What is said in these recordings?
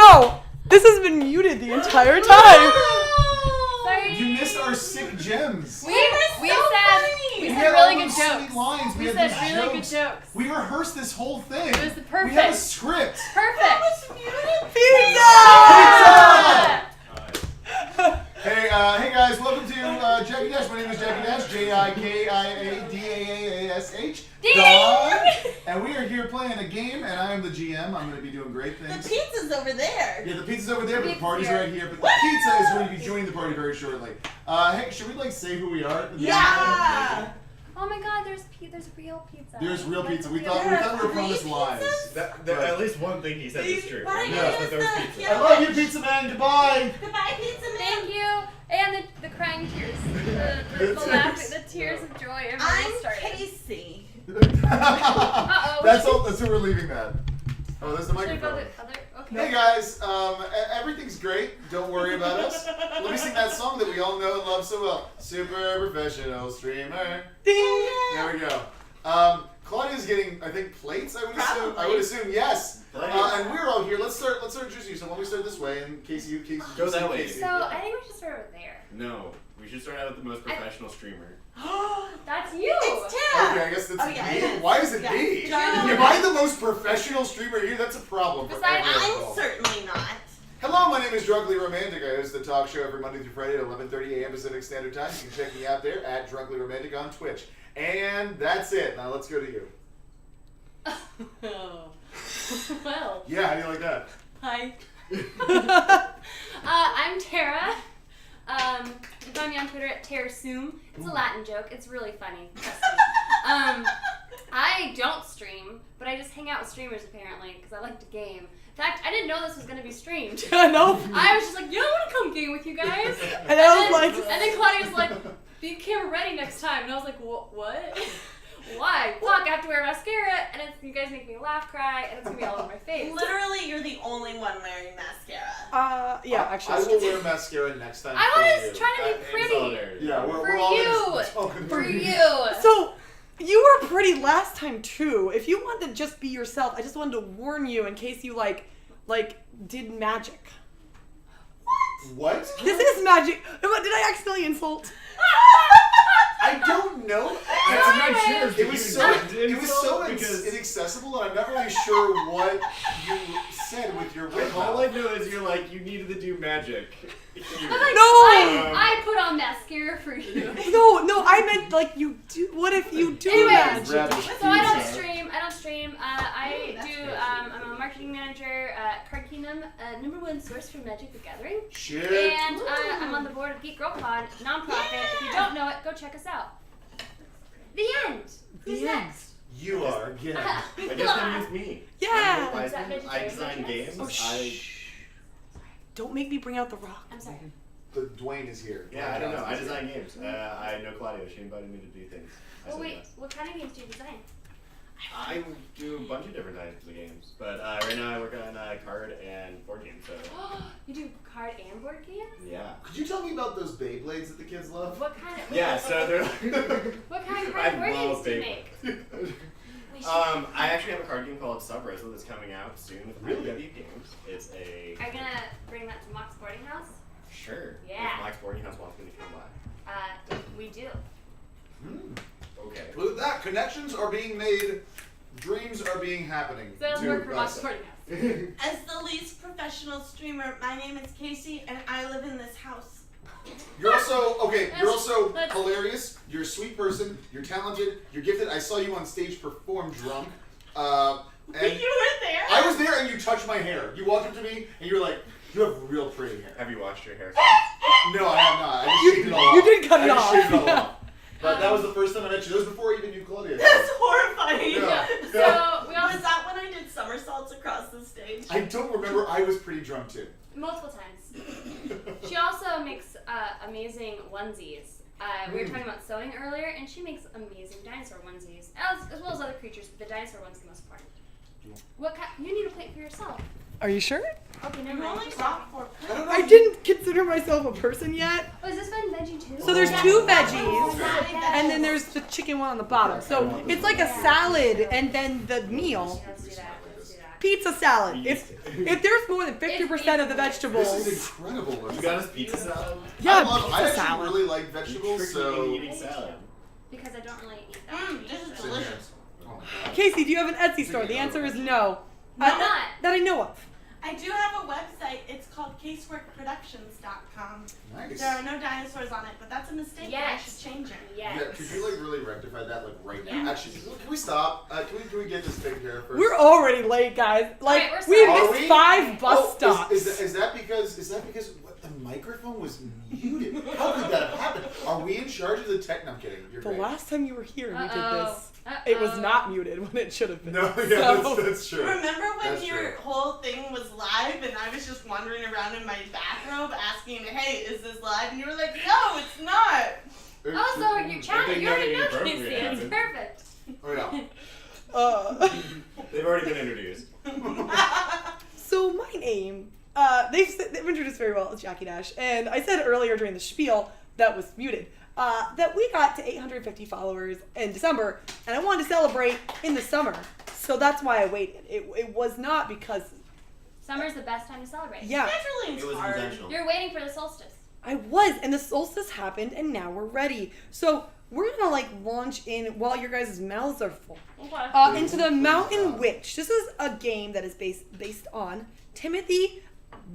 So, this has been muted the entire time. Sorry. You missed our sick gems. We said really good jokes. Lines. We said really good jokes. We rehearsed this whole thing. It was perfect. We have a script. Perfect. Pizza! Hey guys, welcome to Jackie Dash. My name is Jackie Dash, Jikiadash. Don. And we are here playing a game, and I am the GM. I'm going to be doing great things. The pizza's over there. Yeah, the pizza's over there, but the party's right here. But the pizza is going to be joining the party very shortly. Hey, should we say who we are? Yeah. Oh my God, there's real pizza. There's real pizza. We thought we were promised lies. At least one thing he said is true. Yeah. That there was pizza. I love you, Pizza Man. Goodbye. Goodbye, pizza man. Thank you. And the crying tears. The laughing, the tears of joy. I'm started. Casey. That's all. That's who we're leaving that. Oh, there's the Should I go microphone. the other? Okay. Hey guys, everything's great. Don't worry about us. Let me sing that song that we all know and love so well. Super professional streamer. Ding! There we go. Claudia's getting, I think, plates. I would assume, yes. And we're all here. Let's start introducing you. So why don't we start this way? And Casey, Go that way. So I think we should start over there. No, we should start out with the most professional streamer. That's you. It's Tara. Okay, I guess that's Oh, yeah, me. it is. Why is it Yeah. me? John. Am I the most professional streamer here? That's a problem. For Besides, everyone. I'm certainly not. Hello, my name is Drunkly Romantic. I host the talk show every Monday through Friday at 11:30 a.m. Pacific Standard Time. You can check me out there at Drunkly Romantic on Twitch. And that's it. Now let's go to you. Oh. Well. Yeah, how do you like that? Hi. I'm Tara. You can find me on Twitter at TerraSoom. It's a Latin joke. It's really funny. Trust me. I don't stream, but I just hang out with streamers apparently because I like to game. In fact, I didn't know this was going to be streamed. No. I was just like, yeah, I want to come game with you guys. And I was like... And then Claudia was like, be camera ready next time. And I was like, what? Why? Fuck, I have to wear mascara, and you guys make me laugh, cry, and it's going to be all over my face. Literally, you're the only one wearing mascara. Yeah, actually. I will wear mascara next time. I was trying to be pretty. Yeah, For we're all you. talking For you. So, you were pretty last time too. If you want to just be yourself, I just wanted to warn you in case you like did magic. What? This is magic. Did I accidentally insult? I don't know. I'm not sure. It was so inaccessible, and I'm not really sure what you said with your wit. All I know is you're like, you needed to do magic. I put on mascara for you. No, I meant like you do. What if you do Anyways, magic? So I don't stream. I'm a marketing manager at Card Kingdom, #1 source for Magic the Gathering. Shit. And I'm on the board of Geek Girl Pod, nonprofit. If you don't know it, go check us out. The end. Who's next? You are again. I guess that means me. Yeah. I'm Is that Wiseman. I design games. Oh, Don't make me bring out the rock. I'm sorry. The Dwayne is here. Yeah, I don't know. I design games. I know Claudia. She invited me to do things. Oh wait, what kind of games do you design? I do a bunch of different types of games, but right now I work on card and board games. So You do card and board games? yeah. Could you tell me about those Beyblades that the kids love? What kind of? Yeah. So they're. What kind of I board games love do you Beyblades. make? I actually have a card game called Sub Wrestle that's coming out soon with Really? IW Games. It's a. Are you gonna bring that to Mock's boarding house? Sure. Yeah. If Mike's boarding house wants me to come by. We do. Okay. With that, connections are being made, dreams are being happening. So let's to work for Mock's us. boarding house. As the least professional streamer, my name is Casey, and I live in this house. You're also That's- hilarious. You're a sweet person. You're talented. You're gifted. I saw you on stage perform drunk. And You were there. I was there, and you touched my hair. You walked up to me, and you were like, "You have real pretty hair." Have you washed your hair? No, I have not. I just shaved it all off. You did cut it I just off. shaved it all off. But that was the first time I met you. That was before I even knew Claudia. That's horrifying. Yeah. So we Was also that when I did somersaults across the stage? I don't remember. I was pretty drunk too. multiple times. She also makes amazing onesies. We were talking about sewing earlier, and she makes amazing dinosaur onesies, as well as other creatures. But the dinosaur one's the most important. What kind? You need a plate for yourself. Are you sure? Okay, never You mind. only Just got 4 I don't know. I didn't consider myself a person yet. Oh, is this one veggie too? So there's Yeah. 2 veggies, Yeah. and then there's the chicken one on the bottom. So it's like a salad and then the meal. Let's do that. Let's do that. pizza salad. If there's more than 50% of the vegetables, This is incredible. You got us pizza salad? yeah, I pizza actually salad. really like You vegetables, tricked so. me into eating salad. Because I don't really eat that much. This is so. delicious. Oh my God. Casey, do you have an Etsy store? The answer is no. Why not? That I know of. I do have a website. It's called caseworkproductions.com. Nice. There are no dinosaurs on it, but that's a mistake. Yes. I should change it. Yes. Yeah, could you like really rectify that like right now? Yeah. Actually, can we stop? Can we get this taken care of first? We're already late, guys. Like Alright, we we're sorry. missed Are we? 5 bus Oh, stops. is that because what, the microphone was muted? How could that have happened? Are we in charge of the tech? No, I'm kidding. You're The great. last time you were here, we did Uh-oh. this. It was Uh-oh. not muted when it should have been. No, yeah, So- that's true. Remember when That's your true. whole thing was live and I was just wandering around in my bathrobe asking, hey, is this live? And you were like, no, it's not. Oh, so you're chatting. think You already know nothing Casey. inappropriate It's perfect. Oh yeah. They've already been introduced. So my name, they've introduced very well as Jackie Dash, and I said earlier during the spiel that was muted that we got to 850 followers in December, and I wanted to celebrate in the summer, so that's why I waited. It was not because Summer's the best time to celebrate. yeah, Scheduling's It was hard. intentional. You're waiting for the solstice. I was, and the solstice happened, and now we're ready. So we're gonna like launch in while your guys' mouths are full. Okay. Into the Mountain Witch. This is a game that is based on Timothy,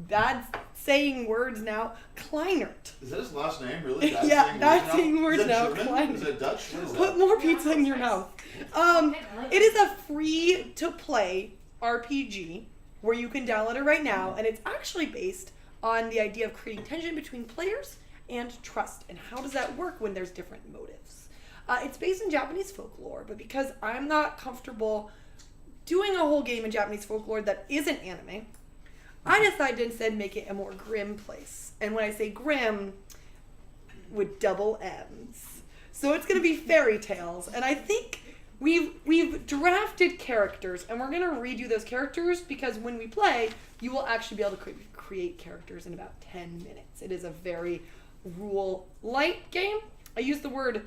bad saying words now, Kleinert. Is that his last name? Really? Yeah, bad saying words Is that now. German? Kleinert. Is that Dutch? What is Put that? more pizza in your mouth. Okay, It is a free to play RPG where you can download it right now, and it's actually based on the idea of creating tension between players and trust. And how does that work when there's different motives? It's based in Japanese folklore, but because I'm not comfortable doing a whole game in Japanese folklore that isn't anime, I decided to instead make it a more grim place. And when I say grim, with double M's. So it's going to be fairy tales, and I think we've drafted characters, and we're going to redo those characters because when we play, you will actually be able to create characters in about 10 minutes. It is a very rule-light game. I use the word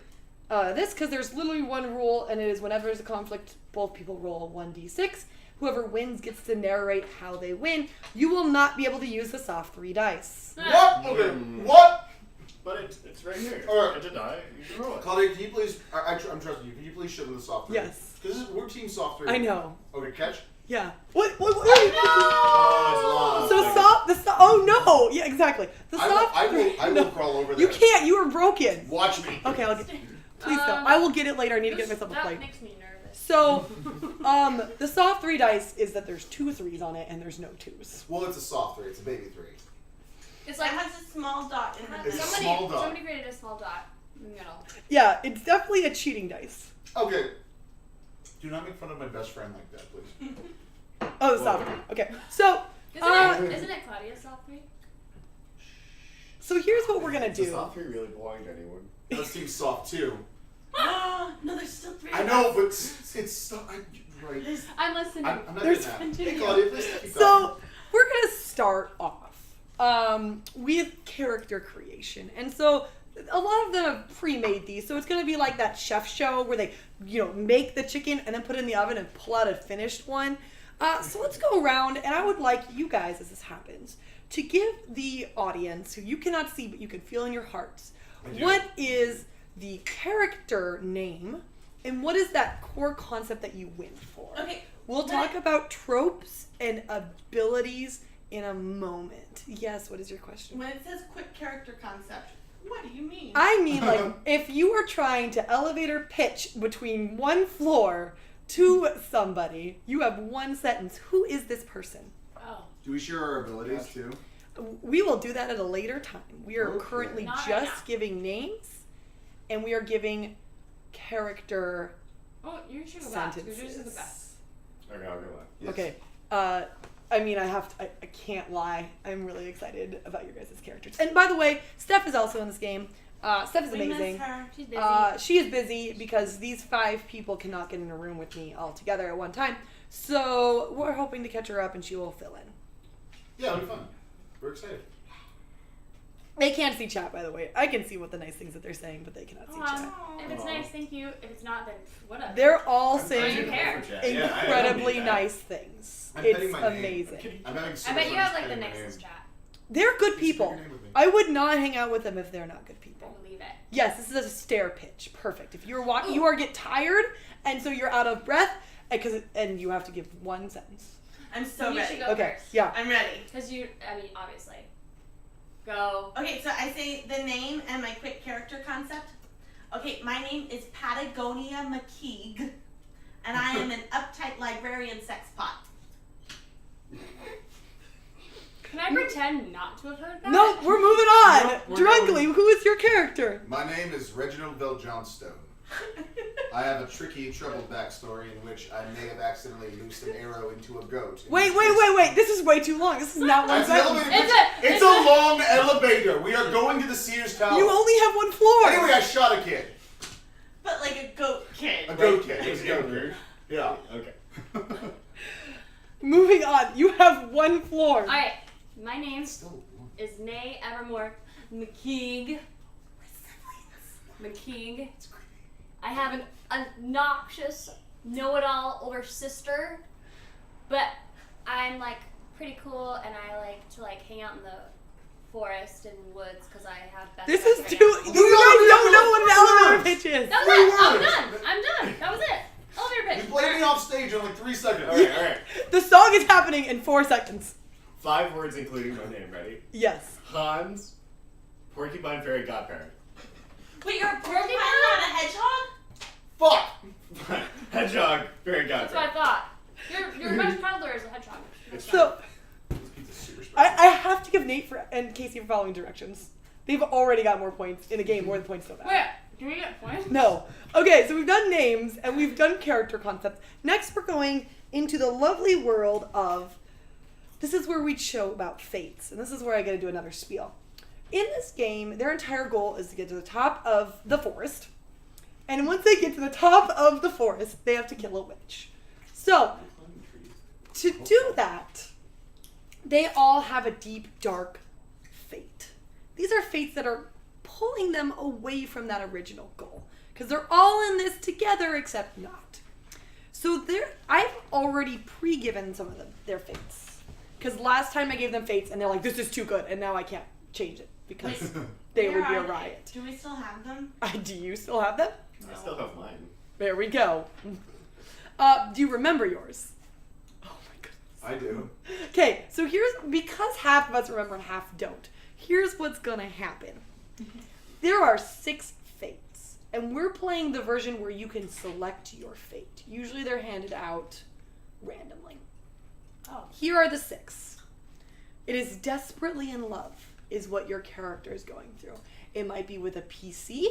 this because there's literally one rule, and it is whenever there's a conflict, both people roll 1d6. Whoever wins gets to narrate how they win. You will not be able to use the soft 3 dice. What? Okay. What? But it's right here. Alright. And to die, you can roll it. Claudia, can you please? I'm trusting you. Can you please show them the soft 3? Yes. Because we're team soft 3. I know. Okay, catch. Yeah. What? Oh, it's So lost. oh no! Yeah, exactly. The soft. I will no. crawl over there. You can't. You were broken. Watch me. Okay, I'll get. Please go. I will get it later. I need to get myself a That plate. makes me nervous. So, the soft 3 dice is that there's 2 3s on it and there's no 2s. Well, it's a soft 3. It's a baby 3. It's It like has a small dot in the It's middle. a small dot. somebody created a small dot in the middle. Yeah, it's definitely a cheating dice. Okay. Do not make fun of my best friend like that, please. Oh, the soft 3. Okay. So, Isn't it Claudia's soft 3? so here's what we're gonna Does do. soft 3 really belong to anyone? That seems soft too. No, there's still 3. I know, but it's so. Right. I'm listening. I'm not There's doing that. continue. Hey, Claudia, please keep So, talking. we're gonna start off with character creation. And so, a lot of them have pre-made these, so it's gonna be like that chef show where they, make the chicken and then put it in the oven and pull out a finished one. So let's go around, and I would like you guys, as this happens, to give the audience, who you cannot see but you can feel in your hearts, I do. what is the character name, and what is that core concept that you win for? Okay. We'll talk about tropes and abilities in a moment. Yes, what is your question? When it says quick character concept, what do you mean? I mean, like, if you are trying to elevator pitch between one floor to somebody, you have one sentence. Who is this person? Oh. Do we share our abilities too? We will do that at a later time. We are Okay. currently Not right just now. giving names, and we are giving character Oh, you should go back. Yours is the sentences. best. Okay, I'll go back. Yes. Okay. I mean, I can't lie. I'm really excited about your guys' characters. And by the way, Steph is also in this game. Steph is We amazing. miss her. She's busy. She is busy because these 5 people cannot get in a room with me all together at one time. So we're hoping to catch her up and she will fill in. Yeah, it'll be fun. We're excited. They can't see chat, by the way. I can see what the nice things that they're saying, but they cannot see chat. If it's nice, thank you. If it's not, then whatever. They're all I saying don't care. incredibly nice things. I'm it's petting my name. amazing. I'm having so I much bet you fun have just like the petting my nicest name. chat. They're good Just say people. your name with me. I would not hang out with them if they're not good I people. believe it. Yes, this is a stair pitch. Perfect. If you're walking, you are get tired, and so you're out of breath, and you have to give one sentence. I'm so You ready. should go Okay, first. yeah. I'm ready. Because obviously. Go. Okay, so I say the name and my quick character concept. Okay, my name is Patagonia McKeague, and I am an uptight librarian sex pot. Can I pretend not to have heard that? No, we're moving on. No, we're Drunkly, who is your character? My name is Reginald Bell Johnstone. I have a tricky, troubled backstory in which I may have accidentally loosed an arrow into a goat. Wait. This is way too long. This is not one That's the sentence. elevator. It's a long elevator. We are going to the Sears Tower. You only have one floor. Anyway, I shot a kid. But like a goat kid. A goat kid. It was a goat kid. Yeah. Okay. Moving on. You have one floor. Alright, my name Still. is Nay Evermore McKeague. McKeague. I have an obnoxious, know-it-all older sister, but I'm like pretty cool, and I like to like hang out in the forest and woods because I have best. This friends is right too. now. You guys don't know what an elevator pitch is. That was Three it. I'm words. done. I'm done. That was it. Elevator pitch. You played me off stage in like 3 seconds. All right. The song is happening in 4 seconds. 5 words including my name. Ready? Yes. Hans, porcupine fairy godparent. Wait, you're a porcupine, not a hedgehog? Fuck! Hedgehog, fairy That's what I godparent. thought. Your best toddler is a hedgehog. It's So This pizza's super spicy. I have to give Nate and Casey for following directions. They've already got more points in the game. More than points don't matter. Wait, do we get points? No. Okay, so we've done names and we've done character concepts. Next, we're going into the lovely world of. This is where we show about fates, and this is where I get to do another spiel. In this game, their entire goal is to get to the top of the forest, and once they get to the top of the forest, they have to kill a witch. So, to do that, they all have a deep, dark fate. These are fates that are pulling them away from that original goal, because they're all in this together except not. So I've already pre-given some of their fates. Because last time I gave them fates and they're like, this is too good, and now I can't change it because they would be a riot. Do we still have them? Do you still have them? I still have mine. There we go. Do you remember yours? Oh my goodness. I do. Okay, so because half of us remember and half don't, here's what's gonna happen. There are 6 fates, and we're playing the version where you can select your fate. Usually they're handed out randomly. Oh. Here are the 6. It is desperately in love, is what your character is going through. It might be with a PC,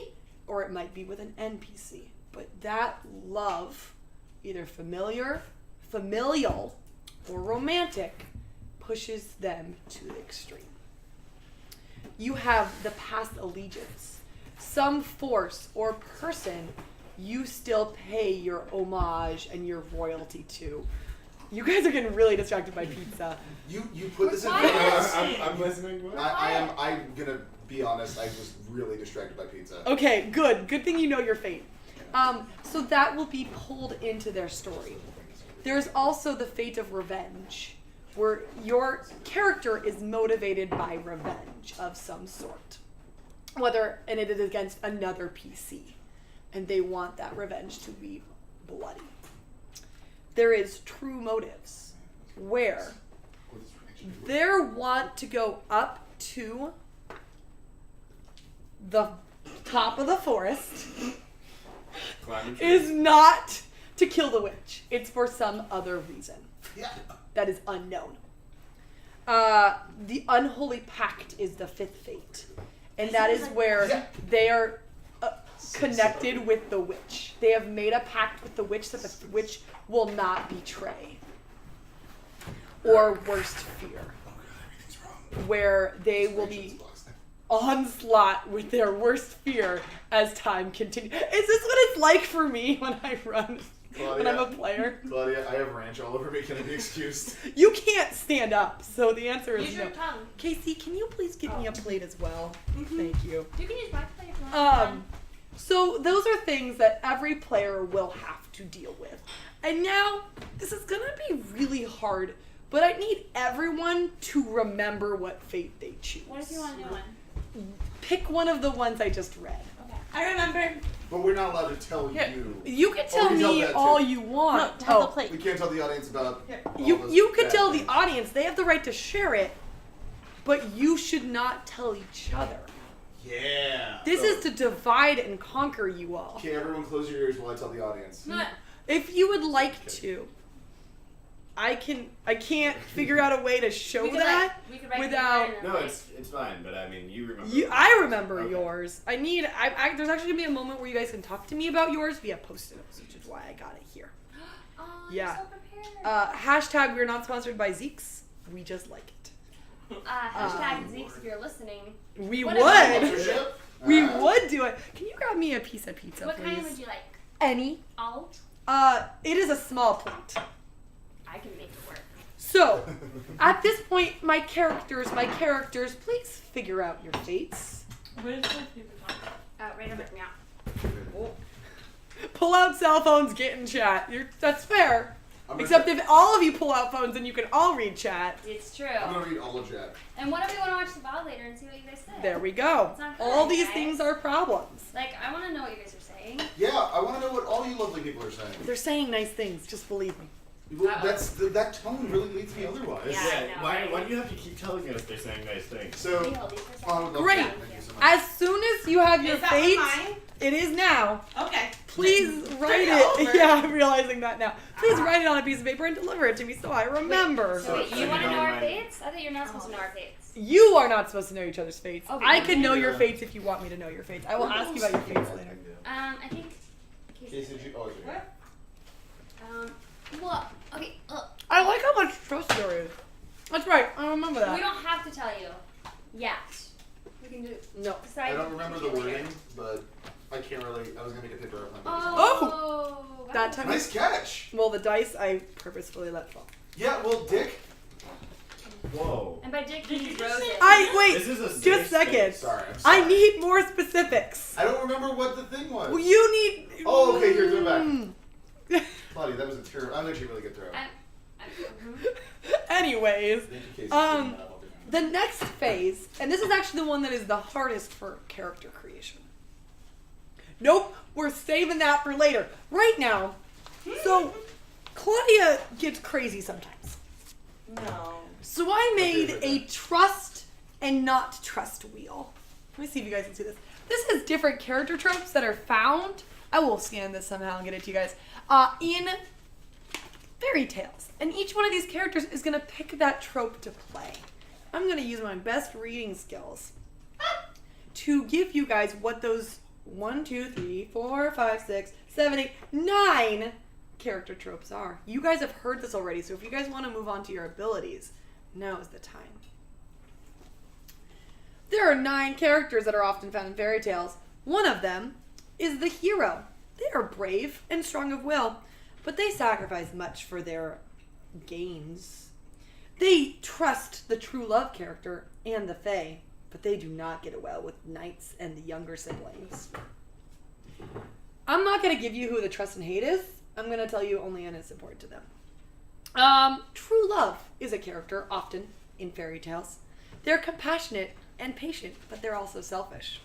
or it might be with an NPC. But that love, either familial, or romantic, pushes them to the extreme. You have the past allegiance. Some force or person you still pay your homage and your royalty to. You guys are getting really distracted by pizza. You put this in Why front of is us. I'm listening. What? I'm gonna be honest, I was really distracted by pizza. Okay, good. Good thing you know your fate. So that will be pulled into their story. There's also the fate of revenge, where your character is motivated by revenge of some sort. And it is against another PC. And they want that revenge to be bloody. There is true motives, where their want to go up to the top of the forest is not to kill the witch. It's for some other reason Yeah. that is unknown. The unholy pact is the 5th fate, and that is where they are connected with the witch. They have made a pact with the witch that the witch will not betray. Or worst fear, where they will be onslaught with their worst fear as time continues. Is this what it's like for me when I run when I'm a player. Claudia, I have ranch all over me. Can I be excused? You can't stand up, so the answer is Use no. your tongue. Casey, can you please give me a plate as well? Mm-hmm. Thank you. You can use my plate if you want. So those are things that every player will have to deal with. And now, this is gonna be really hard, but I need everyone to remember what fate they choose. What if you want a new one? Pick one of the ones I just read. Okay. I remember. But we're not allowed to tell Here, you. you can Oh, tell we tell me that too. all you want. No, have the plate. We can't tell the audience about. all You those you could bad tell things. the audience, they have the right to share it, but you should not tell each other. Yeah. This So, is to divide and conquer you all. Okay, everyone, close your ears while I tell the audience. No, If you would like to, I can't figure out a way to show we could that we could write without. it in No, the it's fine, but I mean, you remember. I remember Okay. yours. There's actually gonna be a moment where you guys can talk to me about yours via post-its, which is why I got it here. Oh, Yeah. You're so prepared. Hashtag we're not sponsored by Zeke's. We just like it. Hashtag Zeeks if you're listening. We What would. about Sponsorship? We Ah. would do it. Can you grab me a piece of pizza, What please? kind would you like? Any. All? It is a small plate. I can make it work. So, at this point, my characters, please figure out your fates. Where's the paper towel? Right over now. Pull out cell phones, get in chat. That's fair. I'm gonna- Except if all of you pull out phones, then you can all read chat. It's true. I'm gonna read all of that. And what if we want to watch the VOD later and see what you guys say? There we go. It's not fair, All these guys. things are problems. Like, I want to know what you guys are saying. Yeah, I want to know what all you lovely people are saying. They're saying nice things, just believe me. Well, that tone really leads me otherwise. Yeah. I know, why, right? why do you have to keep telling us they're saying nice things? So, Can you hold these for a second? I would love Great. to. Thank you so much. As soon as you have your Is that one fates, mine? it is now. Okay. Please write it it. over. Yeah, I'm realizing that now. Please write it on a piece of paper and deliver it to me so I remember. So wait, So you you want to don't know our mind- fates? I thought you're not supposed to know our fates. You are not supposed to know each other's fates. Okay. I can know your Yeah. fates if you want me to know your fates. I will ask you about your fates later. I think. Casey, did you? Oh, okay. What? Well, okay. I like how much trust there is. That's right. I remember We that. don't have to tell you yet. We can do No. decide. I don't remember the later. wording, but I can't really. I was gonna make a paper airplane. Oh. wow. That time. Nice catch. Well, the dice I purposefully let fall. Yeah, well, Dick. Whoa. And by Dick, he Did you means just roses. say- Wait. This is a Just safe seconds. space. Sorry, I'm sorry. I need more specifics. I don't remember what the thing was. Well, you need. Oh, okay, here, throw it back. back. Claudia, that was a terrible. I'm actually a really good throw. Anyways, Thank you, Casey. um, the next phase, and this is actually the one that is the hardest for character creation. Nope, we're saving that for later. Right now, so Claudia gets crazy sometimes. No. So I made Okay, a trust and not trust wheel. Let me see if you guys can see this. This is different character tropes that are found. I will scan this somehow and get it to you guys. In fairy tales. And each one of these characters is going to pick that trope to play. I'm going to use my best reading skills to give you guys what those 1, 2, 3, 4, 5, 6, 7, 8, 9 character tropes are. You guys have heard this already, so if you guys want to move on to your abilities, now is the time. There are 9 characters that are often found in fairy tales. One of them is the hero. They are brave and strong of will, but they sacrifice much for their gains. They trust the true love character and the fae, but they do not get well with knights and the younger siblings. I'm not going to give you who the trust and hate is. I'm going to tell you only when it's important to them. True love is a character often in fairy tales. They're compassionate and patient, but they're also selfish.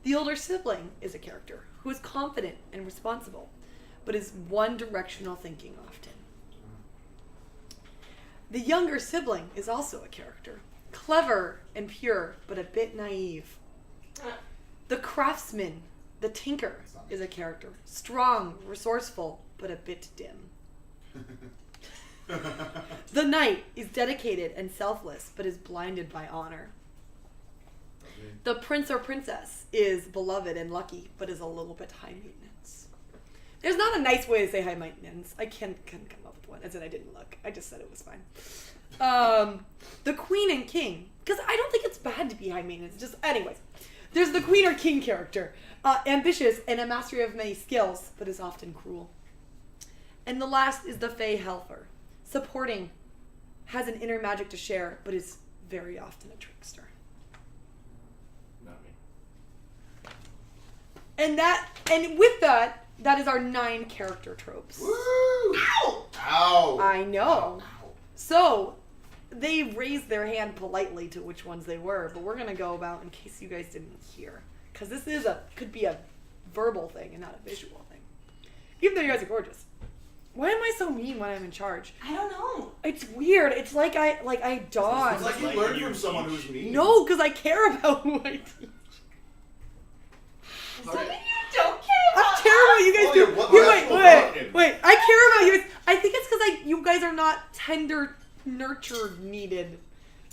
The older sibling is a character who is confident and responsible, but is one-directional thinking often. The younger sibling is also a character, clever and pure, but a bit naive. The craftsman, the tinker, is a character, strong, resourceful, but a bit dim. The knight is dedicated and selfless, but is blinded by honor. The prince or princess is beloved and lucky, but is a little bit high maintenance. There's not a nice way to say high maintenance. I can't come up with one, as in I didn't look. I just said it was fine. The queen and king, because I don't think it's bad to be high maintenance. Just anyways, there's the queen or king character, ambitious and a mastery of many skills, but is often cruel. And the last is the Fey Helper. Supporting, has an inner magic to share, but is very often a trickster. Not me. And with that, that is our 9 character tropes. Woo! Ow! Ow! I know. Ow. So, they raised their hand politely to which ones they were, but we're going to go about, in case you guys didn't hear, because this could be a verbal thing and not a visual thing. Even though you guys are gorgeous. Why am I so mean when I'm in charge? I don't know. It's weird. It's like I dodge. It's like you Like learned you from someone teach. who's mean. No, because I care about who I teach. Something you don't care I about. care about you guys Oh, too. yeah, what- Wait. I care about you guys. I think it's because you guys are not tender, nurtured, needed.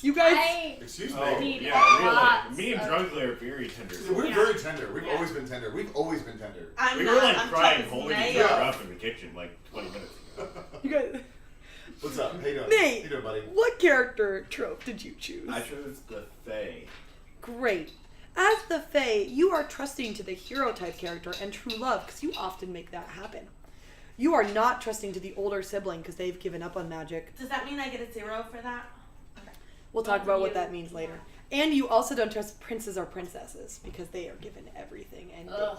You guys. Excuse me. Oh, Need yeah, lots really. Me and of- Drunkly are very tender. Yeah, we're Yeah. very tender. We've Yeah. always been tender. We've always been tender. I'm We not. were like I'm crying, tough as holding each nails. other up in the kitchen like 20 minutes ago. You guys. What's up? How you doing? Nate. How you doing, buddy? What character trope did you choose? I chose the Fae. Great. As the Fae, you are trusting to the hero type character and true love because you often make that happen. You are not trusting to the older sibling because they've given up on magic. Does that mean I get a 0 for that? We'll talk Both about of what you. that means later. And you also don't trust princes or princesses because they are given everything. And Ugh.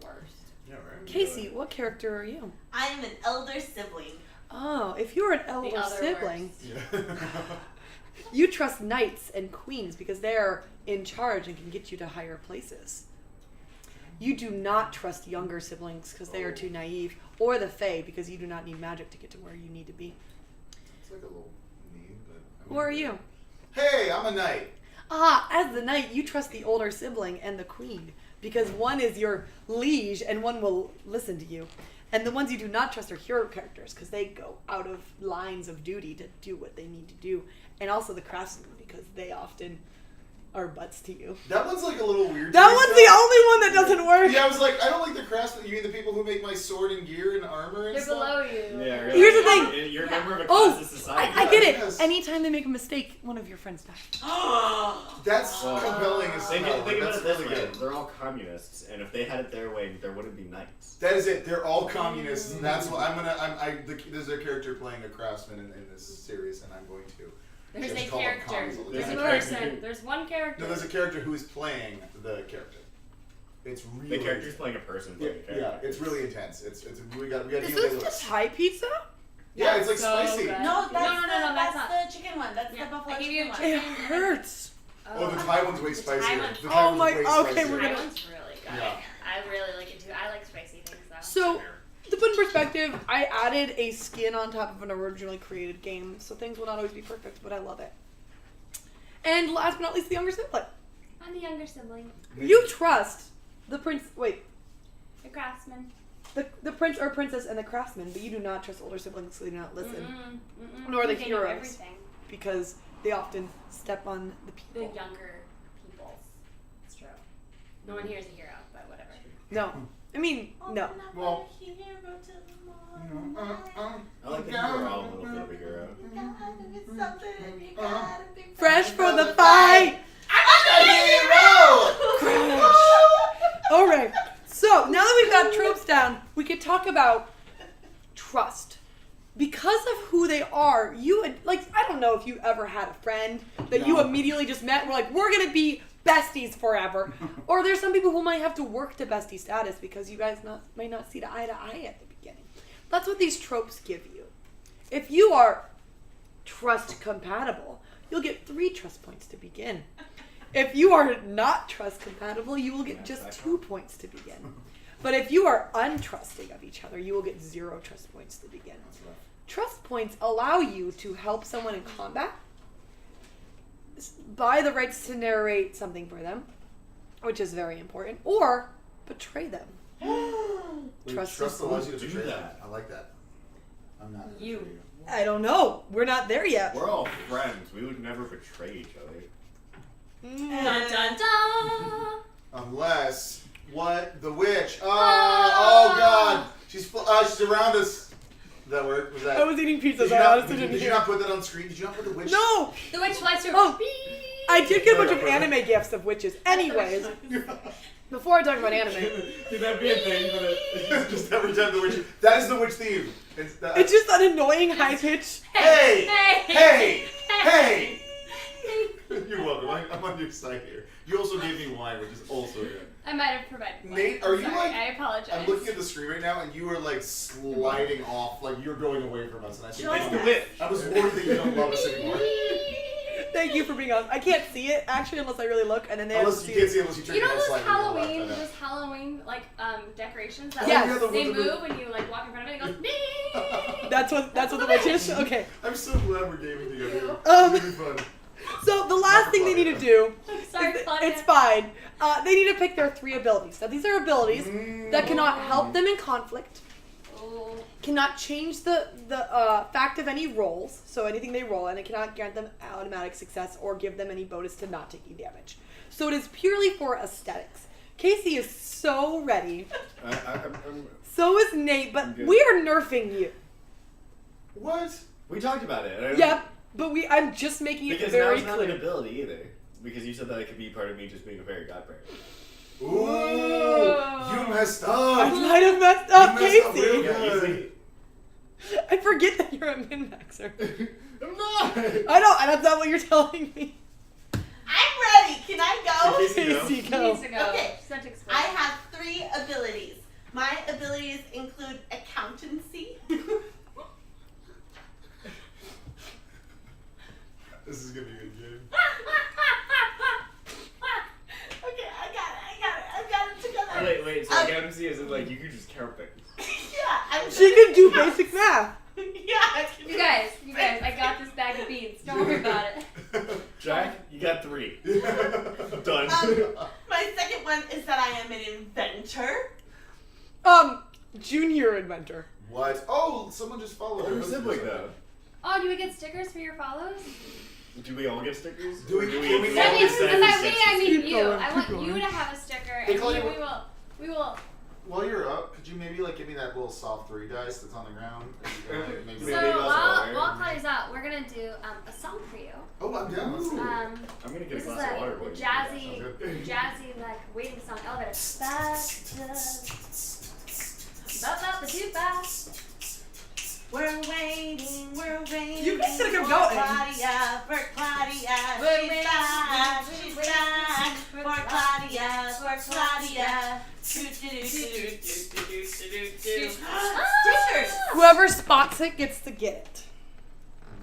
Worst. Yeah, right. Casey, what character are you? I am an elder sibling. Oh, if you're an The elder other sibling, worst. Yeah. you trust knights and queens because they're in charge and can get you to higher places. You do not trust younger siblings because they are too naive, or the Fae because you do not need magic to get to where you need to be. It's like a little mean, but. Who are you? Hey, I'm a knight. Ah, as the knight, you trust the older sibling and the queen because one is your liege and one will listen to you. And the ones you do not trust are hero characters because they go out of lines of duty to do what they need to do. And also the craftsmen because they often are butts to you. That one's like a little weird. That to me one's still. the only one that doesn't work. Yeah, I was like, I don't like the craftsmen. You mean the people who make my sword and gear and armor and They're stuff? below you. Yeah, really. Here's the thing. You're a Yeah. member of a Oh, class of society. I get it. Yes. Anytime they make a mistake, one of your friends dies. That's Well, compelling as Think, hell. think about That's it this really way. good. They're all communists, and if they had it their way, there wouldn't be knights. That is it. They're all communists, and that's what there's a character playing a craftsman in this series, and I'm going to. There's just a call them character. commies all the There's a time. person. There's one character. No, there's a character who is playing the character. It's really. The character's playing a person Yeah, playing a character. yeah, it's really intense. It's we got Is Neil this Lewis. just Thai pizza? Yeah, it's like So spicy. good. No, that's no, that's not. the chicken one. That's Yeah, the buffalo I gave chicken you a one. chicken. It hurts. Oh, the Thai one's way The spicier. Thai one's- The Thai Oh one's my- way okay, spicier. we're That gonna- one's really good. Yeah. I really like it too. I like spicy things though. So, to put in perspective, I added a skin on top of an originally created game, so things will not always be perfect, but I love it. And last but not least, the younger sibling. I'm the younger sibling. You trust the prince. Wait, The craftsman. the prince or princess and the craftsman, but you do not trust older siblings, so they do not listen Mm-mm. Nor the They know heroes. everything. because they often step on the The people. younger peoples. It's true. No one here is a hero, but whatever. No, I mean no. Well, Hero to the I like that you were all a little bit of a hero. Fresh for the fight. I'm a hero! All right. So now that we've got tropes down, we could talk about trust. Because of who they are, I don't know if you ever had a friend that you No. immediately just met and were like, we're going to be besties forever. Or there's some people who might have to work to bestie status because you guys might not see eye to eye at the beginning. That's what these tropes give you. If you are trust compatible, you'll get 3 trust points to begin. If you are not trust compatible, you will get just 2 points to begin. But if you are untrusting of each other, you will get 0 trust points to begin. Trust points allow you to help someone in combat, buy the rights to narrate something for them, which is very important, or betray them. Trust Trust is- allows you to Do betray that. that. I like that. I'm not. gonna You. betray I don't know. We're not there yet. We're all friends. We would never betray each other. Dun dun dun! Unless the witch? Oh God! She's around us. Did that work? Was that? I was eating pizza, Did so you I not, honestly didn't did you hear. not put that on screen? Did you not put the witch? No! The witch flies through. Oh. Beep. I did get a bunch of anime gifs of witches. Anyways, before I talk about anime, Could that be a thing for the... Just every time the witch. That is the witch theme. it's just an annoying high pitch. Hey! Hey! Hey! You're welcome. I'm on your side here. You also gave me wine, which is also good. I might have provided one. Nate, are you Sorry, like? I apologize. I'm looking at the screen right now, and you are like sliding off, like you're going away from us. And I think Join that's us. the wit. I was worried that you don't love us anymore. Thank you for being on. I can't see it actually unless I really look, and then they have to Unless see you can't it. see unless you turn You know your head those slightly to the left, I know. those Halloween like decorations that Yes. like, Yeah, the they ones that move when you like walk in front of it and it goes. That's what the witch is. Okay. I'm so glad we're gaming together. Um, It's really fun. So the last thing they need to do, Sorry, is- Claudia. it's fine. They need to pick their 3 abilities. Now these are abilities that cannot help them in conflict, Oh. cannot change the fact of any rolls, so anything they roll, and it cannot grant them automatic success or give them any bonus to not taking damage. So it is purely for aesthetics. Casey is so ready. I'm, So is Nate, but I'm good. we are nerfing you. What? we talked about it. I- Yep, but I'm just making it Because now very it's not an clear. ability either. Because you said that it could be part of me just being a fairy godparent. Ooh, you messed I up. might have messed up, You messed up Casey. real Yeah, good. I forget that you're a min-maxer. I'm not! I know, and that's not what you're telling me. I'm ready. Can I go? Casey, go. Casey, She go. needs to go. Okay. She's not to explain. I have 3 abilities. My abilities include accountancy. This is gonna be a good game. Okay, I got it together. Wait, so accountancy isn't like you could just count things. Yeah, I'm She can do basic math. Yeah, I can You guys, I got this bag of beans. Don't worry about it. Jack, you got 3. Done. My second one is that I am an inventor. Junior inventor. What? Oh, someone just followed. Your sibling though. Oh, do we get stickers for your follows? Do we all get stickers? Do we- Or can we That all means, get by stickers? we, I mean Keep you. going, I keep want going. you to have a sticker, Hey, and Claudia, we will. While you're up, could you maybe like give me that little soft 3 dice that's on the ground? Maybe So Maybe that's water. while Claudia's out, we're gonna do a song for you. Oh, I'm down. Let's do it. I'm gonna get This a is glass of water a for you. jazzy, Sounds good. like waiting song. Elevator. Ba-ba-ba-ba-ba-ba. We're waiting. You guys gotta keep for going. Claudia, for Claudia. We're She's waiting, back. we're She's waiting back. for For Claudia, for Claudia. Stickers. Whoever spots it gets to get it.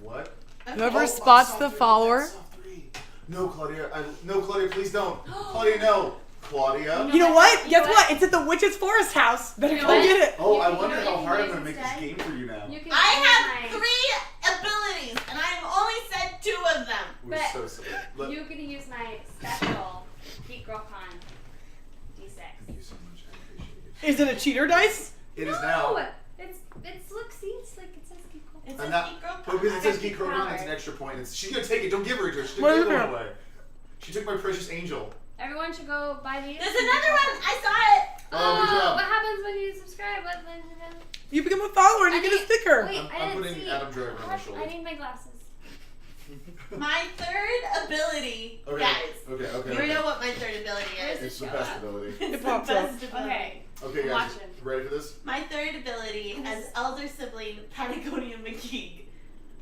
What? Whoever Oh, spots soft the 3, follower. that's soft 3. No, Claudia. No, Claudia, please don't. Claudia, no. Claudia. You know what? You Guess know what? It's at the witch's forest house. Better You know go what? get it. Oh, You- I you wonder know how what you hard I'm can gonna use make this instead? game for you now. You can I use have my- 3 abilities, and I have only said 2 of them. We're But so silly. You can use my special Geek Girl Con D6. Thank you so much. I appreciate it. Is it a cheater dice? It is No, now. it's look, see, it's like it says Geek Girl. It I'm says not- Geek Girl But because it says I Geek got Girl Run, it's an extra point. She's gonna take it. Don't give her to her. She took What the is other one it? away. She took my precious angel. Everyone should go buy these. There's another one. I saw it. Oh, good job. What happens when you subscribe? What? You become a follower and you get a sticker. Wait, I'm I didn't putting see. Adam Driver on my shoulder. I need my glasses. My 3rd ability, Okay. guys. Okay. You know what my 3rd ability Where's is? the It's the show best at? ability. It's It pops up. best ability. Okay. Okay, I'm guys, watching. ready for this? My 3rd ability as elder sibling Patagonia McKeague.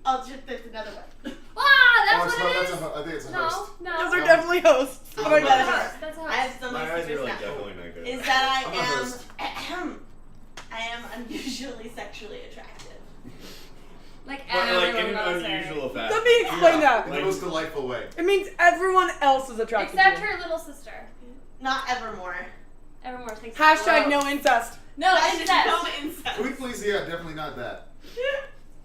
Oh, there's another one. Ah, that's Oh, it's what not. it That's is. I think it's a No, host. no. Those are definitely hosts. Oh, Oh my that's a god. host. That's a I have host. so My many eyes are secrets like now. definitely not good. Is that I'm a host. I am unusually sexually attractive. Like But like in everyone an knows her. unusual fashion. Let me explain that. In the most delightful way. It means everyone else is attracted Except to you. her little sister. Not Evermore. Evermore thinks. Hashtag no incest. No, I she did says. no incest. Can we please? Yeah, definitely not that.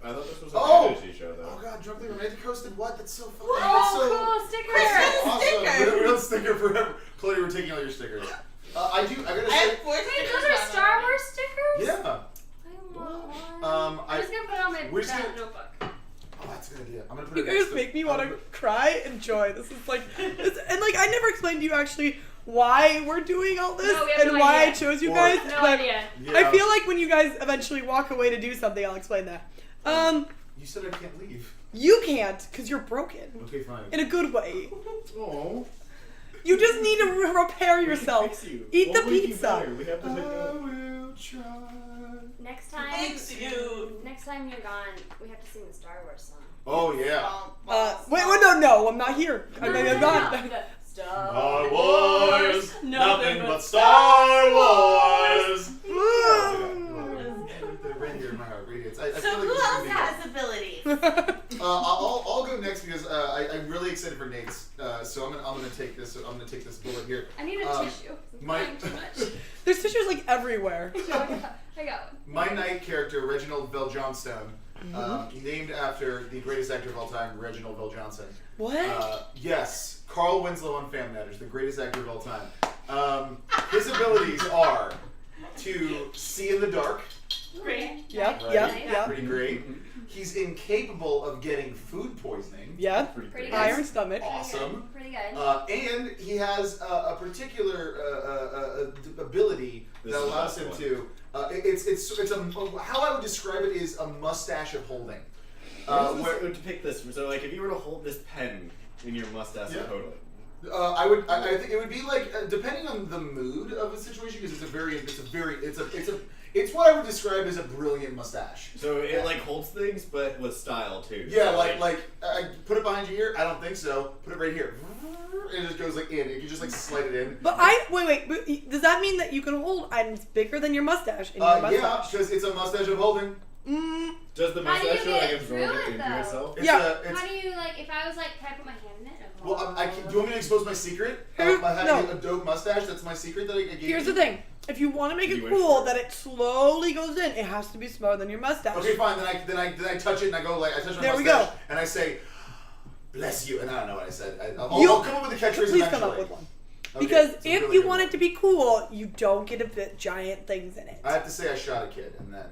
I thought this was a Oh! fantasy show though. Oh god, Drunkenly Romantic hosted what? That's so fun. Oh, That's so cool sticker. Christmas awesome. sticker. We don't sticker forever. Claudia, we're taking all your stickers. I gotta I say. have 4 Wait, stickers. those are by the Star way. Wars stickers? Yeah. I want one. Um, I'm just gonna put it on my we're just gonna- notebook. Oh, that's a good idea. I'm gonna put You it next guys to- make me want to cry and joy. This is like, and like I never explained to you actually why we're doing all this No, we have and no why I idea. chose you Or- guys. No but idea. Yeah. I feel like when you guys eventually walk away to do something, I'll explain that. You said I can't leave. You can't because you're broken. Okay, fine. In a good way. Oh. You just need to repair yourself. Eat the pizza. We have to I make will try. Next time you're gone, we have to sing the Star Wars song. Oh yeah. Wait, no, I'm not here. I'm not. Star Wars, nothing but Star Wars. I So feel like who this is else gonna be has abilities? good. I'll go next because I'm really excited for Nate's. So I'm gonna take this. I'm gonna take this bullet here. I need a tissue. I'm my- crying too much. There's tissues like everywhere. I got one. My knight character, Reginald Bell Johnstone, named after the greatest actor of all time, Reginald Bell Johnson. What? Yes, Carl Winslow on Family Matters, the greatest actor of all time. His abilities are to see in the dark. Great. Yep, Right? yep. Pretty great. He's incapable of getting food poisoning. Yeah. Pretty good. Iron stomach. Awesome. Pretty good. And he has a particular ability This that is allows the him best to. It's a how I would describe it is a mustache of holding. Where to pick this? So like, if you were to hold this pen in your mustache Yeah. and hold it. I think it would be like depending on the mood of the situation because it's what I would describe as a brilliant mustache. So it like holds things, but with style too. Yeah, So, like I put it behind you here. I don't think so. Put it right here. And it just goes like in. You can just like slide it in. But wait. But does that mean that you can hold items bigger than your mustache in your Yeah, mustache? because it's a mustache of holding. Does the How do you mustache like get absorb through it it, into though? itself? It's Yeah. How do you like? If I was like, can I put my hand in it? Well, do you want me to expose my secret? Here- By having no. a dope mustache. That's my secret that I gave Here's you. the thing. If you want to make it You went cool for it. that it slowly goes in, it has to be smaller than your mustache. Okay, fine. Then I touch it and I go like I touch my There we mustache go. and I say, "Bless you." And I don't know what I said. You'll- I'll come up with a catchphrase Please eventually. come up with one. Okay, Because it's a if really you good want one. it to be cool, you don't get a bit giant things in it. I have to say I shot a kid and then.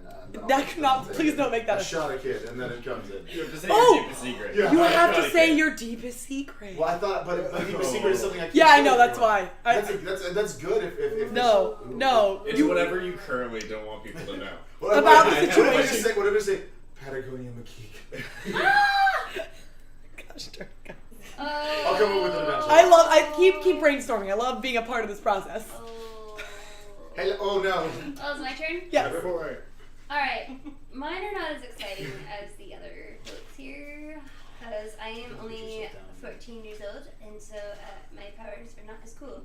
That cannot- please don't make that I a- shot a kid and then it comes in. You have to say Oh! your deepest secret. Yeah. You I have to gotta say get- your deepest secret. Well, I thought, but the secret is something I can't. Yeah, I say know. to That's everyone. why. That's good if No, this, no. It's whatever you currently don't want people to know. What About if the I just situation. say? What if I say? Patagonia McKeek. Gosh darn it. I'll come up with it eventually. I keep brainstorming. I love being a part of this process. Hello. Oh no. Oh, it's my turn? Yes. Alright. Mine are not as exciting as the other folks here. Because I am only 14 years old, and so my powers are not as cool.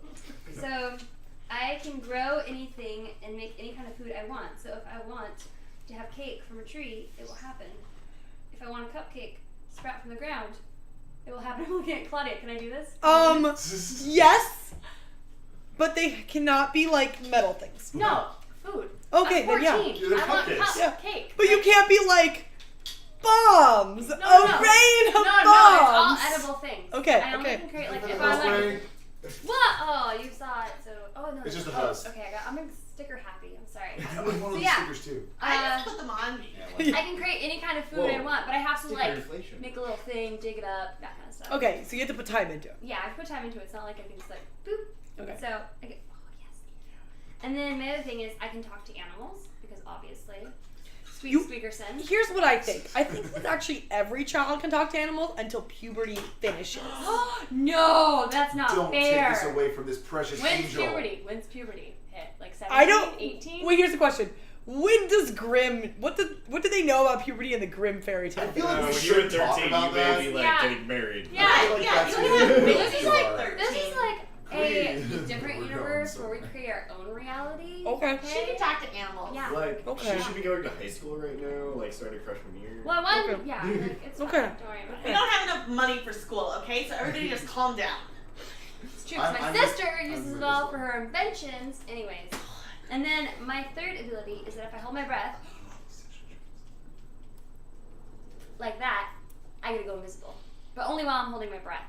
So I can grow anything and make any kind of food I want. So if I want to have cake from a tree, it will happen. If I want a cupcake to sprout from the ground, it will happen. I'm looking at Claudia. Can I do this? Yes, but they cannot be like metal things. No, food. Okay, I'm then 14. yeah. They're I want cupcakes. Yeah. cupcake. But you can't be like bombs. No, a no. rain of No, it's all bombs. edible things. Okay, I only okay. can create like Put it if this I'm like way. what? Oh, you saw it. So no. It's just a oh, hose. Okay, I'm a sticker happy. I'm sorry. You come with one of So those yeah. stickers too. I Uh, just put them on me. I can create any kind of food I Whoa. want, but I have to Sticker like inflation. make a little thing, dig it up, that kind of stuff. Okay, so you have to put time into it. Yeah, I put time into it. It's not like I can just like boop. Okay. So I get yes. And then my other thing is I can talk to animals because obviously, sweet You- Squeakerson. Here's what I think. I think that actually every child can talk to animals until puberty finishes. No, that's not Don't fair. take this away from this precious When's angel. puberty? When's puberty hit? Like 17, I don't. 18? Wait, here's the question. When does Grimm? What do they know about puberty in the Grimm fairy tale? I feel like we when you should were talk 13, about you may that. be like Yeah. getting married. Yeah, I feel like yeah, that's you where have the to make This is jokes like are. this is like a Please. different We're going universe where we somewhere. create our own reality. Okay. She can talk to animals. Yeah. Like, Okay. she should be going to high school right now, like starting freshman year. Well, one, Okay. yeah, like, it's fine. Okay. Don't worry about We it. don't have enough money for school, okay? So everybody just calm down. It's true. 'Cause my I'm sister with- uses I'm it all with for her inventions. Anyways, and then my third ability is that if I hold my breath like that, I get to go invisible, but only while I'm holding my breath.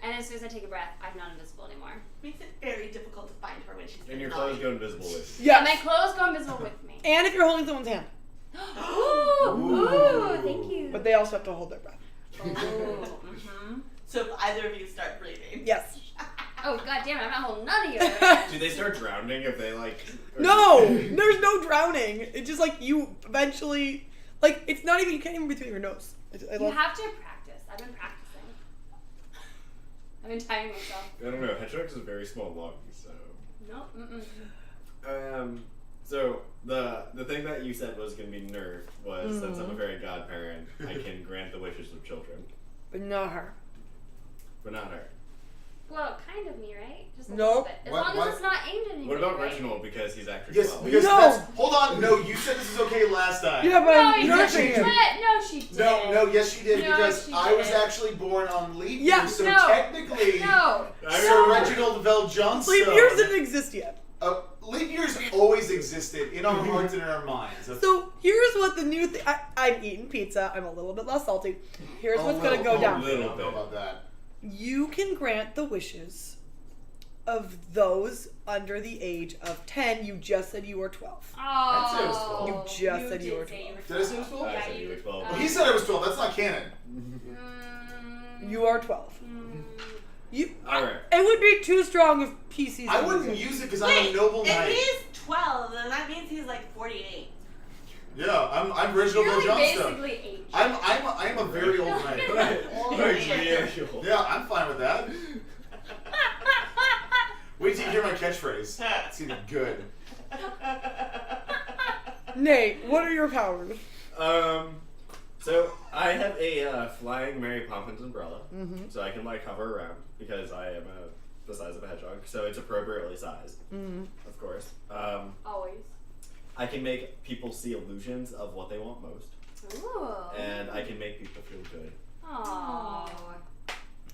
And as soon as I take a breath, I'm not invisible anymore. Makes it very difficult to find her when she's And your naughty. clothes go invisible with you. Yeah. And my clothes go invisible with me. And if you're holding someone's hand, Ooh, thank you. but they also have to hold their breath. Oh, mm-hmm. So if either of you start breathing. Yes. Oh, god damn it, I'm not holding none of you. Do they start drowning if they like? or- No, there's no drowning. It's just like you eventually, like it's not even you can't even breathe through your nose. I You love. have to practice. I've been practicing. I've been timing myself. I don't know. Hedgehog's a very small lung, so. No. Mm-mm. So the thing that you said was going to be nerfed was since I'm a very godparent, I can grant the wishes of children, But not her. but not her. Well, kind of me, right? Just a Nope. little bit. As What- long what? as it's not aimed at anybody. What about right? Reginald because he's actually Yes, 12? because No. that's. Hold on. No, you said this is okay last time. Yeah, but No, I'm you nursing didn't. him. No, she did. No, yes, she did No, because she I was didn't. actually born on leap Yeah, year, so no. technically, No. Sir Reginald Vel Johnstone. Leap years didn't exist yet. Leap years always existed in our hearts and in our minds. So here's what the new thing. I'm eating pizza. I'm a little bit less salty. Here's what's gonna go down. I don't know about that. You can grant the wishes of those under the age of 10. You just said you were 12. Oh. I'd say it was 12. You just said you did were say 12. Did I say it was 12? I Yeah, said you were 12. Well, he said I was 12. That's not canon. You are 12. You. Alright. It would be too strong if PCs. I were wouldn't used. use it because I'm Wait, a noble if knight. he's 12, then that means he's like 48. Yeah, I'm Reginald You're Vel like Johnstone. basically age. I'm a very old knight. Yeah, I'm fine with that. Wait till you hear my catchphrase. It's gonna be good. Nate, what are your powers? So I have a flying Mary Poppins umbrella, Mm-hmm. so I can like hover around because I am the size of a hedgehog, so it's appropriately sized, Mm-hmm. of course. Always. I can make people see illusions of what they want most, Ooh. and I can make people feel good. Aww.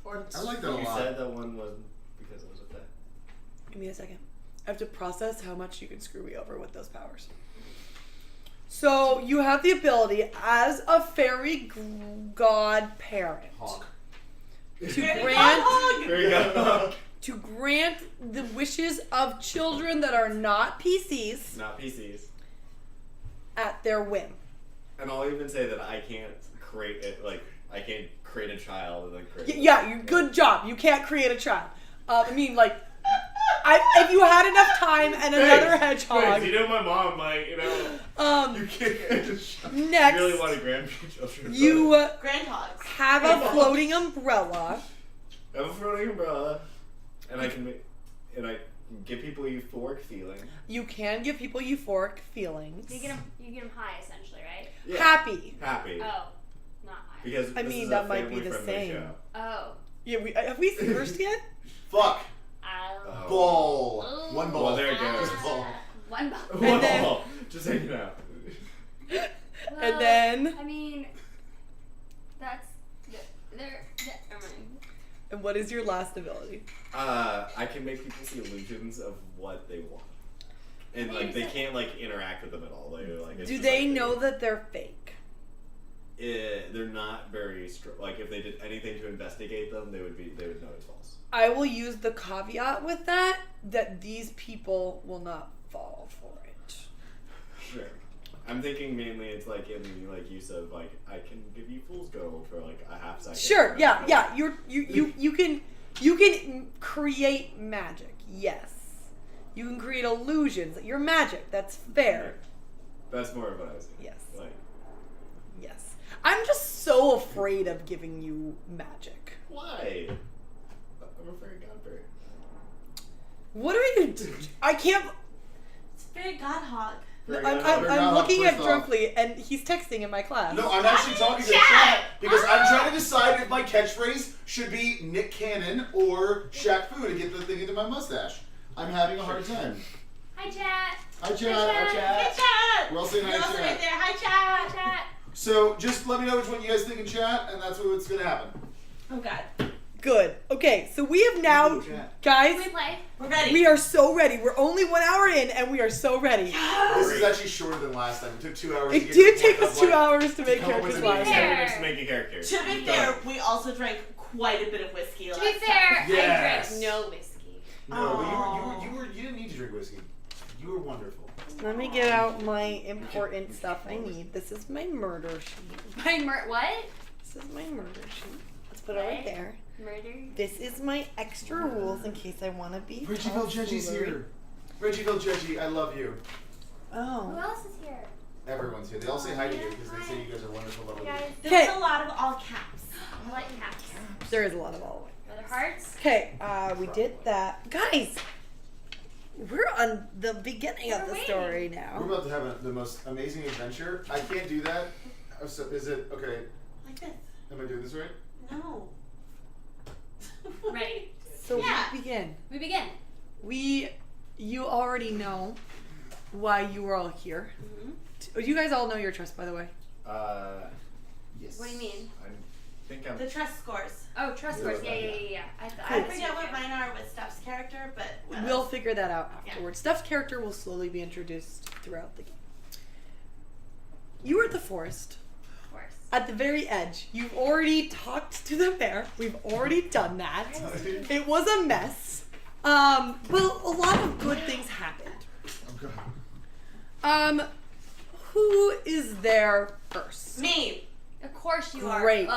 Or I like that a You lot. said that one was because it was a thing. Give me a second. I have to process how much you can screw me over with those powers. So you have the ability as a fairy godparent Hawk. to Very grant hog. There you go. to grant the wishes of children that are not PCs Not PCs. at their whim. And I'll even say that I can't create it. Like I can't create a child and then create. Yeah, you good job. You can't create a child. I mean, like, if you had enough time and another hedgehog. Thanks. You know my mom, like you know. You can't. Next, really want to grandchildren. you Grandhogs. have a floating umbrella. I have a floating umbrella, and I can make, and I can give people a euphoric feeling. You can give people euphoric feelings. you get them high essentially, right? Yeah. Happy. Happy. Oh, not high. Because I this mean, is that a might be the family-friendly same. show. Oh. Yeah, have we cursed yet? Fuck. Oh. Ball. Oh. One ball. Well, there it goes. Just ball. One ball. And then- Whoa, just hanging out. And then, I mean, that's never mind. and what is your last ability? I can make people see illusions of what they want, and like they can't like interact with them at all. They're, like, it's Do just, they like, know that they're fake? They're not very like if they did anything to investigate them, they would know it's false. I will use the caveat with that these people will not fall for it. Sure. I'm thinking mainly it's like in the like use of like I can give you fool's gold for like a half second. Sure, yeah. You can create magic. Yes. You can create illusions. You're magic. That's fair. That's more of what I was thinking. Yes. Like Yes. I'm just so afraid of giving you magic. why? I'm a fairy godparent. What are you doing? I can't. It's very god hog. Fairy I'm godparent. looking at First off. Drunkly, and he's texting in my class. No, I'm actually talking to Chat. chat because I'm trying to decide if my catchphrase should be Nick Cannon or Shaq Fu to get the thing into my mustache. I'm having a hard time. Hi, chat. Hi, chat. Hi, chat. We're all saying hi, You're also chat. right there. Hi, Hi, chat. chat. So just let me know which one you guys think in chat, and that's what's gonna happen. Oh, God. Good. Okay, so we have now, Ooh, chat. guys. Can we play? We're ready. We are so ready. We're only 1 hour in, and we are so ready. This is actually shorter than last time. It took 2 hours. to It get did to the take point us of, 2 hours to make come up with characters a last new time. fair. Minutes to make a character. To be fair, we also drank quite a bit of whiskey To last be fair, Yes. I drank no whiskey. No, but you didn't need to drink whiskey. You were wonderful. Let me get out my important stuff I need. This is my murder sheet. What? This is my murder sheet. Let's put it right there. Murder? This is my extra rules in case I want to be. Reggie Viljegi's here. Reggie Viljeji, I love you. Who Oh. else is here? Everyone's here. They all say hi to you because they say you guys are wonderful, lovely. Hey guys. There's a lot of all caps. I like cats. There is a lot of all. Are there hearts? Okay, we did that. Guys, we're on the beginning of We're the waiting. story We're now. about to have the most amazing adventure. I can't do that. So is it okay? Like this. Am I doing this right? No. Ready? So Yeah. we begin. We begin. You already know why you were all here. You guys all know your trust, by the way. Yes. What do you mean? I think I'm. The trust scores. Oh, trust scores. Yeah. I Cool. forget what mine are with Steph's character, but what We'll else? figure that out Yeah. afterwards. Steph's character will slowly be introduced throughout the game. You were at the forest. Of course. At the very edge. You've already talked to the bear. We've already done that. It was a mess. But a lot of good things happened. Okay. Who is there first? Me. Of course you are. Great.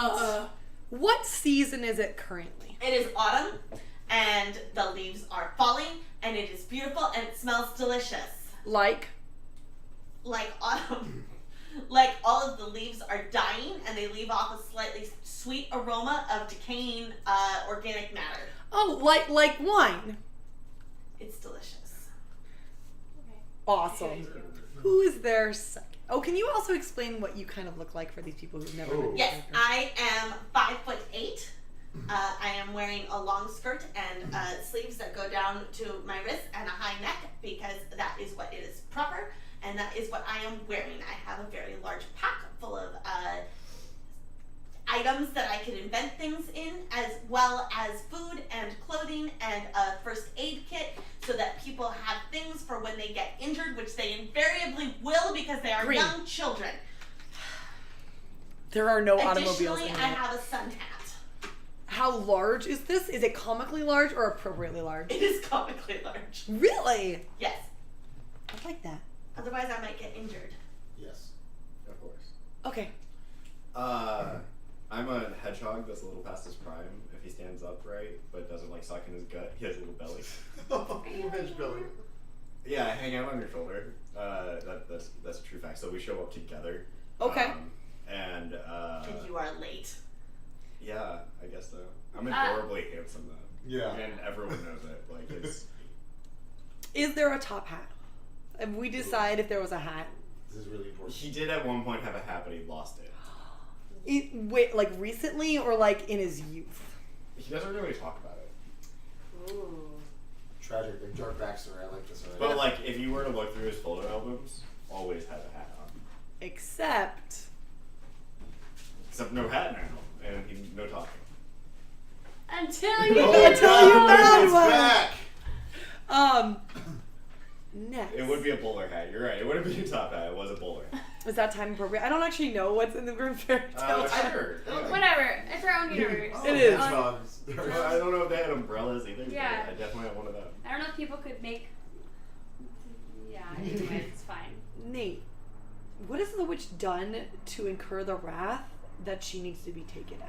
What season is it currently? It is autumn, and the leaves are falling, and it is beautiful, and it smells delicious. Like? Like autumn. Like all of the leaves are dying, and they leave off a slightly sweet aroma of decaying organic matter. Oh, like wine. It's delicious. Awesome. Who is there second? Oh, can you also explain what you kind of look like for these people who've never met you? Yes, I am 5'8". I am wearing a long skirt and sleeves that go down to my wrists and a high neck because that is what it is proper, and that is what I am wearing. I have a very large pack full of items that I can invent things in, as well as food and clothing and a first aid kit, so that people have things for when they get injured, which they invariably will because they are Green. young children. There are no automobiles Additionally, in I it. have a sun hat. How large is this? Is it comically large or appropriately large? It is comically large. Really? Yes. I like that. Otherwise, I might get injured. Yes. Of course. Okay. I'm a hedgehog that's a little past his prime. If he stands upright but doesn't like suck in his gut, he has a little belly. Hedge belly. Yeah, I hang out on your shoulder. That's a true fact. So we show up together. Okay. And And you are late. yeah, I guess so. I'm adorably handsome though. Yeah. And everyone knows it. Like it's. Is there a top hat? If we decide if there was a hat. This is really important. He did at one point have a hat, but he lost it. Wait, like recently or like in his youth? He doesn't really talk about it. Ooh. Tragic, like dark backstory. I like this already. But like, if you were to look through his photo albums, always had a hat on. Except Except no hat now, and no talking. Until you Until you found it's one. back. Next. It would be a bowler hat. You're right. It wouldn't be a top hat. It was a bowler hat. Is that time appropriate? I don't actually know what's in the Grimm fairy tale. Sure. Yeah. Whatever. It's our own universe. It is. Hedgehogs. Well, I don't know if they had umbrellas either. but Yeah. I definitely have one of them. I don't know if people could make. Yeah. Anyway, it's fine. Nate, what has the witch done to incur the wrath that she needs to be taken out?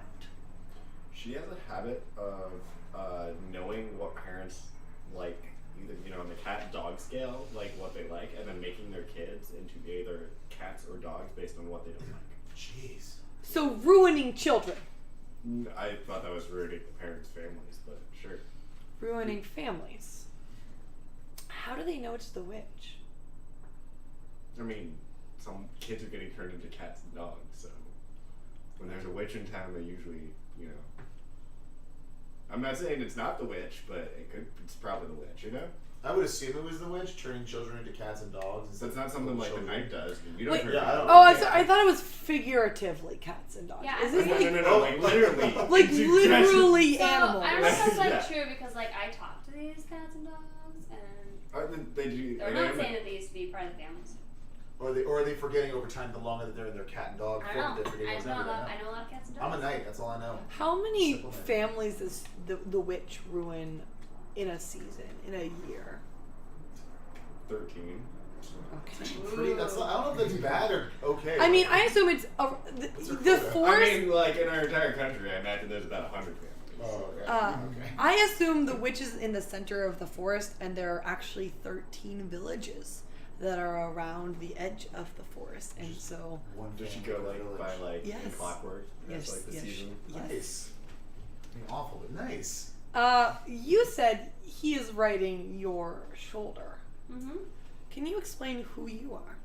She has a habit of knowing what parents like, either on the cat dog scale, like what they like, and then making their kids into either cats or dogs based on what they don't like. Jeez. So ruining children. I thought that was ruining the parents' families, but sure. Ruining families. How do they know it's the witch? I mean, some kids are getting turned into cats and dogs, so when there's a witch in town, they usually, I'm not saying it's not the witch, but it's probably the witch, I would assume it was the witch turning children into cats and dogs. So it's not something like the children. knight does. You don't Wait, turn yeah, I don't- Oh, Yeah. I thought it was figuratively cats and dogs. Yeah, Is I this think- like, No, like literally. like Into literally So animals? I don't know if that's like Yeah. true because like I talk to these cats and dogs, and They do. they're not saying that they used to be part of the families. Or are they forgetting over time the longer that they're in their cat and dog? I don't know. they're forgetting I those know a numbers, lot. I I know a lot of cats and dogs. I'm a knight, that's all I know. How many Simple man. families does the witch ruin in a season, in a year? 13. Okay. Pretty, that's not, I don't know if that's bad or okay. I mean, I assume it's What's her the quota? forest. I mean, like in our entire country, I imagine there's about 100 families. Oh, okay. Okay. I assume the witch is in the center of the forest, and there are actually 13 villages that are around the edge of the forest, and so One Does she family go per like village. by like Yes. in clockwork? That's Yes, like the yes, season. yes. Nice. I mean, awful, but nice. You said he is riding your shoulder. Mm-hmm. Can you explain who you are?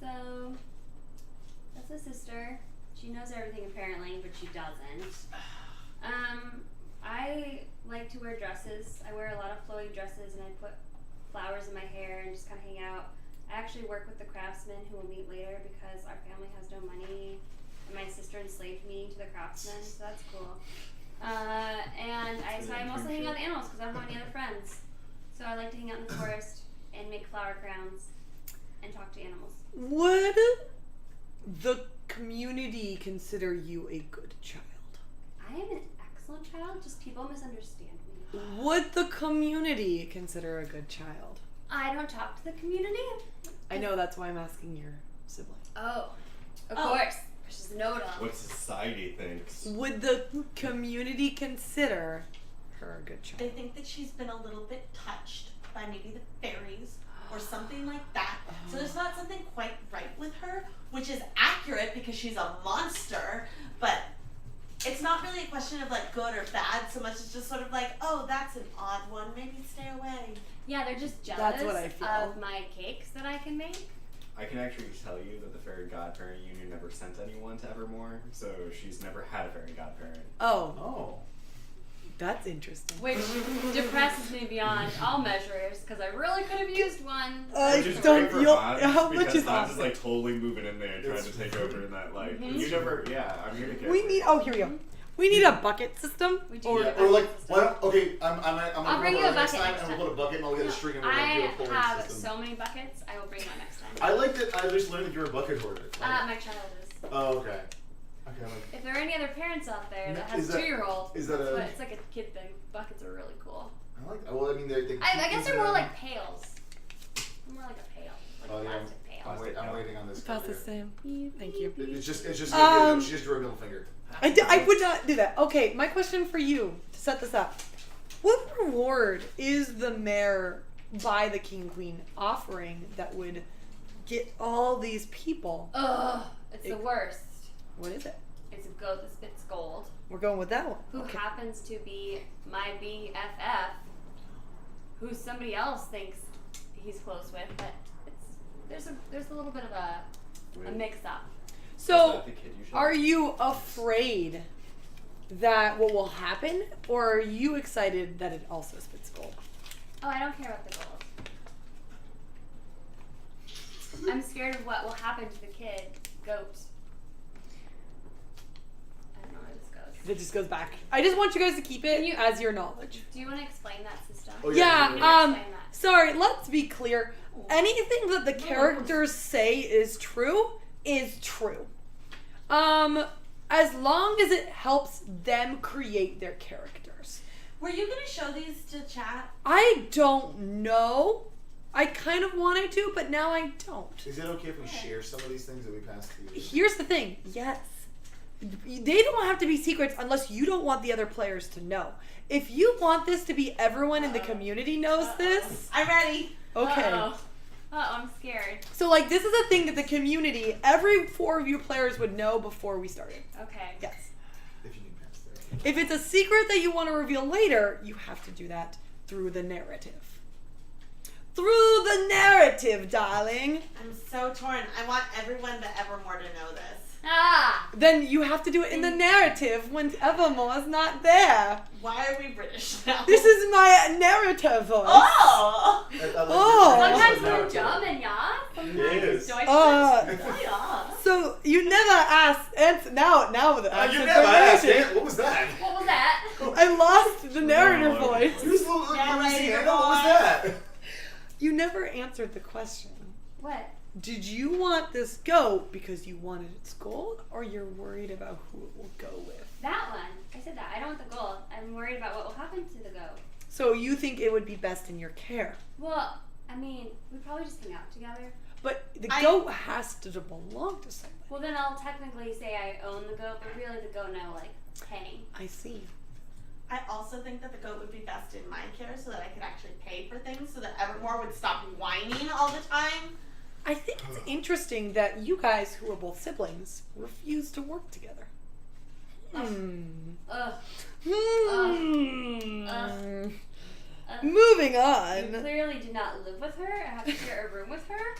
So, that's a sister. She knows everything apparently, but she doesn't. I like to wear dresses. I wear a lot of flowy dresses, and I put flowers in my hair and just kind of hang out. I actually work with the craftsmen who we'll meet later because our family has no money, and my sister enslaved me to the craftsmen, so that's cool. So I mostly hang out with animals because I don't have any other friends. So I like to hang out in the forest and make flower crowns and talk to animals. Would the community consider you a good child? I am an excellent child, just people misunderstand me. Would the community consider a good child? I don't talk to the community. I know, that's why I'm asking your sibling. Oh, of Oh. course. She's no dumb. What society thinks. Would the community consider her a good They child? think that she's been a little bit touched by maybe the fairies or something like that. So there's not something quite right with her, which is accurate because she's a monster, but it's not really a question of like good or bad so much as just sort of like, oh, that's an odd one, maybe stay away. Yeah, they're just jealous That's what I feel. of my cakes that I can make. I can actually tell you that the Fairy Godparent Union never sent anyone to Evermore, so she's never had a Fairy Godparent. Oh, Oh. that's interesting. Which depresses me beyond all measures because I really could have used one. Which is don't- great for you'll- Hans, how much because is Hans Hans? is like totally moving in there, trying It's- to take over in that like. Mhm. You never, yeah. I'm here to get. We need, oh, here we go. We need a bucket system. We do Or, need a Or like, bucket why don't, okay, I'm I'll gonna bring come you a over next bucket time next and we'll time. put a bucket and we'll get a string and we're gonna do a I pulling have system. so many buckets. I will bring one next time. I like that I just learned that you're a bucket hoarder. My child is. Oh, okay. Okay, like, If there are any other parents out there that Is has that- 2-year-olds, is that that's a- what- it's like a kid thing. Buckets are really cool. I like that. Well, I mean, they I guess they're more like pails. More like a pail, like Oh, a yeah. plastic pail. I'm waiting on this. pass cover. this Sam. Thank you. It's just, she just drew a middle finger. I would not do that. Okay, my question for you to set this up: what reward is the mayor by the King Queen offering that would get all these people? Ugh, it's the worst. What is it? It's a goat that spits gold, We're going with that one. who Okay. happens to be my BFF, who somebody else thinks he's close with, but there's a little bit of a mix up. Is So, that the kid you shot? are you afraid that what will happen, or are you excited that it also spits gold? Oh, I don't care about the gold. I'm scared of what will happen to the kid, goat. I don't know where this goes. It just goes back. I just want you guys to keep it Can you- as your knowledge. Do you want to explain that system? Oh, Yeah, You can explain that. sorry, let's be clear. Anything that the characters say is true. As long as it helps them create their characters. Were you gonna show these to chat? I don't know. I kind of wanted to, but now I don't. Is it okay if we share some of these things that we pass to you? Here's the thing. Yes. They don't have to be secrets unless you don't want the other players to know. If you want this to be everyone in the community knows this, I'm ready. okay. Uh-oh, I'm scared. So, like, this is a thing that the community, every 4 of you players would know before we started. Okay. Yes. If you need pass there. If it's a secret that you want to reveal later, you have to do that through the narrative. Through the narrative, darling. I'm so torn. I want everyone but Evermore to know this. Ah! Then you have to do it in the narrative when Evermore's not there. Why are we British now? This is my narrative voice. Oh! Oh. Sometimes Now we're it's German, yeah? Sometimes Yes. Deutsch. Yeah. So you never asked answer now the You accents never are asked amazing. it. What was that? What was that? I lost the narrator No. voice. Who's the Yeah, Louisiana? right, What was that? You never answered the question. What? Did you want this goat because you wanted its gold, or you're worried about who it will go with? That one. I said that. I don't want the gold. I'm worried about what will happen to the goat. So you think it would be best in your care. Well, I mean, we probably just hang out together. But the I- goat has to belong to somebody. Well, then I'll technically say I own the goat, but really the goat now, like, paying. I see. I also think that the goat would be best in my care so that I could actually pay for things so that Evermore would stop whining all the time. I think it's interesting that you guys, who are both siblings, refuse to work together. Ugh. Moving You on. clearly do not live with her. I have to share a room with her.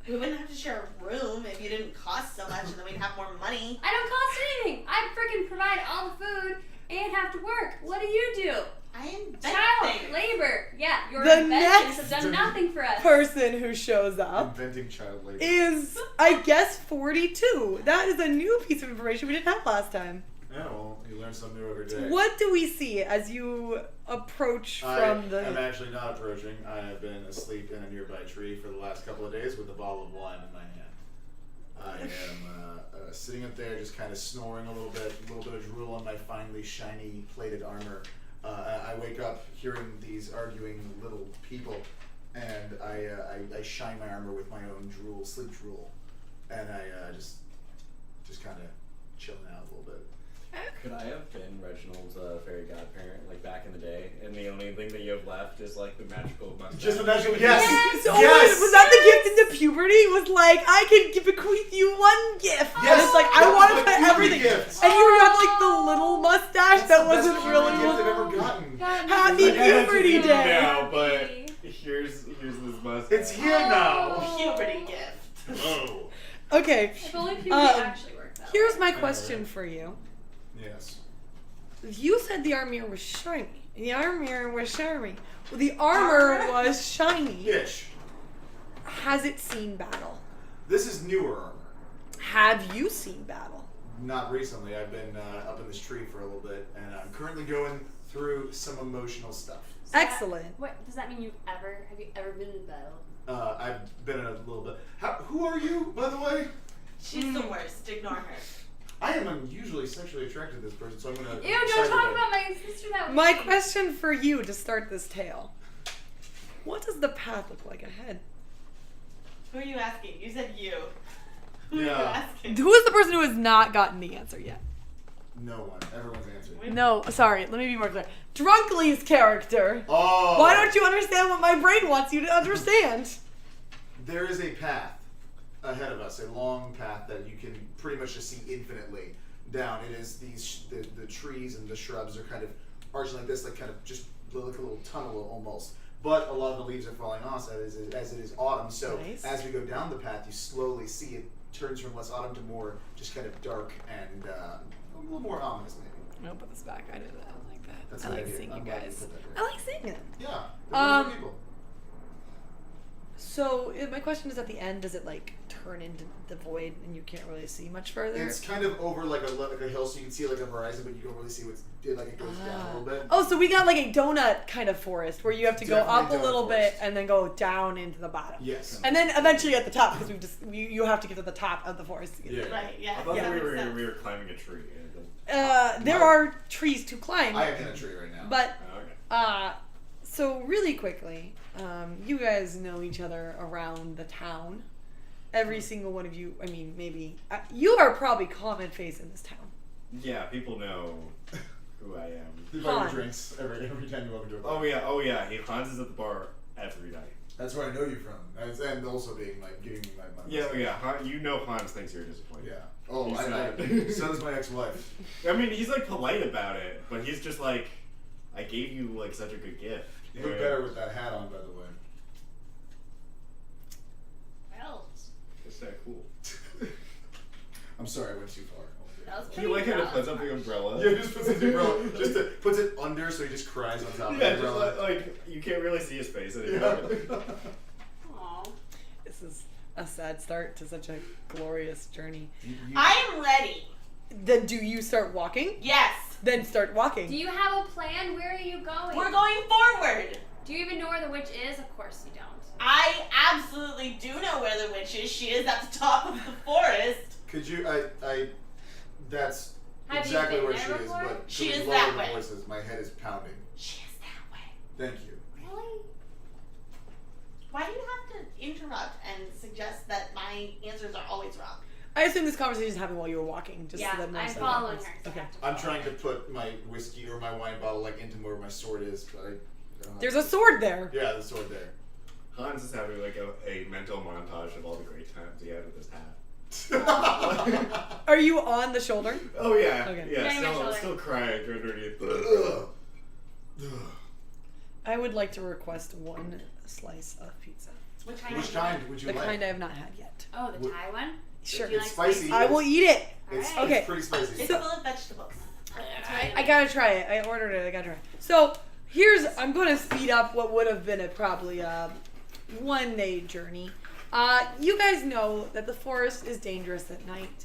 We wouldn't have to share a room if you didn't cost so much and then we'd have more money. I don't cost anything. I freaking provide all the food and have to work. What do you do? I invent Child things. labor. Yeah, your The inventions next have done nothing for us. Person who shows up Inventing child labor. is, I guess, 42. That is a new piece of information we didn't have last time. Yeah, well, you learn something new every day. What do we see as you approach from I'm the... actually not approaching. I have been asleep in a nearby tree for the last couple of days with a bottle of wine in my hand. I am sitting up there just kind of snoring a little bit of drool on my finely shiny plated armor. I wake up hearing these arguing little people, and I shine my armor with my own drool, sleep drool, and I just kind of chilling out a little bit. Could I have been Reginald's fairy godparent, like back in the day, and the only thing that you have left is like the magical mustache? Just the magical, yes! So Yes! was that the gift into puberty? Was like, I can bequeath you one gift. Yes! And it's like, I That want was to my put puberty everything. gift. And you had like the little mustache that wasn't That's the really... best gift I've ever gotten. Happy Like, I have to puberty do it day. now, but here's this mustache. It's here now. Puberty gift. Oh. Okay, If only puberty actually worked that here's way. my question for you. Yes. You said the armor was shiny. The armor was shiny. Well, the armor was shiny. Ish. Has it seen battle? This is newer armor. Have you seen battle? Not recently. I've been up in this tree for a little bit, and I'm currently going through some emotional stuff. Excellent. What does that mean? Have you ever been in battle? I've been in a little bit. Who are you, by the way? She's the worst. Ignore her. I am unusually sexually attracted to this person, so I'm gonna. Ew! Don't talk about my sister that way. My question for you to start this tale. What does the path look like ahead? Who are you asking? You said you. Who are you Yeah. asking? Who is the person who has not gotten the answer yet? No one. Everyone's answered. No, sorry, let me be more clear. Drunkly's character. Oh. Why don't you understand what my brain wants you to understand? There is a path ahead of us, a long path that you can pretty much just see infinitely down. It is the trees and the shrubs are kind of arching like this, like kind of just like a little tunnel almost. But a lot of the leaves are falling off as it is autumn. So Nice. as we go down the path, you slowly see it turns from less autumn to more just kind of dark and a little more ominous maybe. I'll put this back. I don't like that. That's I the like idea. seeing you I'm glad you guys. put that there. I like seeing it. Yeah. They're good people. So my question is, at the end, does it like turn into the void and you can't really see much further? It's kind of over like a hill, so you can see like a horizon, but you don't really see what's like it goes down a little bit. Oh, so we got like a donut kind of forest where you have to go Definitely up a donut little bit forest. and then go down into the bottom. Yes. And then eventually at the top, because you have to get to the top of the forest to get Yeah. Right, yeah. I thought Yeah. that That makes we sense. were climbing a tree. there are trees to climb. I am in a tree right now. But Okay. so really quickly, you guys know each other around the town. Every single one of you. I mean, maybe you are probably common face in this town. Yeah, people know who I am. They buy Han. you drinks every time you walk into a bar. Oh yeah. Hans is at the bar every night. That's where I know you from. And also being like giving me my money. Yeah. You know Hans thinks you're disappointed. Yeah. Oh, He's I not- know. So's my ex-wife. I mean, he's like polite about it, but he's just like, I gave you like such a good gift. You look better with that hat on, by the way. Well, It's that cool. I'm sorry, I went too far. that was He pretty like kind of rough. puts up the umbrella. Yeah, just puts the umbrella, puts it under so he just cries on top of the Yeah, just umbrella. like you can't really see his face anymore. Yeah. Aw. This is a sad start to such a glorious journey. I am ready. Then do you start walking? Yes. Then start walking. Do you have a plan? Where are you going? We're going forward. Do you even know where the witch is? Of course you don't. I absolutely do know where the witch is. She is at the top of the forest. Could you? That's Have you exactly been where there she is. before? But She could we is lower that the way. voices? My head is pounding. She is that way. Thank you. Really? Why do you have to interrupt and suggest that my answers are always wrong? I assume this conversation is happening while you were walking, just Yeah, so that I'm most following her. So Okay. I'm trying to put my whiskey or my wine bottle like into where my sword is, but I don't There's have a sword there. Yeah, the sword there. Hans is having like a mental montage of all the great times he had with his hat. Are you on the shoulder? Oh yeah, Okay. yeah. Bang my shoulder. Still crying underneath. I would like to request one slice of pizza. Which kind? Which kind would you The like? kind I have not had yet. Oh, the What- Thai one. Sure. Do you It's like spicy. I will eat it. It's, Alright. Okay. it's pretty spicy. It's So- full of vegetables. I gotta try it. I ordered it. I gotta try it. So I'm gonna speed up what would have been probably a 1-day journey. You guys know that the forest is dangerous at night.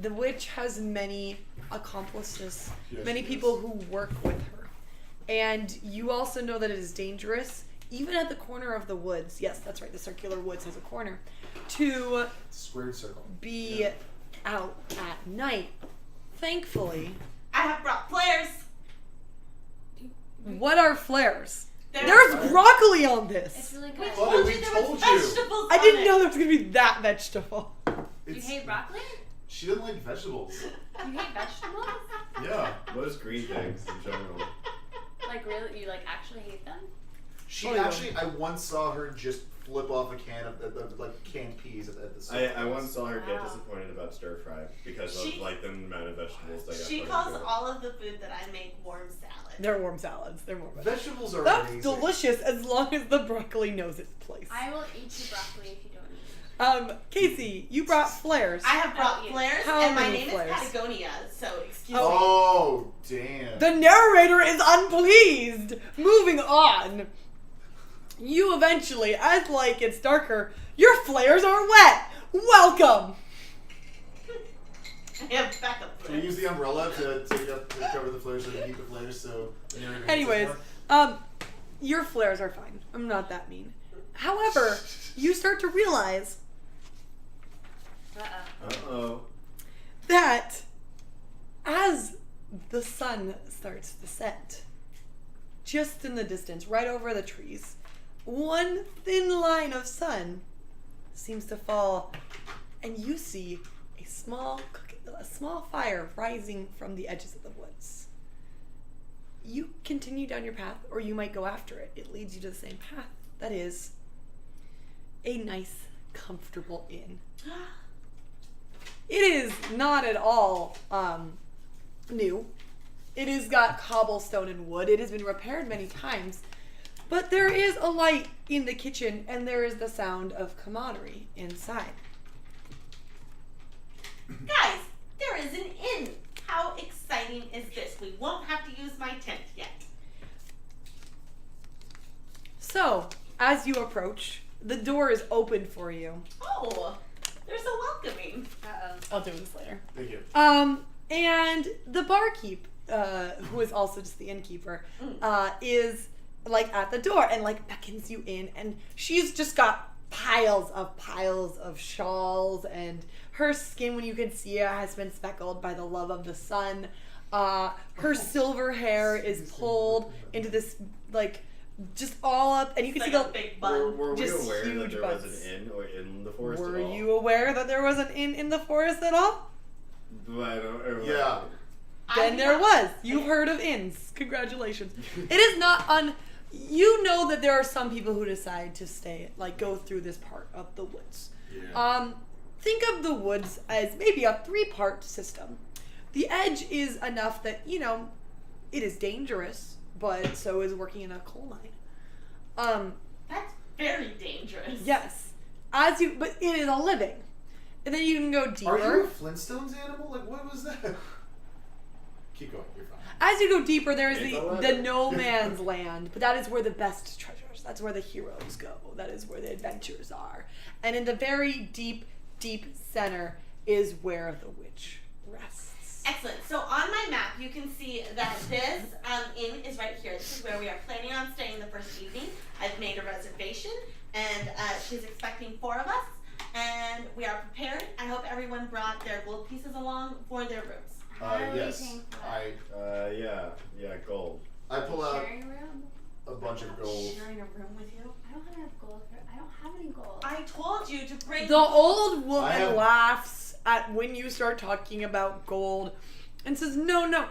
The witch has many accomplices, Yes, many she people does. who work with her, and you also know that it is dangerous, even at the corner of the woods. Yes, that's right. The circular woods has a corner to Squared circle. be Yeah. out at night. Thankfully, I have brought flares. what are flares? There's There's broccoli on It's this. really We good. Oh, told we you there told was you. vegetables I on didn't it. know there was gonna be that vegetable. Do you It's- hate broccoli? She doesn't like vegetables. You hate vegetables? Yeah. Most green things in general. Like really? You like actually hate them? She Oh, yeah. actually, I once saw her just flip off a can of like canned peas at the I once saw her get Wow. disappointed about stir fry because She- of like the amount of vegetables that got She put calls into it. all of the food that I make warm salad. They're warm salads. They're warm vegetables. Vegetables are That's amazing. delicious as long as the broccoli knows its place. I will eat your broccoli if you don't eat it. Casey, you brought flares. I have brought Oh, yeah. flares, How and my many name flares? is Patagonia, so excuse me. Oh, damn. The narrator is unpleased. Moving on. You eventually, as light gets darker, your flares are wet. Welcome. I have backup Can we use flares. the umbrella to cover the flares so we can keep the flares so the narrator hits Anyways, us more? your flares are fine. I'm not that mean. However, you start to realize Uh-oh. Uh-oh. that as the sun starts to set, just in the distance, right over the trees, one thin line of sun seems to fall, and you see a small fire rising from the edges of the woods. You continue down your path, or you might go after it. It leads you to the same path. That is a nice, comfortable inn. It is not at all new. It has got cobblestone and wood. It has been repaired many times. But there is a light in the kitchen, and there is the sound of camaraderie inside. Guys, there is an inn. How exciting is this? We won't have to use my tent yet. So, as you approach, the door is open for you. Oh, they're so welcoming. Uh-oh. I'll do this later. Thank you. And the barkeep, who is also just the innkeeper, is like at the door and like beckons you in, and she's just got piles of shawls, and her skin, when you can see it, has been speckled by the love of the sun. Her silver hair is pulled into this like just all up, and you can It's see like a the. big bun. Were we Just aware that huge there butts. was an inn or in the forest Were at all? you aware that there was an inn in the forest at all? I don't, or Yeah. Then there was. You've heard of inns. Congratulations. It is not you know that there are some people who decide to stay, like go through this part of the woods. Yeah. Think of the woods as maybe a 3-part system. The edge is enough that, it is dangerous, but so is working in a coal mine. That's very dangerous. Yes. But it is a living. And then you can go deeper. Are you a Flintstones animal? Like, what was that? Keep going. You're fine. As you go deeper, there is It's the 11. no man's land, but that is where the best treasures, that's where the heroes go, that is where the adventures are. And in the very deep, deep center is where the witch rests. Excellent. So on my map, you can see that this inn is right here. This is where we are planning on staying the first evening. I've made a reservation, and she's expecting 4 of us, and we are prepared. I hope everyone brought their gold pieces along for their rooms. How are we Yes. paying for that? yeah, gold. I pull out Sharing a room? a bunch of gold. Sharing a room with you. I don't have gold. I don't have any gold. I told you to bring. The old woman I have- laughs at when you start talking about gold and says, no,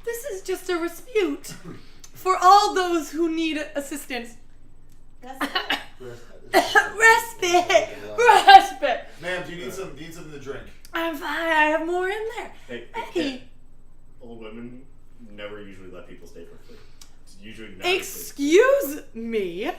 this is just a dispute for all those who need assistance. Respite. Ma'am, do you need something to drink? I'm fine. I have more in there. Hey. Old women never usually let people stay for free. It's usually not. Excuse me.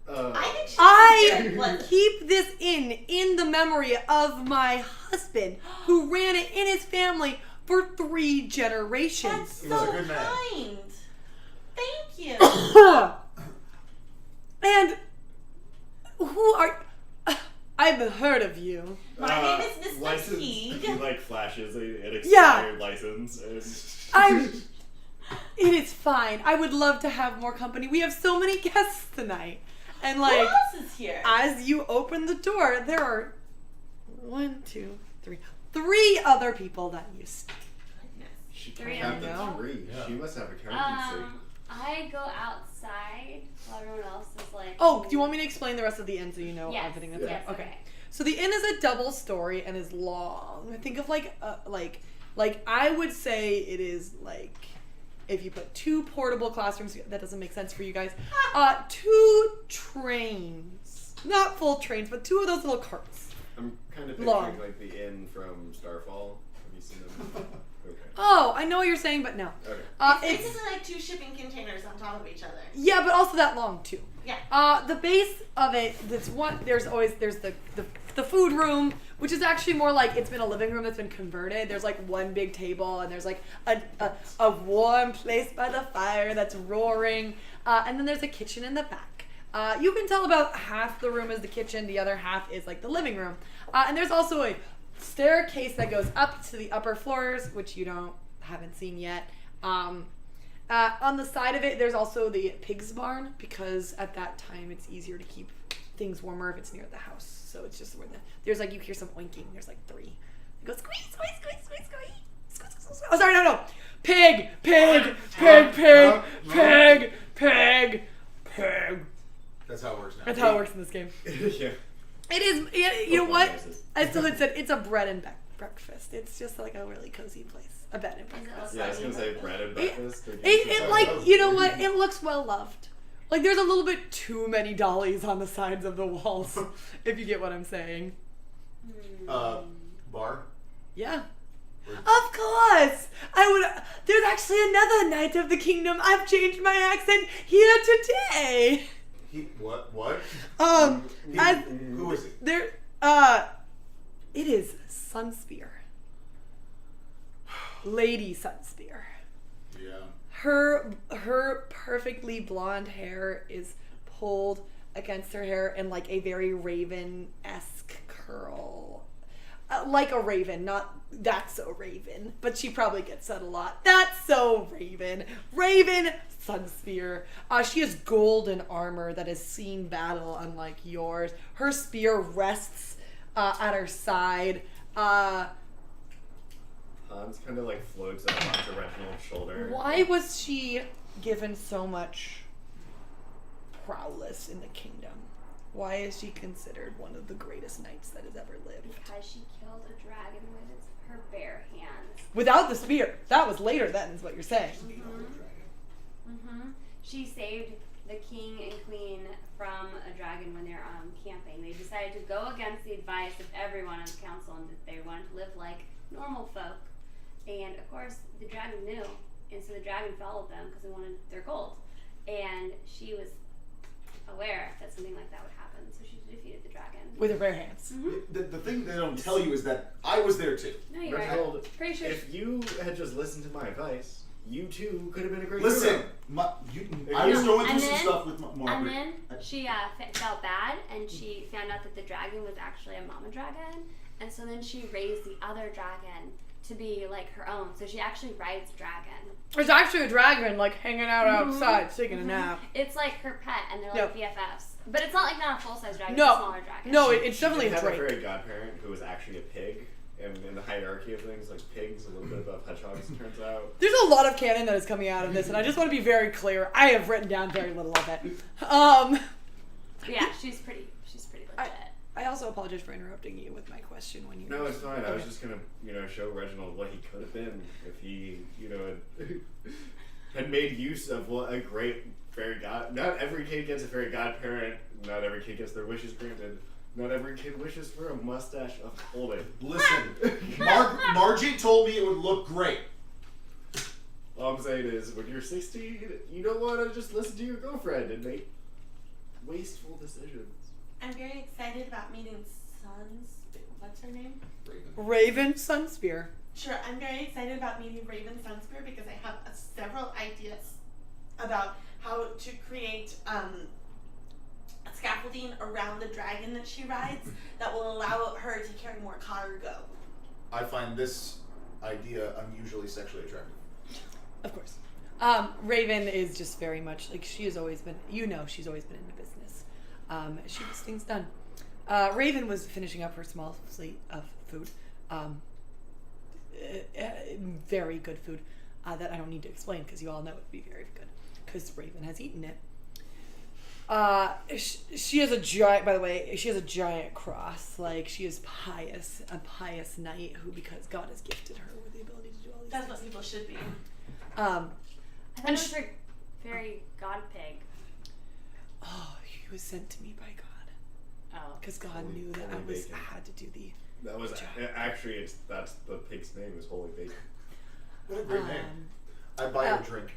I think I keep this in the memory of my husband who ran it in his family for 3 generations. That's He was a so good man. kind. Thank you. And who are... I've heard of you. My name is Miss License. Teague. He like flashes an expired Yeah. license. It is fine. I would love to have more company. We have so many guests tonight. And Who like, else is here? as you open the door, there are 1, 2, 3, 3 other people that you see. She Three counted in a row. 3. Yeah. She must have accountancy. I go outside while everyone else is like. Oh, do you want me to explain the rest of the inn so you know Yes. everything that's Yes. there? Okay. So the inn is a double story and is long. Think of like I would say it is like if you put 2 portable classrooms. That doesn't make sense for you guys. 2 trains, not full trains, but 2 of those little carts. I'm kind of picturing Long. like the inn from Starfall. Have you seen them? Okay. Oh, I know what you're saying, but no. Okay. It's basically like 2 shipping containers on top of each other. Yeah, but also that long too. Yeah. The base of it, there's the food room, which is actually more like it's been a living room that's been converted. There's like one big table and there's like a warm place by the fire that's roaring. And then there's a kitchen in the back. You can tell about half the room is the kitchen, the other half is like the living room. And there's also a staircase that goes up to the upper floors, which you haven't seen yet. On the side of it, there's also the pig's barn, because at that time it's easier to keep things warmer if it's near the house. So it's just where there's like, you hear some oinking. There's like 3. It goes squeeze, squeeze, squeeze, squeeze, squeeze, squeeze, squeeze, squeeze. Oh, sorry, no. Pig. That's how it works now. That's how it works in this game. Yeah. It is, you know what? Noises. As Dylan said, it's a bread and breakfast. It's just like a really cozy place. A bed and Is it breakfast. Yeah, I was gonna say bread and breakfast. It like, you know what? It looks well loved. Like there's a little bit too many dollies on the sides of the walls, if you get what I'm saying. Bar? Yeah. Of course! There's actually another Knight of the Kingdom. I've changed my accent here today. What? Who is he? It is Sunspear. Lady Sunspear. Yeah. Her perfectly blonde hair is pulled against her hair in like a very Raven-esque curl. Like a raven, not that's so Raven, but she probably gets that a lot. That's so Raven. Raven Sunspear. She has golden armor that has seen battle unlike yours. Her spear rests at her side. Hans kind of like floats up onto Reginald's shoulder. Why was she given so much prowess in the kingdom? Why is she considered one of the greatest knights that has ever lived? Because she killed a dragon with her bare hands. Without the spear. That was later then, is what you're saying. She saved the king and queen from a dragon when they were camping. They decided to go against the advice of everyone on the council and that they wanted to live like normal folk. And of course, the dragon knew, and so the dragon followed them because they wanted their gold. And she was aware that something like that would happen, so she defeated the dragon. With her bare hands. The thing they don't tell you is that I was there too. No, you're right. Reginald, Pretty sure. if you had just listened to my advice, you too could have been a great Listen, hero. I was going through And some then- stuff with And Margaret. then she felt bad, and she found out that the dragon was actually a mama dragon, and so then she raised the other dragon to be like her own. So she actually rides a dragon. There's actually a dragon like hanging out outside taking a nap. It's like her pet, and they're No. like BFFs. But it's not like not a full size dragon. No. It's a smaller dragon. No, it's definitely She a did have drake. a fairy godparent who was actually a pig, and in the hierarchy of things, like pigs, a little bit above hedgehogs, it turns out. There's a lot of canon that is coming out of this, and I just want to be very clear. I have written down very little of it. Yeah, she's pretty legit. I also apologize for interrupting you with my question when you. No, it's fine. I was Okay. just gonna, show Reginald what he could have been if he, had made use of what a great fairy god. Not every kid gets a fairy godparent. Not every kid gets their wishes granted. Not every kid wishes for a mustache of holding. Listen, Margie told me it would look great. All I'm saying is, when you're 16, you don't want to just listen to your girlfriend and make wasteful decisions. I'm very excited about meeting what's her name? Raven Sunspear. Sure, I'm very excited about meeting Raven Sunspear because I have several ideas about how to create scaffolding around the dragon that she rides that will allow her to carry more cargo. I find this idea unusually sexually attractive. Of course. Raven is just very much like she has always been. She's always been into business. She gets things done. Raven was finishing up her small slate of food. Very good food that I don't need to explain because you all know it would be very good because Raven has eaten it. She has a giant, by the way, she has a giant cross. Like, she is pious, a pious knight who, because God has gifted her with the ability to do all these That's things. what people should be. I thought it was her fairy god pig. Oh, he was sent to me by God. Oh. Because God Holy- knew that holy I bacon. had to do the... That was actually that's the pig's name is Holy Bacon. What a great name. I buy a drink.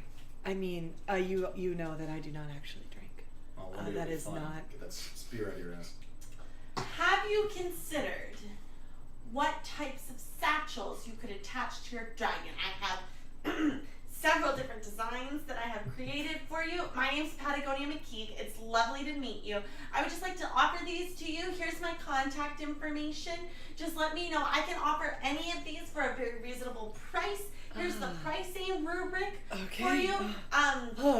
I mean, you know that I do not actually drink. Oh, one day that it'll be is fun. not- Get that spear out of your ass. Have you considered what types of satchels you could attach to your dragon? I have several different designs that I have created for you. My name's Patagonia McKeague. It's lovely to meet you. I would just like to offer these to you. Here's my contact information. Just let me know. I can offer any of these for a very reasonable price. Here's the pricing rubric for you.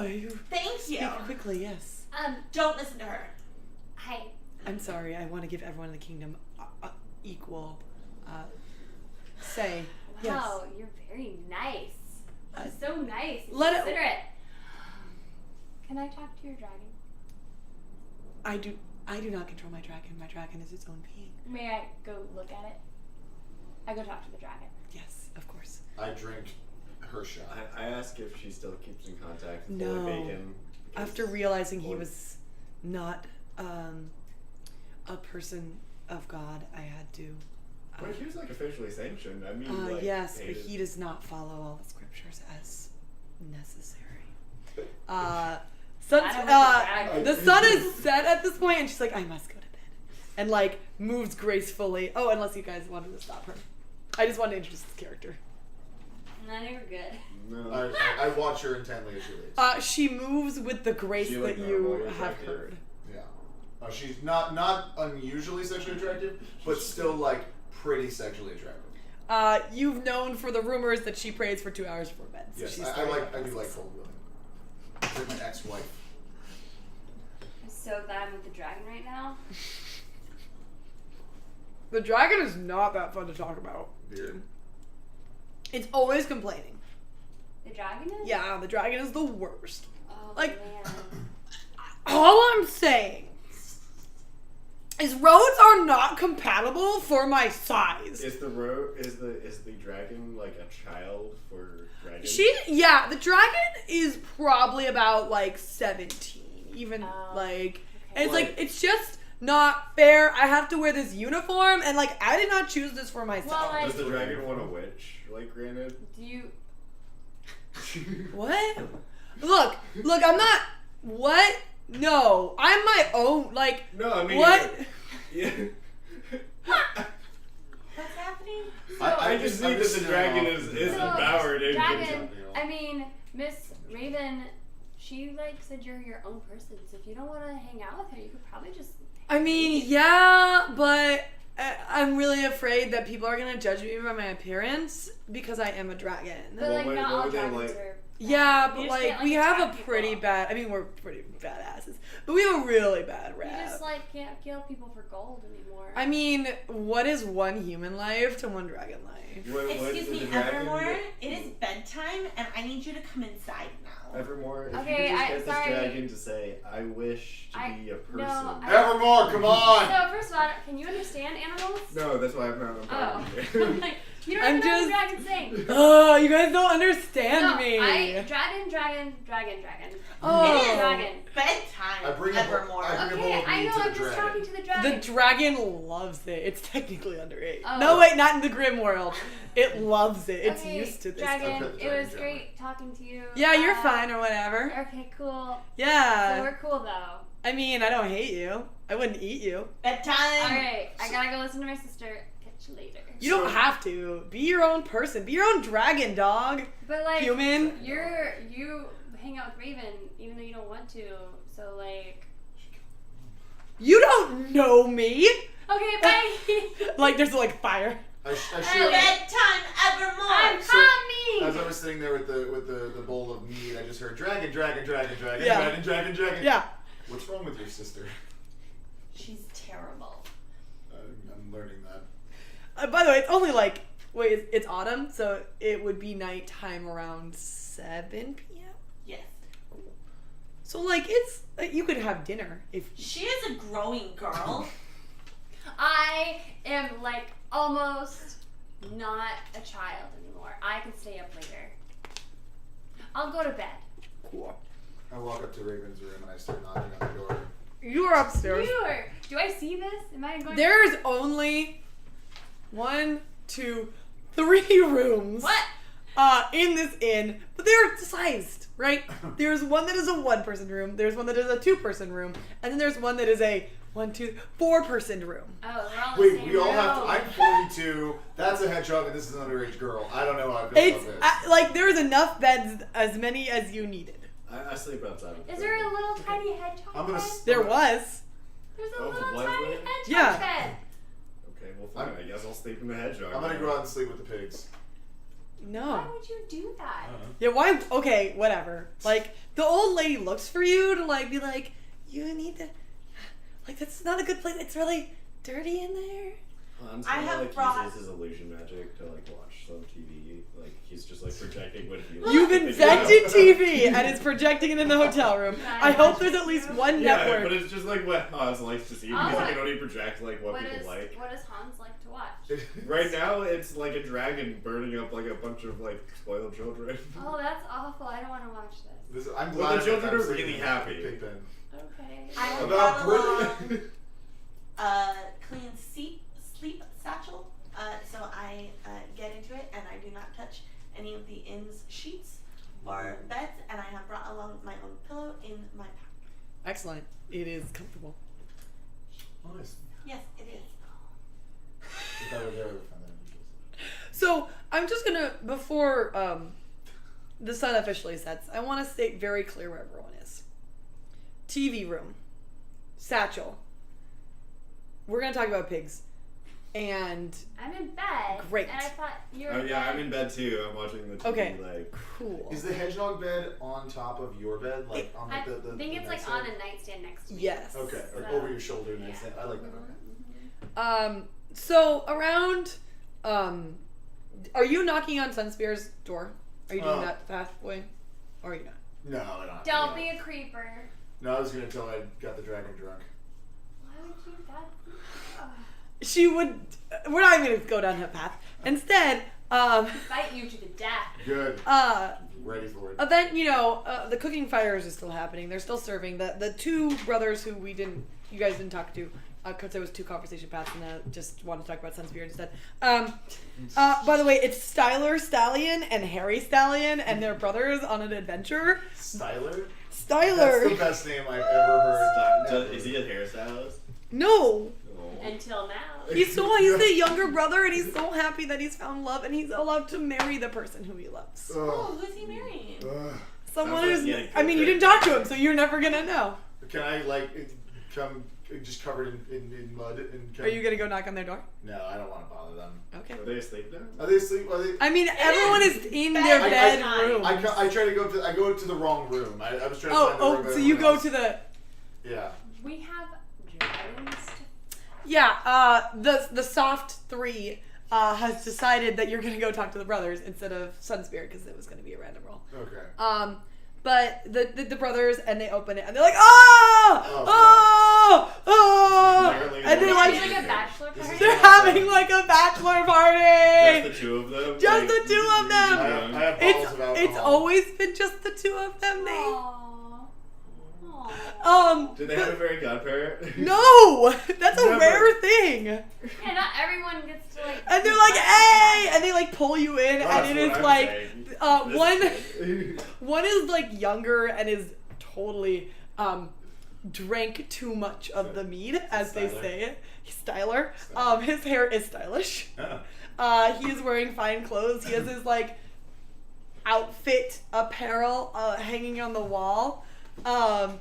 You Thank speak you. quickly, yes. Don't listen to her. Hi. I'm sorry, I want to give everyone in the kingdom equal say. Wow, you're very nice. She's so nice. And let it- considerate. Can I talk to your dragon? I do not control my dragon. My dragon is its own being. May I go look at it? I go talk to the dragon. Yes, of course. I drink her shot. I ask if she still keeps in contact with No. Holy Bacon. because- After realizing he Holy- was not a person of God, I had to. But he was officially sanctioned. I mean, Yes, but hated- he does not follow all the scriptures as necessary. The sun is set at this point, and she's like, I must go to bed. And, moves gracefully. Oh, unless you guys wanted to stop her. I just wanted to introduce this character. No, they were good. No. I watch her intently as she leaves. She moves with the grace She, that normally you have attractive? heard. Yeah. She's not unusually sexually attractive, but still, pretty sexually attractive. You've known for the rumors that she prays for 2 hours before bed. So Yes, she's I very do nice. like cold willing. With my ex-wife. I'm so glad I'm with the dragon right now. The dragon is not that fun to talk about. Weird. It's always complaining. The dragon is? Yeah, the dragon is the worst. Oh, Like- man. All I'm saying is roads are not compatible for my size. Is the dragon a child for dragons? The dragon is probably about 17. Even okay. it's it's just not fair. I have to wear this uniform and I did not choose this for myself. Well, Does the dragon want a witch? Granted? Do you... What? Look, I'm not. What? No, I'm my own. No, I mean... What? Yeah. What's happening? I just think that the dragon is So, empowered. and dragon, I mean, Miss Raven, she said you're your own person, so if you don't want to hang out with her, you could probably just... I mean, yeah, but I'm really afraid that people are gonna judge me by my appearance because I am a dragon. But What not would all they dragons like- are Yeah, You but just like can't, we have a attack pretty people. bad. I mean, we're pretty badasses, but we have a really bad You rap. just like can't kill people for gold anymore. I mean, what is one human life to one dragon life? Excuse the me, dragon Evermore. that- It is bedtime, and I need you to come inside now. Evermore, if Okay, you could just I- get sorry. this dragon to say, I wish to be a person. no, Evermore, come on! So first of all, can you understand animals? No, that's why I'm not Oh. talking to I'm you. like, you don't I'm even know just- what dragons sing. Oh, you guys don't understand No, me. dragon. Oh. It is Dragon. bedtime, I bring a Evermore. book- I bring a Okay, bowl of I meat know. to the I'm just dragon. talking to the The dragon. dragon loves it. It's technically underage. Oh. No, wait, not in the Grim world. It loves it. It's Okay, used to this. Dragon, I've got the it was dragon great talking to you. Yeah, you're fine or whatever. Okay, cool. So Yeah. we're cool though. I mean, I don't hate you. I wouldn't eat you. Bedtime. Alright, I gotta go listen to my sister. Catch you later. You don't have to. Be your own person. Be your own dragon, dog. But like, Human. you hang out with Raven even though you don't want to. So like, You don't know me. okay, bye. Like, there's like fire. I shoot. Bedtime, Evermore. I'm As coming. I was sitting there with the bowl of meat, I just heard dragon, Yeah. dragon. Yeah. What's wrong with your sister? She's terrible. I'm learning that. By the way, it's only like, wait, it's autumn, so it would be nighttime around 7 p.m. Yes. So like, it's you could have dinner if. She is a growing girl. I am like almost not a child anymore. I can stay up later. I'll go to bed. Cool. I walk up to Raven's room and I start knocking on the door. You are upstairs. Sure. Do I see this? Am I going? There's only 1, 2, 3 rooms. What? In this inn, but they're sized, right? There's one that is a 1-person room. There's one that is a 2-person room, and then there's one that is a 1, 2, 4-person room. Oh, we're all in the Wait, same we all room. have to. I'm 42. That's a hedgehog, and this is an underage girl. I don't know how I feel It's about this. like there's enough beds, as many as you needed. I sleep outside. Is there a little tiny hedgehog I'm gonna. bed? There was. There's a Oh, little was tiny there? hedgehog Yeah. bed. Okay, well fine. I guess I'll sleep in the hedgehog. I'm gonna go out and sleep with the pigs. Why No. would you do that? Yeah, why? Okay, whatever. Like, the old lady looks for you to, like, be like, you need to. Like, that's not a good place. It's really dirty in there. Hans I kinda, have like brought- uses his illusion magic to like watch some TV. Like he's just like projecting what he. You've thinking invented about. TV and it's projecting it in the hotel room. I hope there's at least one Yeah, network. but it's just like what Hans likes to see because Oh. he can only project like what people like. What does Hans like to watch? Right now, it's like a dragon burning up like a bunch of like spoiled children. Oh, that's awful. I don't want to watch this. I'm But glad the children I'm are sleeping really in a happy. pig pen. Okay. I have About brought along Brit- a clean sleep satchel, so I get into it and I do not touch any of the inn's sheets or beds, and I have brought along my own pillow in my pack. Excellent. It is comfortable. Nice. Yes, it is. If I were there, I would find that interesting. So, I'm just gonna, before the sun officially sets, I want to state very clear where everyone is. TV room. Satchel. We're gonna talk about pigs. And, I'm in bed. Great. And I thought you were Oh in yeah, bed. I'm in bed too. I'm watching the TV. Okay. Like cool. Is the hedgehog bed on top of your bed, like on I like, the think the it's like nightstand? on a nightstand next to me. Yes. Okay, or So- over your shoulder nightstand. I like that. Okay. So around, are you knocking on Sunspear's door? Are you doing that pathway? Or are you not? No, I don't. Don't be a creeper. No, I was gonna tell I got the dragon drunk. Why would you that? She would, we're not even gonna go down that path. Instead, Fight you to the death. Good. Ready for it. then, the cooking fires is still happening. They're still serving. The 2 brothers who you guys didn't talk to, because there was 2 conversation paths and I just wanted to talk about Sunspear instead. By the way, it's Styler Stallion and Harry Stallion and their brothers on an adventure. Styler? Styler. That's the best name I've ever heard. Ever. is he a hairstylist? No. No. Until now. He's the younger brother and he's so happy that he's found love and he's allowed to marry the person who he loves. Oh, who's he marrying? Someone Sounds like who's, he had a I mean, you good didn't talk to him, so you're never gonna know. Can I come just covered in mud. And Are you gonna go knock on their door? No, I don't want to bother them. Okay. Are they asleep now? Are they asleep? Are they? I mean, everyone is in their bedroom. I try to go to. I go to the wrong room. I was trying to find the room. Oh, so you go else. to the. Yeah. We have dragons. Yeah, the soft 3 has decided that you're gonna go talk to the brothers instead of Sunspirit because it was gonna be a random roll. Okay. But the brothers, and they open it and they're like, oh, and they're Like like, a bachelor party. they're having like a bachelor party. Just the 2 of them? Just the 2 of them. I have bottles of alcohol. It's always been just the 2 of them, Nate. Aww. Did they have a fairy godparent? No, that's a Never. rare thing. Yeah, not everyone gets to like. And they're like, hey, and they like pull you in, Oh, and it is that's what I'm like, saying. one is like younger and is totally drank too much of the mead, as they Styler. say it. He's Styler. His hair is stylish. He is wearing fine clothes. He has his like outfit apparel hanging on the wall.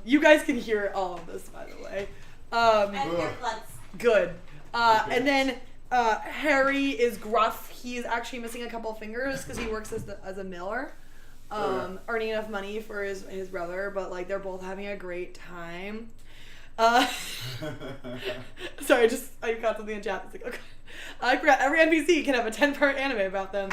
You guys can hear all of this, by the way. And earplugs. Good. And then Harry is gruff. He's actually missing a couple fingers because he works as a miller, earning enough money for his brother. But like they're both having a great time. Sorry, I got something in chat. It's like, okay. I forgot every NPC can have a 10-part anime about them.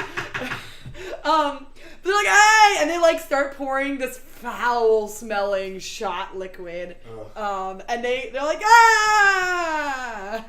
But they're like, hey, and they like start pouring this foul-smelling shot liquid. And they're like, ah.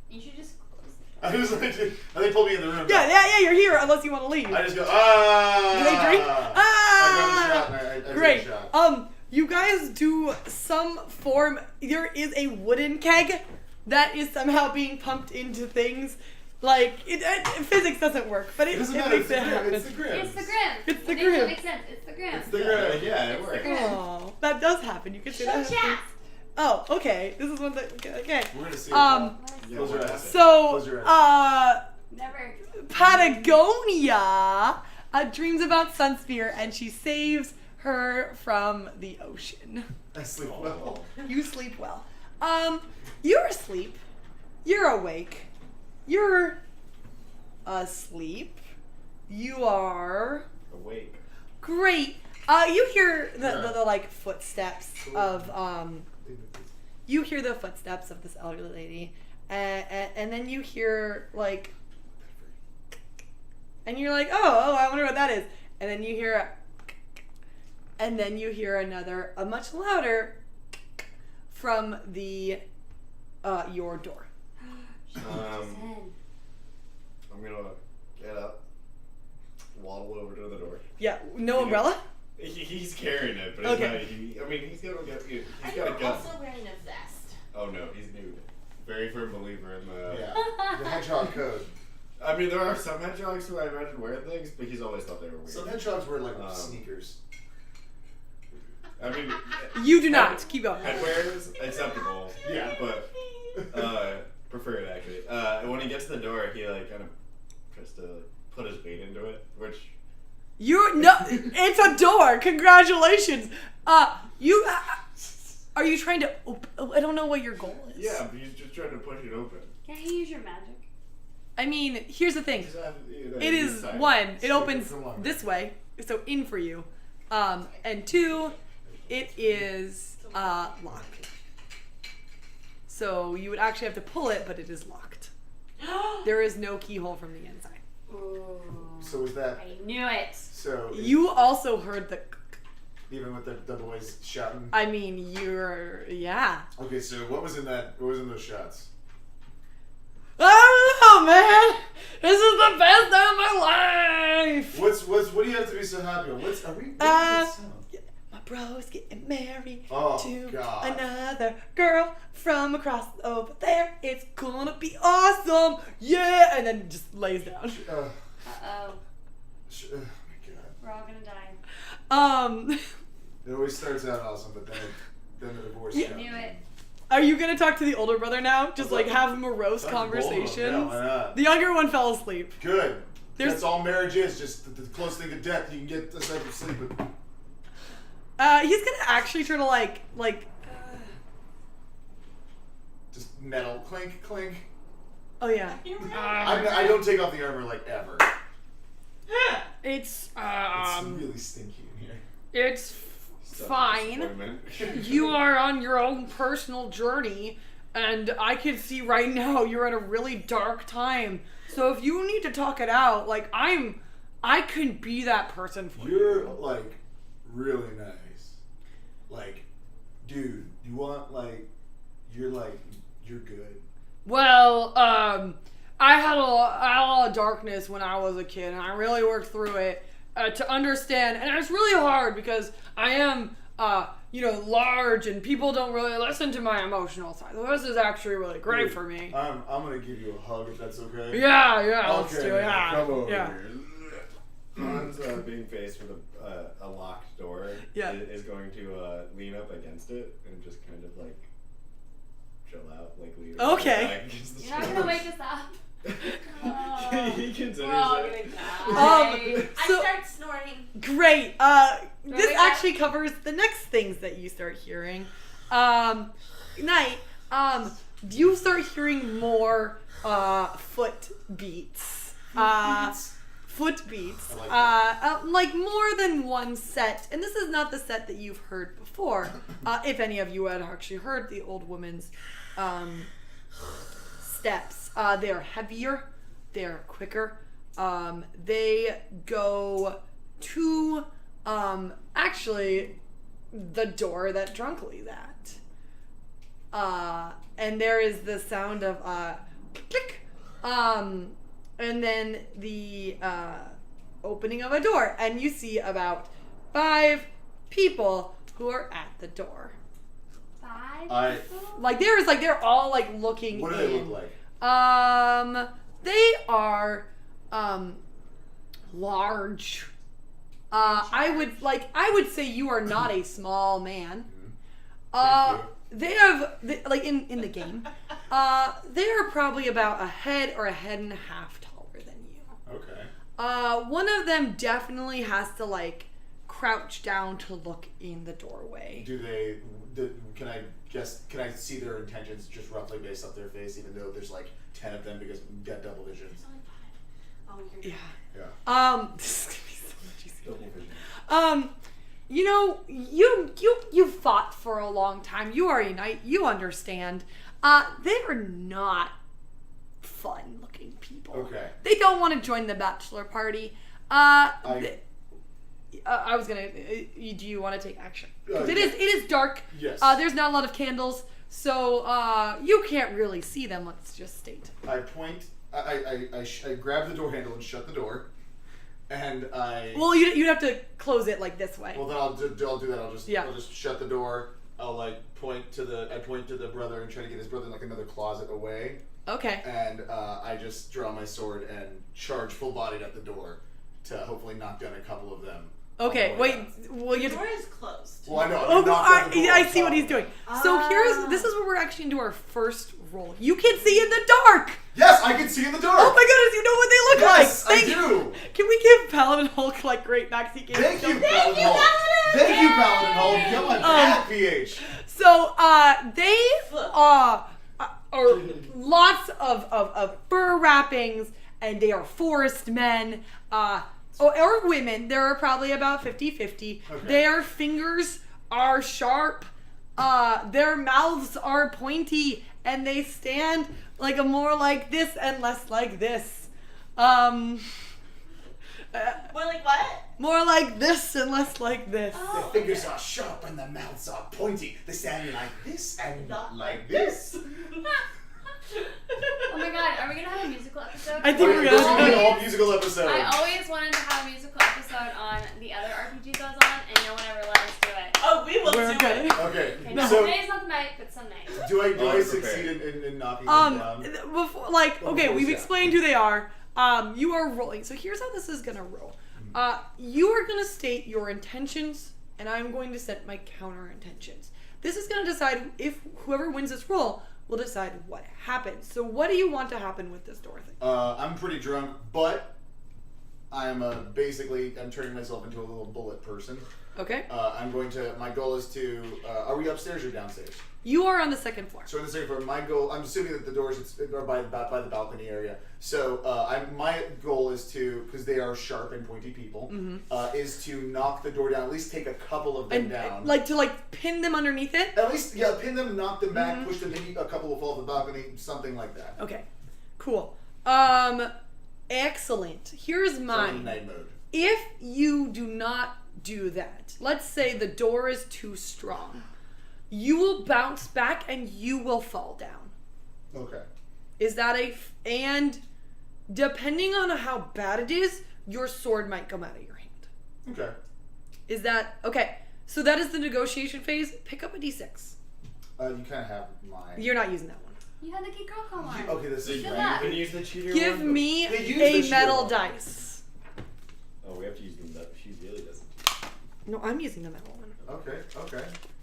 You should just close the door. I was like, they pulled me in the room. Yeah, you're here unless you want to leave. I just go, Do they drink? I grab a shot and I Great. take a shot. You guys do some form. There is a wooden keg that is somehow being pumped into things. Like physics doesn't work, but it doesn't makes matter. it happen. It's the grim. It's the grim. It's the It grim. makes sense. It's the grim. It's the grim. Yeah, it It's the works. grim. Oh, that does happen. You can say Show that. chat. Oh, okay. This is one that. Okay. We're gonna see. Um, Yeah, Close your what eyes. is it? So, Close your eyes. Never. Patagonia dreams about Sunspear, and she saves her from the ocean. I sleep well. You sleep well. You're asleep. You're awake. You're asleep. You are Awake. great. You hear the like footsteps of you hear the footsteps of this elderly lady, and then you hear like, and you're like, oh, I wonder what that is, and then you hear, and then you hear another, a much louder, from the your door. I'm gonna get up, waddle over to the door. Yeah, no umbrella. He's carrying it, but Okay. he's gonna get. He's Are got a you gun. also wearing a vest? Oh no, he's nude. Very firm believer in the. Yeah. The hedgehog code. I mean, there are some hedgehogs who I imagine wear things, but he's always thought they were weird. Some hedgehogs wear like sneakers. I mean, You do not. Keep going. headwear is acceptable. Yeah. But prefer it actually. When he gets to the door, he like kind of tries to put his weight into it, which. It's a door. Congratulations. Are you trying to? I don't know what your goal is. Yeah, but he's just trying to push it open. Can't you use your magic? I mean, here's the thing. Just have, It is one. It opens this way, so in for you, and two, it is locked. So you would actually have to pull it, but it is locked. There is no keyhole from the inside. Ooh. So was that? I knew it. So You also heard the. even with the boys shouting. I mean, yeah. Okay, so what was in that? What was in those shots? I don't know, man. This is the best night of my life. What do you have to be so happy about? Are we? My bro's getting married Oh, to God. another girl from across over there. It's gonna be awesome, yeah. And then just lays down. Uh-oh. Oh my God. We're all gonna die. It always starts out awesome, but then the divorce. Yeah. comes. Knew it. Are you gonna talk to the older brother now? Just like have morose Talk to both of them. conversations. Yeah, why not? The younger one fell asleep. Good. There's- That's all marriage is. Just the close thing to death you can get aside from sleep with. He's gonna actually try to metal clink clink. Oh yeah. I don't take off the armor like ever. It's It's really stinky in here. it's fine. Disappointment. You are on your own personal journey, and I can see right now you're at a really dark time. So if you need to talk it out, like I can be that person for you. You're like really nice. Like, dude, you want like you're good. Well, I had a lot of darkness when I was a kid, and I really worked through it to understand. And it's really hard because I am, large, and people don't really listen to my emotional side. So this is actually really great Dude, for me. I'm gonna give you a hug if that's okay. Yeah, let's Okay, do it. Yeah, come over yeah. here. Hans, being faced with a locked door, Yeah. is going to lean up against it and just kind of like chill out, like lean. Okay. back against the You're not door. gonna wake us up. He considers We're all it. gonna die. I So- start snoring. Great. This we actually covers the next things that you start hearing. Night. You start hearing more foot beats. Foot beats. I Like more than one set. And this is not the set that you've heard before. If any of you had actually heard the old woman's steps. They're heavier. They're quicker. They go to actually the door that Drunkly's at. And there is the sound of click. And then the opening of a door, and you see about 5 people who are at the door. 5 people? Like they're all like looking. What do they look like? They are large. I would say you are not a small man. Thank you. They have like in the game. They are probably about a head or a head and a half taller than you. Okay. One of them definitely has to like crouch down to look in the doorway. Can I see their intentions just roughly based off their face, even though there's like 10 of them because we got double vision? There's only 5. Oh, you're Yeah. Yeah. This is gonna be so much easier. Double vision. You fought for a long time. You are a knight. You understand. They are not fun-looking people. Okay. They don't want to join the bachelor party. I was gonna. Do you want to take action? 'Cause it is dark. Yes. There's not a lot of candles, so you can't really see them. Let's just state. I point. I grab the door handle and shut the door, and I. Well, you'd have to close it like this way. Well, then I'll do that. I'll Yeah. just shut the door. I'll like point to the brother and try to get his brother in like another closet away, Okay. and I just draw my sword and charge full bodied at the door to hopefully knock down a couple of them. Okay. on the way Wait. down. Well, The you. door is closed. Well, I know. Oh, knock down the door I on see top what he's of doing. them. So this is where we're actually into our first roll. You can see in the dark. Yes, I can see in the dark. Oh my goodness, you know what they look Yes, like. I do. Can we give Paladin Hulk like great maxi games? Thank you, Thank Paladin you, Hulk. Paladin. Thank you, Paladin Hulk. Come on, bad PH. So they are lots of fur wrappings, and they are forest men. Or women. There are probably about 50-50. Okay. Their fingers are sharp. Their mouths are pointy, and they stand like a more like this and less like this. More like what? More like this and less like this. The fingers are sharp and the mouths are pointy. They stand like this and not like this. Oh my god, are we gonna have a musical episode? I think we're This gonna- will be an all musical episode. I always wanted to have a musical episode on the other RPGs I was on, and no one ever let us do it. Oh, we will We're do okay. it. Okay, Okay, no, so today's not the night, but some night. do I I'm succeed prepared. in knocking them down? Before, like, okay, Before we've that. explained who they are. You are rolling. So here's how this is gonna roll. You are gonna state your intentions, and I'm going to set my counter intentions. This is gonna decide if whoever wins this roll will decide what happens. So what do you want to happen with this door thing? I'm pretty drunk, but I'm turning myself into a little bullet person. Okay. My goal is to, are we upstairs or downstairs? You are on the second floor. So in the second floor, my goal, I'm assuming that the doors are by the balcony area. So my goal is to, because they are sharp and pointy people, is to knock the door down, at least take a couple of them down. Like to pin them underneath it? At least, pin them, knock them back, push them, maybe a couple will fall off the balcony, something like that. Okay. Cool. Excellent. Here's mine. Night mode. If you do not do that, let's say the door is too strong, you will bounce back and you will fall down. Okay. Is that and depending on how bad it is, your sword might come out of your hand. Okay. Is that okay? So that is the negotiation phase. Pick up a d6. You kind of have mine. You're not using that one. You had the Kid Girl call on. Okay, this is Good right. luck. You can use the cheater Give one? me They use a the metal shield. dice. Oh, we have to use the metal. She really doesn't. No, I'm using the metal one. Okay.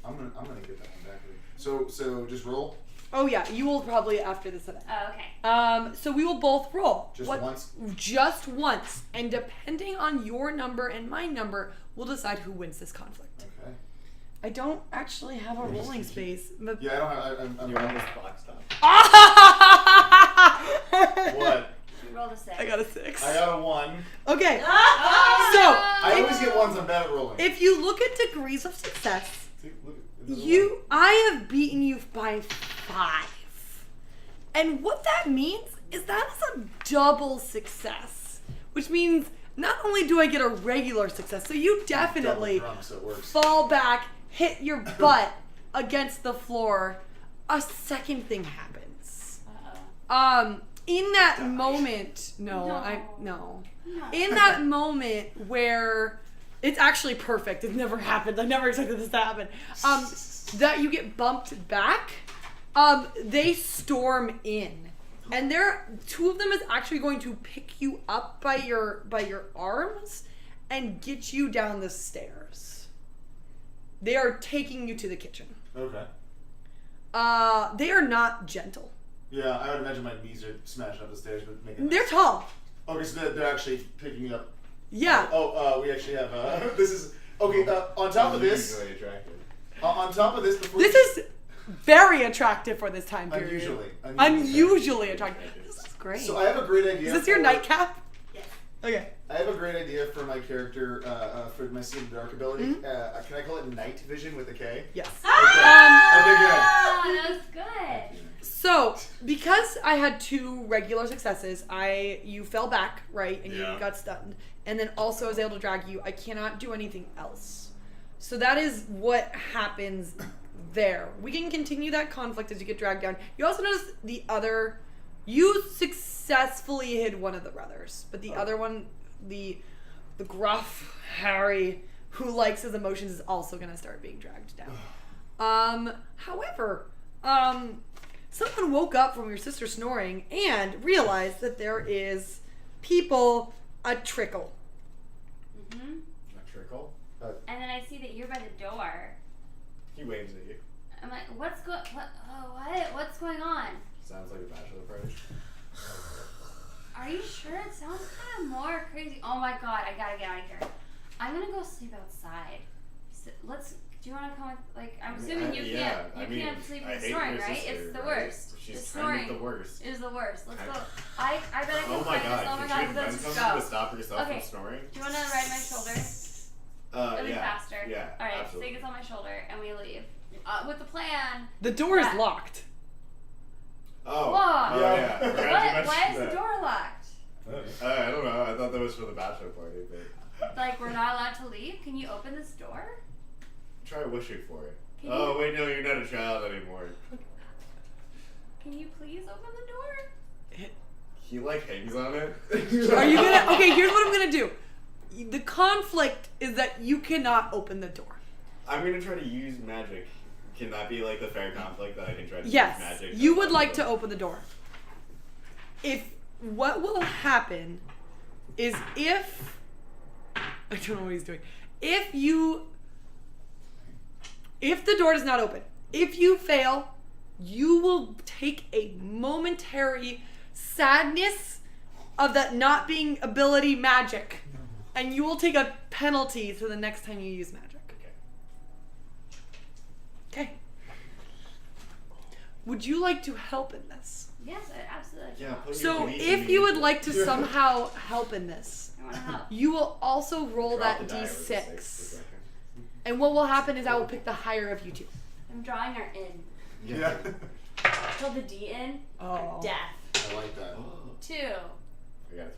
I'm gonna get that one back. So just roll. Oh yeah, you will probably after this event. Oh, okay. So we will both roll. Just once? Just once. And depending on your number and my number, we'll decide who wins this conflict. Okay. I don't actually have a rolling space. But Yeah, I don't have. I'm You're on this box top. What? You rolled a 6. I got a 6. I got a 1. Okay. Oh, So, no. I always get 1s. I'm bad at rolling. If you look at degrees of success, Look at this I have beaten you by 5. And what that means is that is a double success, which means not only do I get a regular success, so you definitely Double drunk, so it works. fall back, hit your butt against the floor, a second thing happens. Uh-oh. In that moment, no. In that moment where it's actually perfect, it never happened. I never expected this to happen. That you get bumped back, they storm in. And two of them is actually going to pick you up by your arms and get you down the stairs. They are taking you to the kitchen. Okay. They are not gentle. Yeah, I would imagine my knees are smashing up the stairs, but making. They're tall. Okay, so they're actually picking me up. Yeah. We actually have. This is okay. On top of this. Usually attractive. On top of this, before This is very attractive for this time period. Unusually attractive. This is great. So I have a great idea. Is this your for- nightcap? Yes. Okay. I have a great idea for my character, for my See in the Dark ability. Mm-hmm. Can I call it Night Vision with a K? Yes. Okay, good. Oh, that was good. So, because I had 2 regular successes, you fell back, right, and Yeah. you got stunned, and then also I was able to drag you. I cannot do anything else. So that is what happens there. We can continue that conflict as you get dragged down. You also notice you successfully hid one of the brothers, but the other one, the gruff Harry, who likes his emotions, is also going to start being dragged down. However, someone woke up from your sister snoring and realized that there is a trickle. Mm-hmm. A trickle? And then I see that you're by the door. He waves at you. I'm like, what's going on? Sounds like a bachelor party. Are you sure? It sounds kind of more crazy. Oh my god, I gotta get out of here. I'm gonna go sleep outside. So do you want to come with, I'm assuming you can't sleep I with hate snoring, your right? sister, It's the right? worst. She's the kind snoring of the worst. is the worst. Let's Kind go. of. I bet I can Oh my find this. god, Oh my could god, you invent let's something go. to stop yourself Okay. from snoring? Do you want to ride my shoulder? Really Yeah. faster. Yeah, Alright, so absolutely. he gets on my shoulder and we leave. With the plan. The door is Yeah. locked. Oh. Whoa. Oh, yeah. Forgot you What? mentioned Why is the that. door locked? I don't know. I thought that was for the bachelor party, but We're not allowed to leave? Can you open this door? try wishing for it. Can Oh, you- wait, no, you're not a child anymore. Can you please open the door? He, hangs on it. Are you gonna? Okay, here's what I'm gonna do. The conflict is that you cannot open the door. I'm gonna try to use magic. Can that be, the fair conflict that I can try to use Yes, magic? you would like to open the door. What will happen is I don't know what he's doing. If the door does not open, if you fail, you will take a momentary sadness of that not being ability magic, and you will take a penalty to the next time you use magic. would you like to help in this? Yes, I absolutely. Yeah, put your So belief if in you me. would like to somehow help in this, I want to help. you will also roll Drop that the die with a 6 for a d6. second. And what will happen is I will pick the higher of you two. I'm drawing our in. Yeah. Till the D in. Oh. Death. I like that. 2. I got a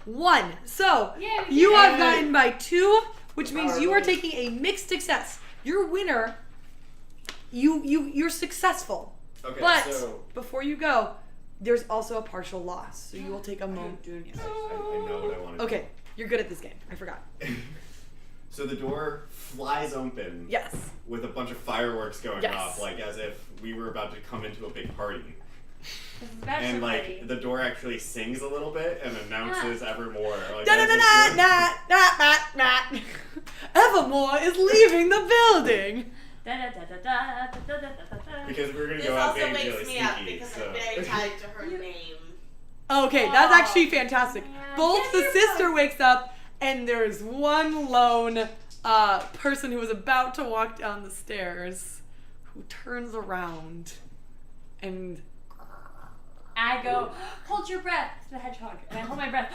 3. 1. So Yay, we you did have it. gotten by 2, which The means power you are of taking a mixed success. Your winner, you're successful. Okay, But so before you go, there's also a partial loss. So you will take a moment. I know what I want to Okay, you're good at this game. I forgot. do. So the door flies open Yes. with a bunch of fireworks going Yes. off, like as if we were about to come into a big party. This is bachelor And like party. the door actually sings a little bit and announces Evermore. Like, Da da as da if da you're- da da da da. Evermore is leaving the building. Da da da da da da da da da da. Because we're gonna This go out also being wakes really me sneaky. up because so. I'm very tied to her name. Okay, that's Oh, actually fantastic. man. Both Yeah, the you're sister right. wakes up, and there's one lone person who is about to walk down the stairs who turns around and I go, hold your breath to the hedgehog. And I hold my breath.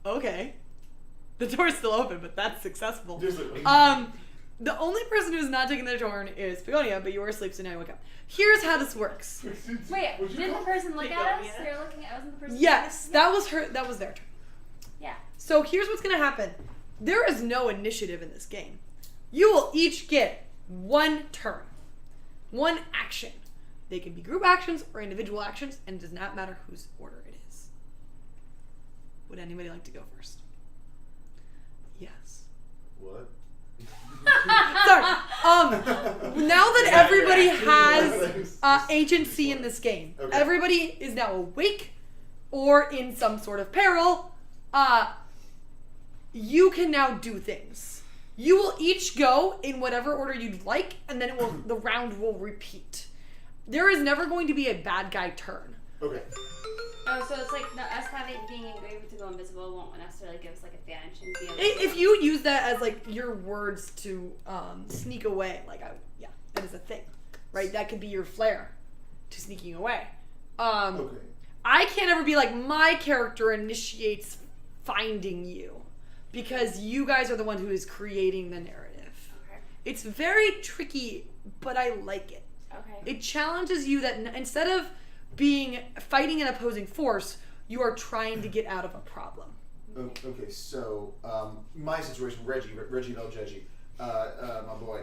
okay. The door's still open, but that's successful. Just like- The only person who's not taking their turn is Begonia, but you were asleep, so now you wake up. Here's how this works. Wait, Would you did the call- person look at us? Begonia? They were looking at, wasn't the person Yes, looking that was her. That was their turn. Yeah. So here's what's gonna happen. There is no initiative in this game. You will each get one turn, one action. They can be group actions or individual actions, and it does not matter whose order it is. Would anybody like to go first? Yes. What? Sorry. Now that everybody has agency in this game, Okay. everybody is now awake or in some sort of peril. You can now do things. You will each go in whatever order you'd like, and then the round will repeat. There is never going to be a bad guy turn. Okay. Oh, so it's like us being able to go invisible won't necessarily give us like advantage and be able to If you use that as like your words to sneak away, yeah, that is a thing, right? That could be your flair to sneaking away. Okay. I can't ever be like, my character initiates finding you, because you guys are the one who is creating the narrative. Okay. It's very tricky, but I like it. Okay. It challenges you that instead of fighting an opposing force, you are trying to get out of a problem. Okay, so my situation, Reggie Veljeji, my boy.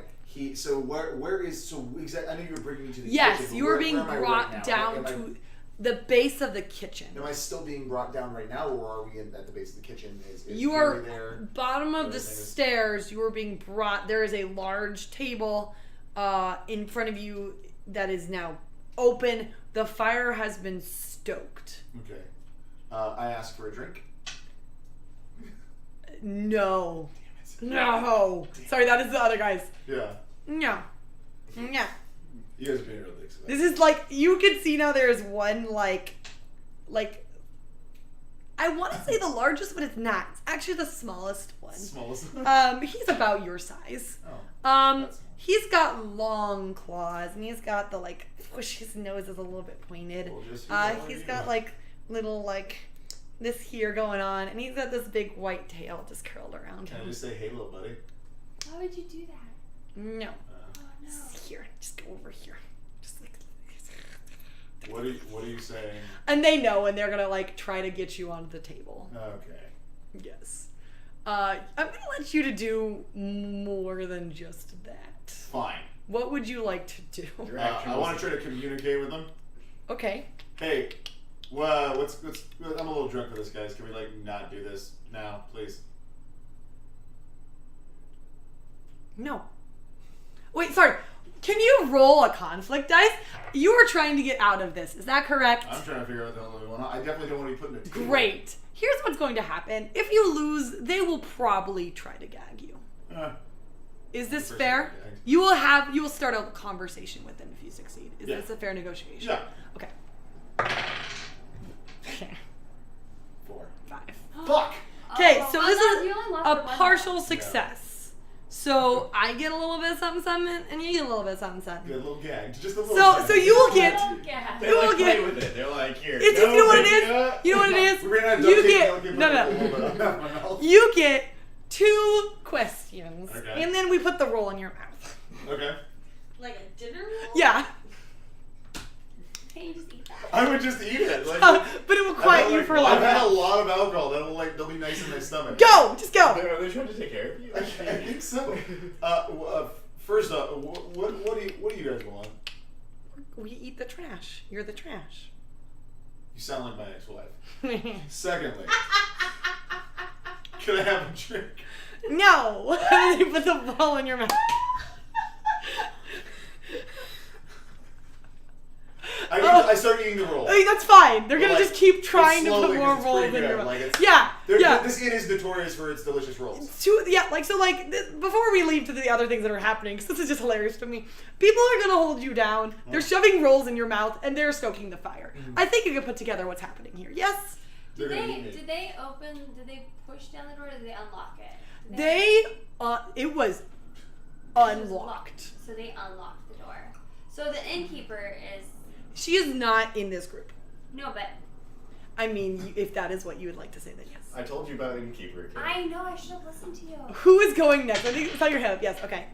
Where is exactly? I know you were bringing me to the kitchen. Yes, but you are where being am I brought right now? down Am I- to the base of the kitchen. Am I still being brought down right now, or are we at the base of the kitchen? Is You Carrie are there? bottom of the Everything is- stairs. You are being brought. There is a large table in front of you that is now open. The fire has been stoked. Okay. I ask for a drink. No. No. Sorry, that is the other guys. Yeah. No. No. You guys are being real dicks about This is like, you can see now there is one like I want to say the largest, but it's not. It's actually the smallest one. Smallest. He's about your size. Oh. That's small. He's got long claws, and he's got the like, whoosh, his nose is a little bit pointed. Well, just you know, He's you got know. like little like this here going on, and he's got this big white tail just curled around Can I him. just say, hey, little buddy? Why would you do that? No, Oh no. just here, just go over here, just like. What are you saying? And they know, and they're gonna like try to get you onto the table. Okay. Yes. I'm gonna let you to do more than just that. Fine. What would you like to do? Your action I was- want to try to communicate with them. Okay. Hey, what's I'm a little drunk for this, guys. Can we like not do this now, please? No. Wait, sorry. Can you roll a conflict dice? You are trying to get out of this. Is that correct? I'm trying to figure out what the hell going on. I definitely don't want to be put in a table. Great. Here's what's going to happen. If you lose, they will probably try to gag you. Is this First fair? time gagged. You will start a conversation with them if you succeed. Is Yeah. this a fair negotiation? Yeah. Okay. 4. 5. Fuck. Okay, Oh, so well, this no, is you only lost a for one. partial success. So I get a little bit of something, something, and you get a little bit of something, something. Good little gag. Just a little So gag. you will get. Yeah. They You like will play get. with it. They're like, here. It's, no, you know what it baby, is? You know what it is? We ran out of You duct tape, get I'll give no, her a no. little bit on my mouth. You get 2 questions, Okay. and then we put the roll in your mouth. Okay. Like a dinner roll? Yeah, Can't you just eat that? I would just eat it. Like, but it will quiet you for a I've little had a while. lot of alcohol. They'll be nice in my stomach. Go, just go. Are they trying to take care of you? I think so. First up, what do you guys want? We eat the trash. You're the trash. You sound like my ex-wife. Secondly, can I have a drink? No, you put the ball in your mouth. I start eating the roll. Hey, that's fine. They're gonna Like, just keep trying to slowly, put more 'cause it's rolls pretty in your good. mouth. Like, it's- Yeah, yeah. This inn is notorious for its delicious rolls. Before we leave to the other things that are happening, because this is just hilarious to me, people are gonna hold you down. They're shoving rolls in your mouth and they're stoking the fire. I think you can put together what's happening here. Yes, They're gonna eat me. Did they push down the door or did they unlock it? it was It was unlocked. So they unlocked the door. So the innkeeper is She is not in this group. no, but I mean, if that is what you would like to say, then yes. I told you about innkeeper. Kid. I know I should have listened to you. Who is going next? I think it's on your head. Yes. Okay.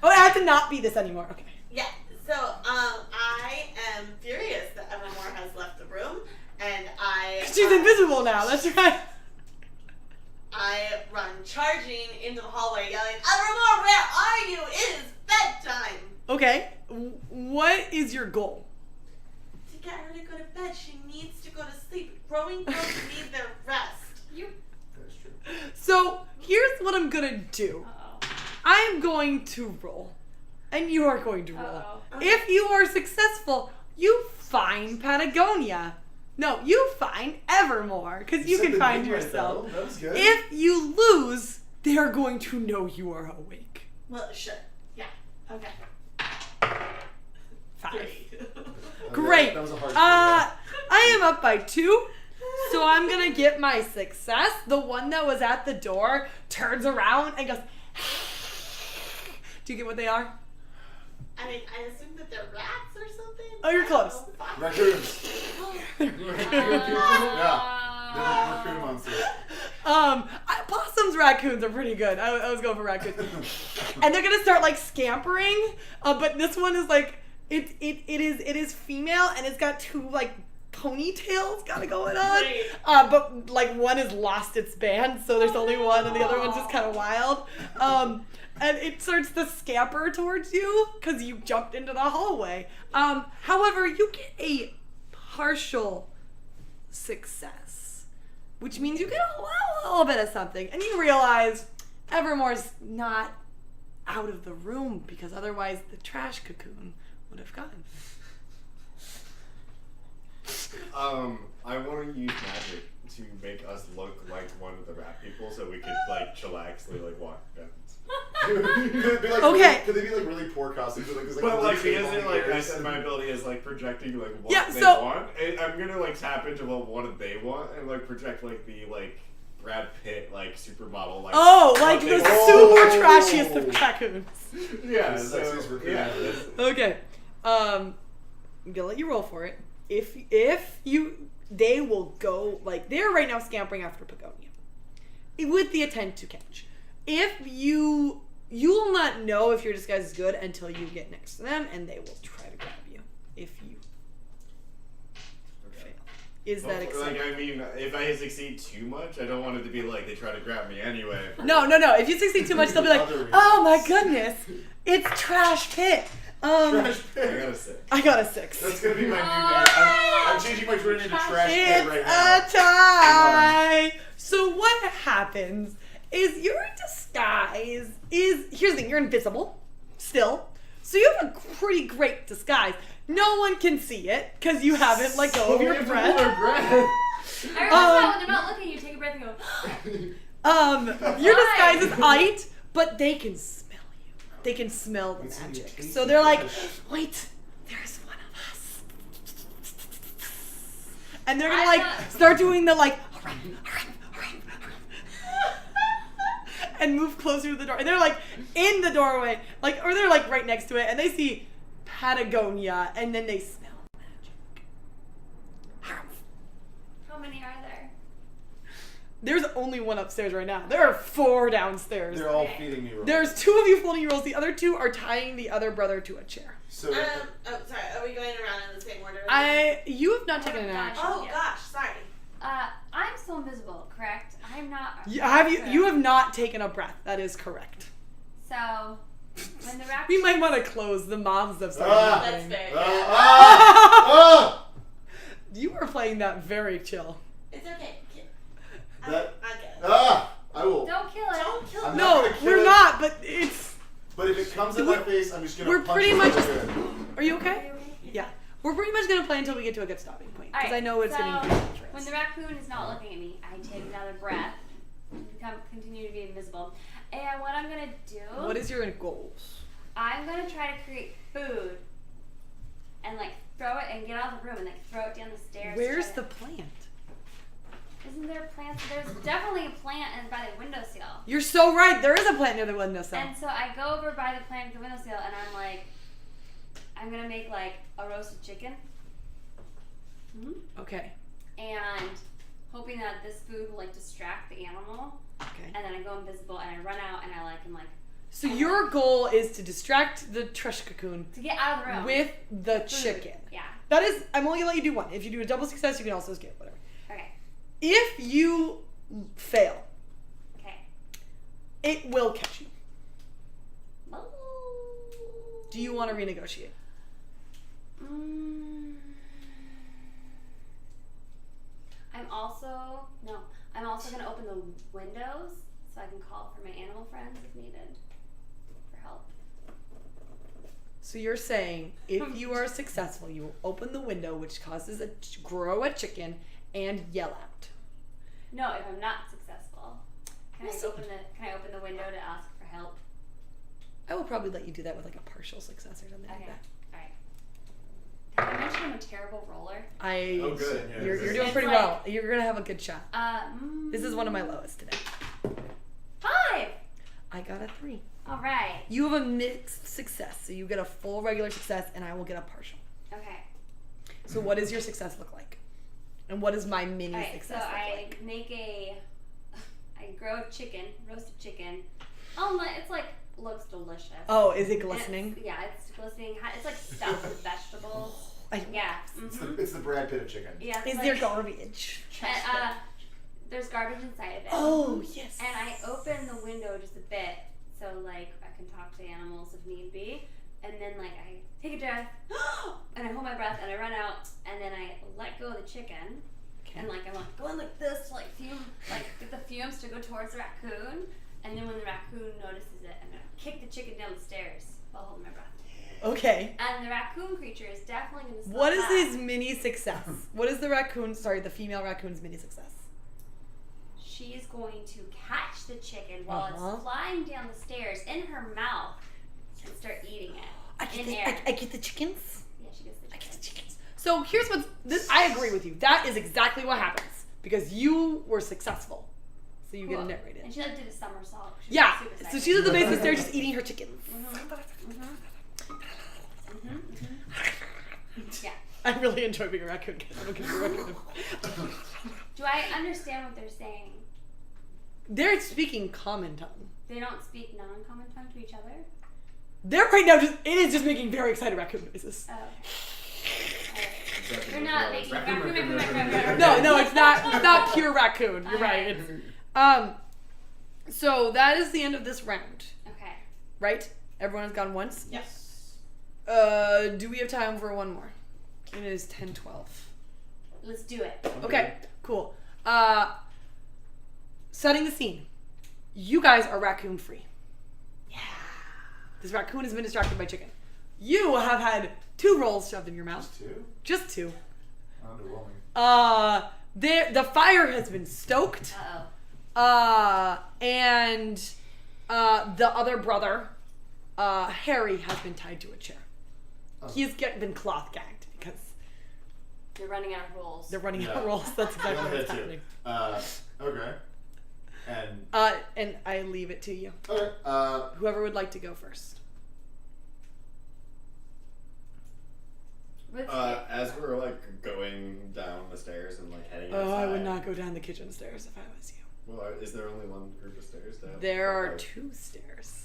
Oh, I have to not be this anymore. Okay. Yeah, so I am furious that Evermore has left the room, and She's invisible now. That's right. I run charging into the hallway yelling, Evermore, where are you? It is bedtime! Okay. What is your goal? To get her to go to bed, she needs to go to sleep. Growing girls need their rest. That's true. So here's what I'm gonna do. Uh-oh. I'm going to roll, and you are going to roll. Uh-oh. If you are successful, you find Patagonia. No, you find Evermore, because you said can the find name right, yourself. though. That was good. If you lose, they are going to know you are awake. Well, sure. Yeah. Okay. 5. 3. Great. That was a hard I am up by 2. So I'm gonna get my success. The one that was at the door turns around and goes. Do you get what they are? I mean, I assume that they're rats or something. Oh, you're close. Raccoons. Uh, They're raccoon monsters. Possums, raccoons are pretty good. I was going for raccoons. And they're gonna start like scampering. But this one is like it is female and it's got 2 like ponytails kind of going on. Great. But like one has lost its band, so there's only one, and the other one's just kind of wild. And it starts to scamper towards you because you jumped into the hallway. However, you get a partial success, which means you get a little bit of something, and you realize Evermore's not out of the room because otherwise the trash cocoon would have gone. I want to use magic to make us look like one of the rat people, so we could like chillaxly like walk down. Could they be like Okay. Could they be like really poor costumes? Like, But like really because shape it, on like the I ears said, and- my ability is like projecting like what Yeah, they so- want. And I'm gonna like tap into what they want and like project like the like Brad Pitt like supermodel like. Oh, like what the they super want. trashiest of raccoons. Yeah, The so, sexiest raccoon yeah. ever. that's- Okay. I'm gonna let you roll for it. If they will go like they're right now scampering after Pagonia, with the intent to catch. If you will not know if your disguise is good until you get next to them, and they will try to grab you if you fail. Is that exciting? Like I mean, if I succeed too much, I don't want it to be like they try to grab me anyway. No. If you succeed too much, they'll be like, Other "Oh my reasons. goodness, it's Trash Pit." Trash I pit. gotta say. I got a 6. That's gonna be my new name. I'm changing my Twitter name to Trash Pit It's right now. a tie. So what happens is your disguise is here's the thing, you're invisible still. So you have a pretty great disguise. No one can see it because you haven't let go of We your have to hold breath. our breath. I remember that when they're not looking at you, take a breath and go. Your Why? disguise is light, but they can smell you. They can smell the It's in your magic. tasty So they're like, flesh. wait, there's one of us. And they're gonna I like thought- start doing the like and move closer to the door. And they're like in the doorway, like, or they're like right next to it, and they see Patagonia, and then they smell magic. How many are there? There's only one upstairs right now. There are 4 downstairs. They're all feeding me rolls. There's 2 of you folding your rolls. The other 2 are tying the other brother to a chair. So Sorry. Are we going around in the same order? You have not taken an action. Oh Yeah. gosh, sorry. I'm still invisible, correct? I'm not. You have not taken a breath. That is correct. So when the raccoon. We might want to close the mobs of something. That's fair. You are playing that very chill. It's okay. I That- get it. I will. Don't kill it. Don't kill I'm me. not No, gonna kill we're it. not. But it's. But if it comes in my face, I'm just gonna. We're punch pretty it much. real good. Are you okay? Yeah. We're pretty much gonna play until we get to a good stopping point because I know it's so getting pretty dangerous. when the raccoon is not looking at me, I take another breath, continue to be invisible, and what I'm gonna do. What is your goals? I'm gonna try to create food, and like throw it and get out of the room and like throw it down the stairs. Where's the plant? Isn't there plants? There's definitely a plant by the windowsill. You're so right. There is a plant near the windowsill. And so I go over by the plant at the windowsill and I'm like, I'm gonna make like a roasted chicken. Okay. And hoping that this food will like distract the animal. Okay. And then I go invisible and I run out and I like am like So your goal is to distract the trash cocoon to get out of the room with the Food. chicken. Yeah. That is. I'm only gonna let you do one. If you do a double success, you can also skip whatever. Okay. If you fail, Okay. it will catch you. Oh. Do you want to renegotiate? I'm also gonna open the windows so I can call for my animal friends if needed for help. So you're saying if you are successful, you will open the window, which causes grow a chicken, and yell out. No, if I'm not successful, can We'll I see. open the window to ask for help? I will probably let you do that with like a partial success or something like Okay. that. Did I mention I'm a terrible roller? Oh, good. Yeah, You're good. doing It's pretty like- well. You're gonna have a good shot. This is one of my Mm, lowest today. 5. I got a 3. All right. You have a mixed success, so you get a full regular success, and I will get a partial. Okay. So what does your success look like? And what does my mini All right. So success look I like? make I grow a chicken, roasted chicken. Oh, it's like looks delicious. Oh, is it And glistening? it's glistening. It's like stuffed with vegetables. Yeah. It's the Brad Pitt of chicken. Yeah. Is it's there like- garbage? And, there's garbage inside of it. Oh, yes. And I open the window just a bit so like I can talk to animals if need be. And then like I take a breath and I hold my breath and I run out and then I let go of the chicken. Okay. And like I'm like going like this to like get the fumes to go towards the raccoon. And then when the raccoon notices it, I'm gonna kick the chicken down the stairs while holding my breath. Okay. And the raccoon creature is definitely gonna stop What is that. his mini success? What is the female raccoon's mini success? She is going to catch the chicken while Uh-huh. it's flying down the stairs in her mouth and start eating it. I get, In the, air. I get the chickens. Yeah, she gets the I get chicken. the chickens. So here's what's this. I agree with you. That is exactly what happens because you were successful. So you get Cool. narrated. And she like did a somersault. She was Yeah. super So excited. she's at the base of the stairs just eating her chickens. Yeah. I really enjoy being a raccoon because I'm a good raccoon. Do I understand what they're saying? They're speaking common tongue. They don't speak non-common tongue to each other? They're right now it is just making very excited raccoon noises. Oh, okay. Alright. They're not making raccoon. No, it's not pure raccoon. You're right. It's, so that is the end of this round, Okay. right? Everyone has gone once. Yes. Do we have time for one more? It is 10:12. Let's do it. Okay, cool. Setting the scene. You guys are raccoon free. Yeah. This raccoon has been distracted by chicken. You have had 2 rolls shoved in your mouth. Just 2? Just 2. Underwhelming. The fire has been stoked. And the other brother, Harry, has been tied to a chair. Oh. He's been cloth gagged because They're running out of rolls. they're running out Yeah. of rolls. That's exactly Don't what's hit you. happening. Okay. And And I leave it to you. okay. Whoever would like to go first. As we're like going down the stairs and like heading Oh, outside. I would not go down the kitchen stairs if I was you. Well, is there only one group of stairs down? There are 2 stairs.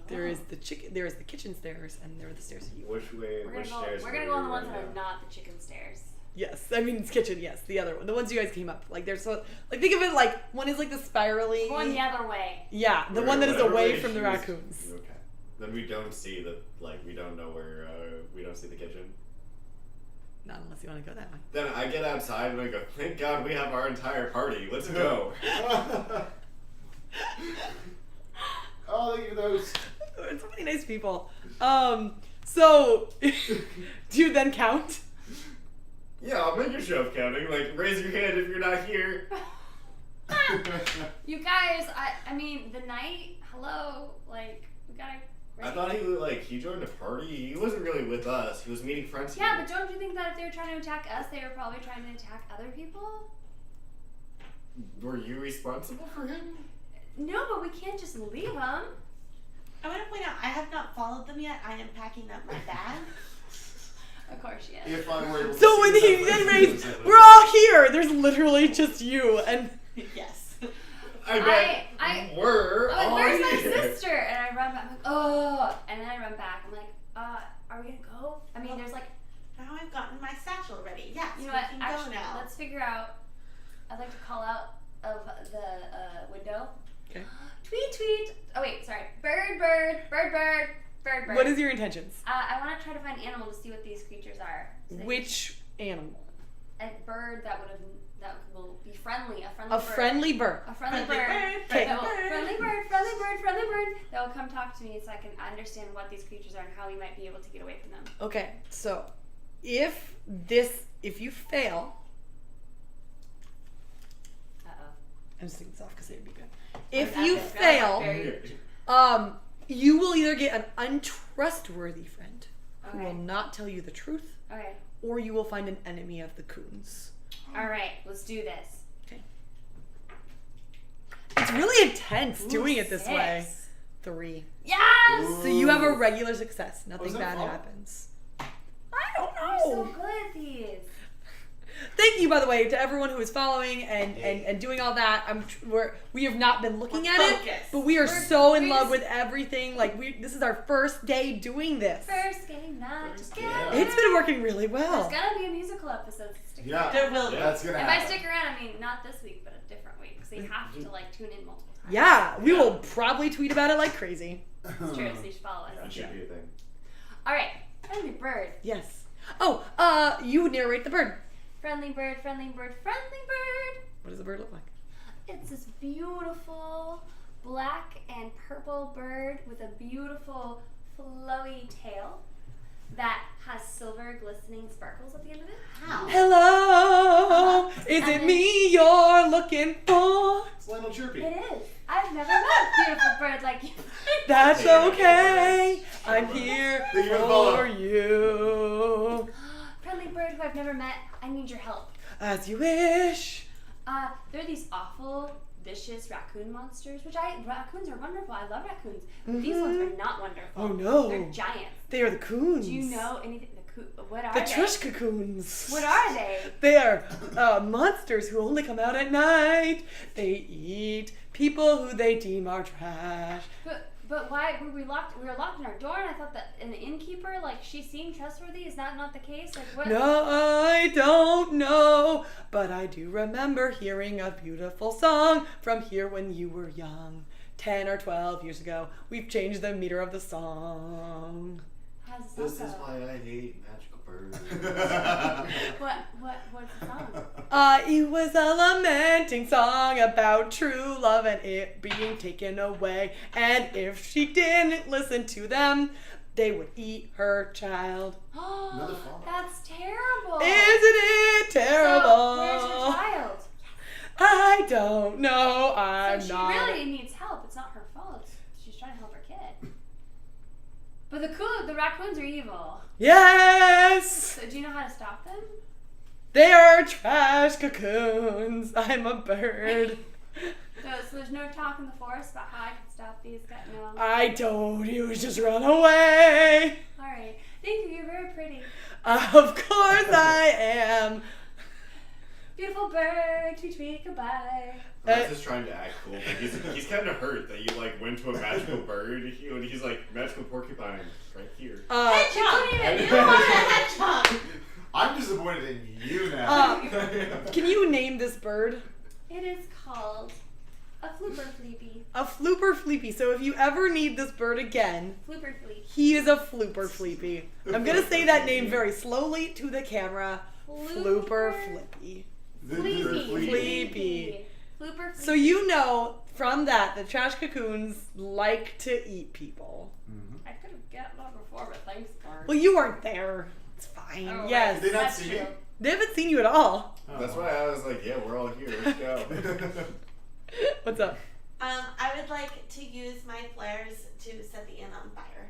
There is the kitchen stairs, and there are the stairs that you. Which way? We're Which gonna stairs? go were on the we ones that running are down? not the chicken stairs. Yes, I mean it's kitchen. Yes, the other one, the ones you guys came up. Like there's so like think of it like one is like the spirally. Going the other way. Yeah, the one that is Whatever away way from the she was- raccoons. Okay. Then we don't see we don't know where, we don't see the kitchen. Not unless you want to go that way. Then I get outside and I go, thank God we have our entire party. Let's go. Oh, thank you for those. So many nice people. So do you then count? Yeah, I'll make a show of counting. Like, raise your hand if you're not here. You guys, I mean, the night, hello, like, we gotta... I thought he joined a party. He wasn't really with us. He was meeting friends here. Yeah, but don't you think that if they were trying to attack us, they were probably trying to attack other people? Were you responsible for him? No, but we can't just leave them. I want to point out, I have not followed them yet. I am packing up my bag. Of course she is. If I were able to So see when this, I he would then have raised, seen this. we're all here. There's literally just you and. Yes. I bet I- we're I'm all like, where's my here. sister? And I run back. I'm like, oh. And then I run back. I'm like, are we gonna go? I mean, there's like, Now I've gotten my satchel ready. Yes, you know we what? can Actually, go now. let's figure out. I'd like to call out of the window. Okay. Tweet, tweet. Oh wait, sorry. Bird, bird, bird, bird, bird, bird. What is your intentions? I want to try to find an animal to see what these creatures are. So they- Which animal? a bird that will be friendly. A friendly A bird. friendly bird. A friendly Friendly bird. bird, Okay. That will- bird. friendly bird, friendly bird, friendly bird. That will come talk to me so I can understand what these creatures are and how we might be able to get away from them. Okay, so if you fail, Uh-oh. I'm just taking this off because it'd be good. If That's you it. That's fail, very- you will either get an untrustworthy friend who will Okay. not tell you the truth, Okay. or you will find an enemy of the coons. Alright, let's do this. It's really intense Ooh, doing it this 6. way. 3. Yes! Ooh. So you have a regular success. Nothing Was that bad fun? happens. I don't You're so know. good at these. Thank you, by the way, to everyone who is following and doing all that. We have not been looking We're at it, focused. but we are We're- so in we love just- with everything. Like this is our first day doing this. First game not First together. game. It's been working really well. There's gonna be a musical episode. So stick Yeah, There will be. that's gonna If I happen. stick around, I mean, not this week, but a different week. Because they have to, like, tune in multiple times. Yeah, we will probably tweet about it like crazy. It's true, so you should follow That us. should be a thing. Alright, friendly bird. Yes. Oh, you narrate the bird. Friendly bird, friendly bird, friendly bird. What does the bird look like? It's this beautiful black and purple bird with a beautiful flowy tail that has silver glistening sparkles at the end of it. How? Hello, is And it then- me you're looking for? It's Lionel Chirpy. It is. I've never met a beautiful bird like you. That's Yeah, okay. yeah. I'm here Thank you for the follow. for you. Friendly bird who I've never met, I need your help. As you wish. They're these awful, vicious raccoon monsters, raccoons are wonderful. I love raccoons. But these ones are not wonderful. Oh, no. They're giants. They are the coons. Do you know anything? What are The they? Trish cocoons. What are they? They are monsters who only come out at night. They eat people who they deem are trash. But why were we locked? We were locked in our door, and I thought that an innkeeper, like, she seemed trustworthy. Is that not the case? Like, what? No, I don't know, but I do remember hearing a beautiful song from here when you were young. 10 or 12 years ago. We've changed the meter of the song. How's the This song is go? why I hate magical birds. What's the song? It was a lamenting song about true love and it being taken away. And if she didn't listen to them, they would eat her child. Another fawn. That's terrible. Isn't it terrible? So, where's her child? I don't know. I'm So she not. really needs help. It's not her fault. She's trying to help her kid. But the raccoons are evil. Yes! So do you know how to stop them? They are trash cocoons. I'm a bird. So there's no talk in the forest about how I can stop these guys. No. I told you, just run away. All right. Thank you. You're very pretty. Of course I am. Beautiful bird. Tweet tweet. Goodbye. Max is trying to act cool, but he's kind of hurt that you like went to a magical bird. He's like magical porcupine right here. Hedgehog! Don't You don't want a hedgehog! I'm disappointed in you now. Can you name this bird? It is called a flooper fleepy. A flooper fleepy. So if you ever need this bird again, Flooper fleep. he is a flooper fleepy. I'm gonna say that name very slowly to the camera. Flooper fleepy. Fleepy. Flooper fleepy. So you know from that the trash cocoons like to eat people. I could have gotten that before, but thanks, Bart. Well, you weren't there. It's fine. Oh, Yes. Did they not That's see true. me? They haven't seen you at all. That's why I was like, yeah, we're all here. Let's go. What's up? I would like to use my flares to set the inn on fire.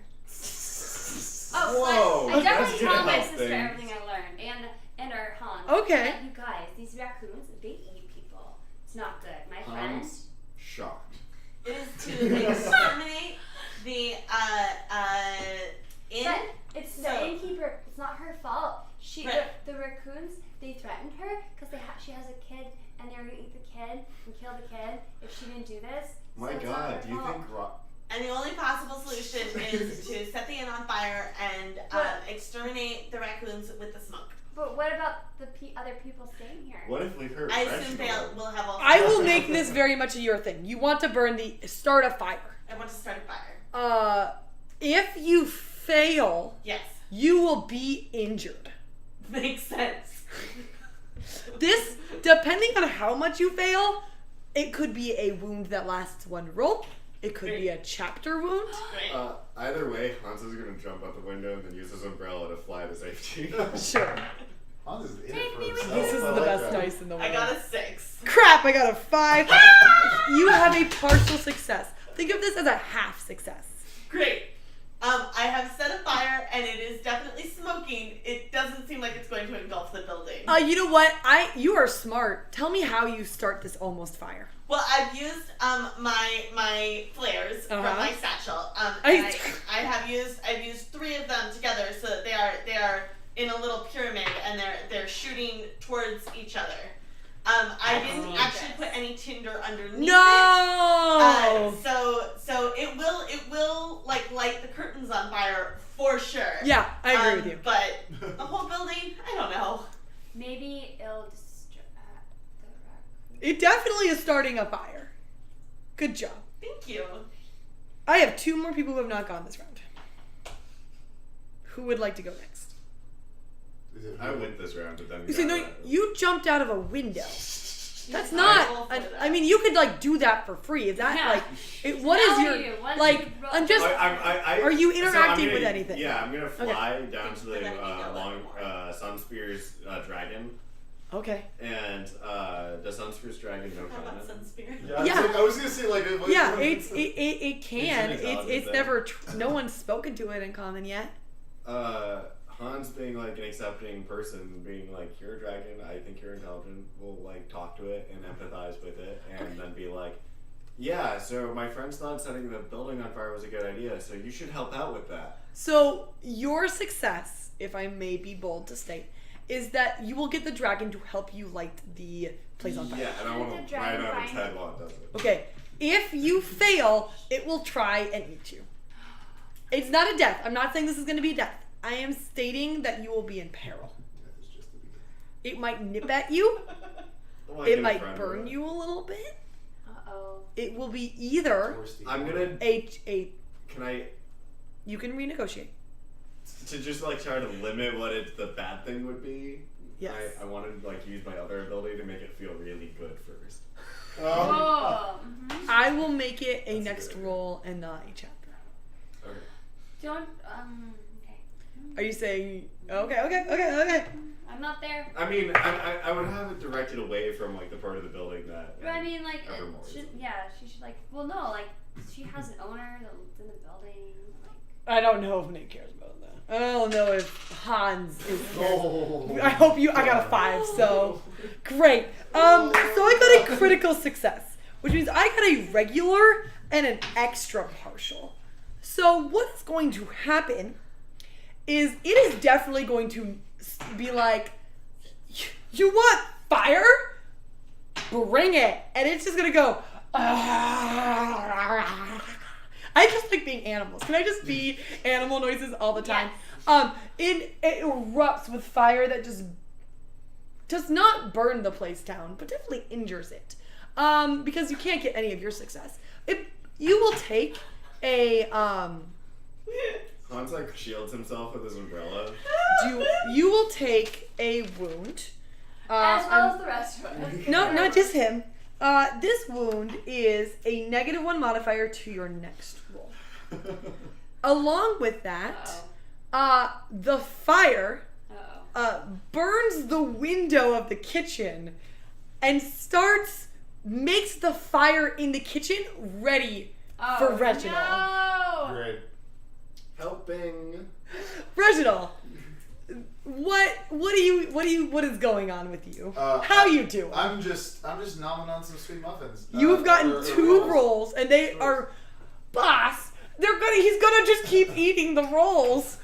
Oh, Whoa, I definitely that's tell gonna my help sister things. everything I learned, and our Hans. Okay. Like, you guys, these raccoons, they eat people. It's not good. My friend. Hans shocked. It is to exterminate the inn. But it's So- the innkeeper. It's not her fault. Right. The raccoons, they threatened her because she has a kid, and they were gonna eat the kid and kill the kid if she didn't do this. My so it's not God, her do you fault. think And the only possible solution is to set the inn on fire and exterminate the raccoons with the smoke. But what about the other people staying here? what if we hurt I French assume people? they will have all. I will make this very much your thing. You want to start a fire. I want to start a fire. If you fail, Yes, you will be injured. makes sense. This, depending on how much you fail, it could be a wound that lasts one roll. It could be a chapter wound. Great. Either way, Hans is gonna jump out the window and then use his umbrella to fly to safety. Sure. Hans is in it Take for me with himself. This is I the like best that. dice in the world. I got a 6. Crap, I got a 5. You have a partial success. Think of this as a half success. Great. I have set a fire and it is definitely smoking. It doesn't seem like it's going to engulf the building. You know what? You are smart. Tell me how you start this almost fire. Well, I've used my flares from my satchel. I- I've used 3 of them together so that they are in a little pyramid and they're shooting towards each other. I didn't actually put any tinder underneath No. it. So it will like light the curtains on fire for sure. Yeah, I agree with you. But the whole building, I don't know. Maybe it'll distract the raccoon. It definitely is starting a fire. Good job. Thank you. I have 2 more people who have not gone this round. Who would like to go next? Is it I went this round, but then You see, no, you jumped out of a window. That's I not. will put it I up. mean, you could like do that for free. Is that Yeah. like? What is Tell your you, once like? you roll- I'm just. Are you so interacting I'm gonna- with anything? Yeah, I'm gonna fly down to Thanks for letting me know long that. Sunspear's dragon, Okay. and does Sunspear's dragon know How about common? Sunspirit? Yeah. I was gonna say like. What, Yeah, what- it can. It's It's intelligent never. No one's spoken to it in common yet. Hans being like an accepting person, being like, you're a dragon, I think you're intelligent, will like talk to it and empathize with it, and then be like, yeah, so my friends thought setting the building on fire was a good idea, so you should help out with that. So your success, if I may be bold to state, is that you will get the dragon to help you light the place on fire. Yeah, and I Should want the to dragon ride on its find- head while it does it. Okay. If you fail, it will try and eat you. It's not a death. I'm not saying this is going to be a death. I am stating that you will be in peril. That is just the beginning. It might nip at you. Well, I It get a might friend burn with it. you a little bit. Uh-oh. It will be either I'm gonna, a can I, you can renegotiate. to just like try to limit what the bad thing would be, Yes. I wanted to like use my other ability to make it feel really good first. Whoa. I will make it a That's a next good idea. roll and not a chapter. Okay. Don't, okay. Are you saying okay? I'm not there. I mean, I would have it directed away from like the part of the building that. But I mean, like, Evermore is it? she should, like, well, no, like, she has an owner that's in the building, like, I don't know if Nick cares about that. I don't know if Hans is. Oh. I hope you. I got a 5, so great. So I got a critical success, which means I got a regular and an extra partial. So what is going to happen is it is definitely going to be like, you want fire? Bring it. And it's just going to go, I just like being animals. Can I just be animal noises all the time? It erupts with fire that just does not burn the place down, but definitely injures it. Because you can't get any of your success. You will take a Hans like shields himself with his umbrella. you will take a wound. As well as the rest of us. No, not just him. This wound is a -1 modifier to your next roll. Along with that, the fire burns the window of the kitchen and makes the fire in the kitchen ready for Reginald. No. Great. Helping. Reginald, what is going on with you? How you doing? I'm just nomming on some sweet muffins. You have gotten or 2 rolls. rolls, and they are, boss. He's gonna just keep eating the rolls.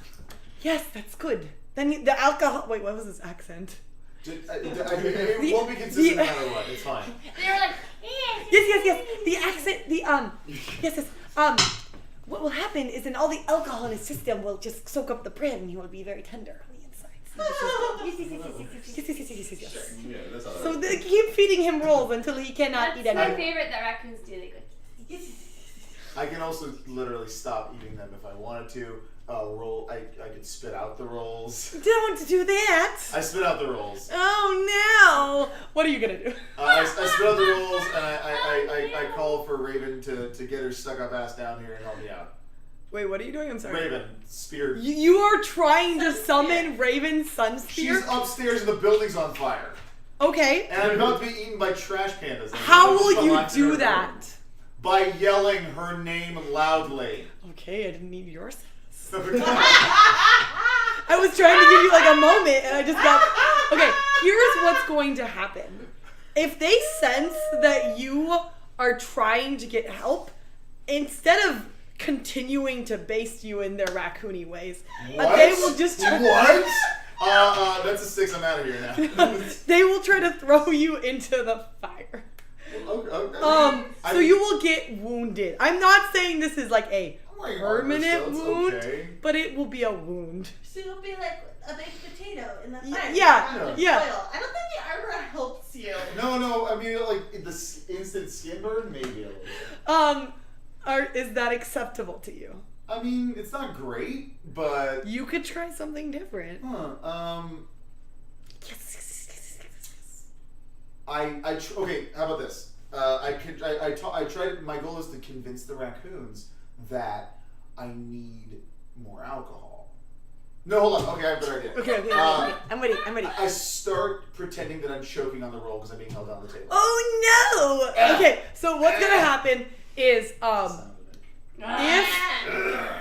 Yes, that's good. Then the alcohol. Wait, what was his accent? It won't be consistent no matter what. It's fine. They were like, Yes. The accent. Yes. What will happen is then all the alcohol in his system will just soak up the bread, and he will be very tender on the inside. Yes. Yeah, that's all. So they keep feeding him rolls until he cannot that's eat my anymore. favorite that raccoons do. They go, I can also literally stop eating them if I wanted to. I could spit out the rolls. Don't do that. I spit out the rolls. Oh no! What are you gonna do? I spit out the rolls and I call for Raven to get her stuck up ass down here and help me out. Wait, what are you doing? I'm sorry. Raven, spear. You are trying to summon Raven's sun spear? She's upstairs and the building's on fire. Okay. And I'm about to be eaten by trash pandas. How will you do that? By yelling her name loudly. Okay, I didn't need yours. I was trying to give you like a moment and I just got... Okay, here's what's going to happen. If they sense that you are trying to get help, instead of continuing to baste you in their raccoony ways, they will just... What? That's a 6. I'm out of here now. They will try to throw you into the fire. Okay. So you will get wounded. I'm not saying this is like a permanent wound, okay. but it will be a wound. So you'll be like a baked potato in the fire. Yeah. Oil. I don't think the armor helps you. No. I mean, like the instant skin burn, maybe a little. Is that acceptable to you? I mean, it's not great, but You could try something different. Okay. How about this? I tried. My goal is to convince the raccoons that I need more alcohol. No, hold on. Okay, I have a better idea. Okay. I'm ready. I start pretending that I'm choking on the roll because I'm being held down the table. Oh no! Okay, so what's gonna happen is if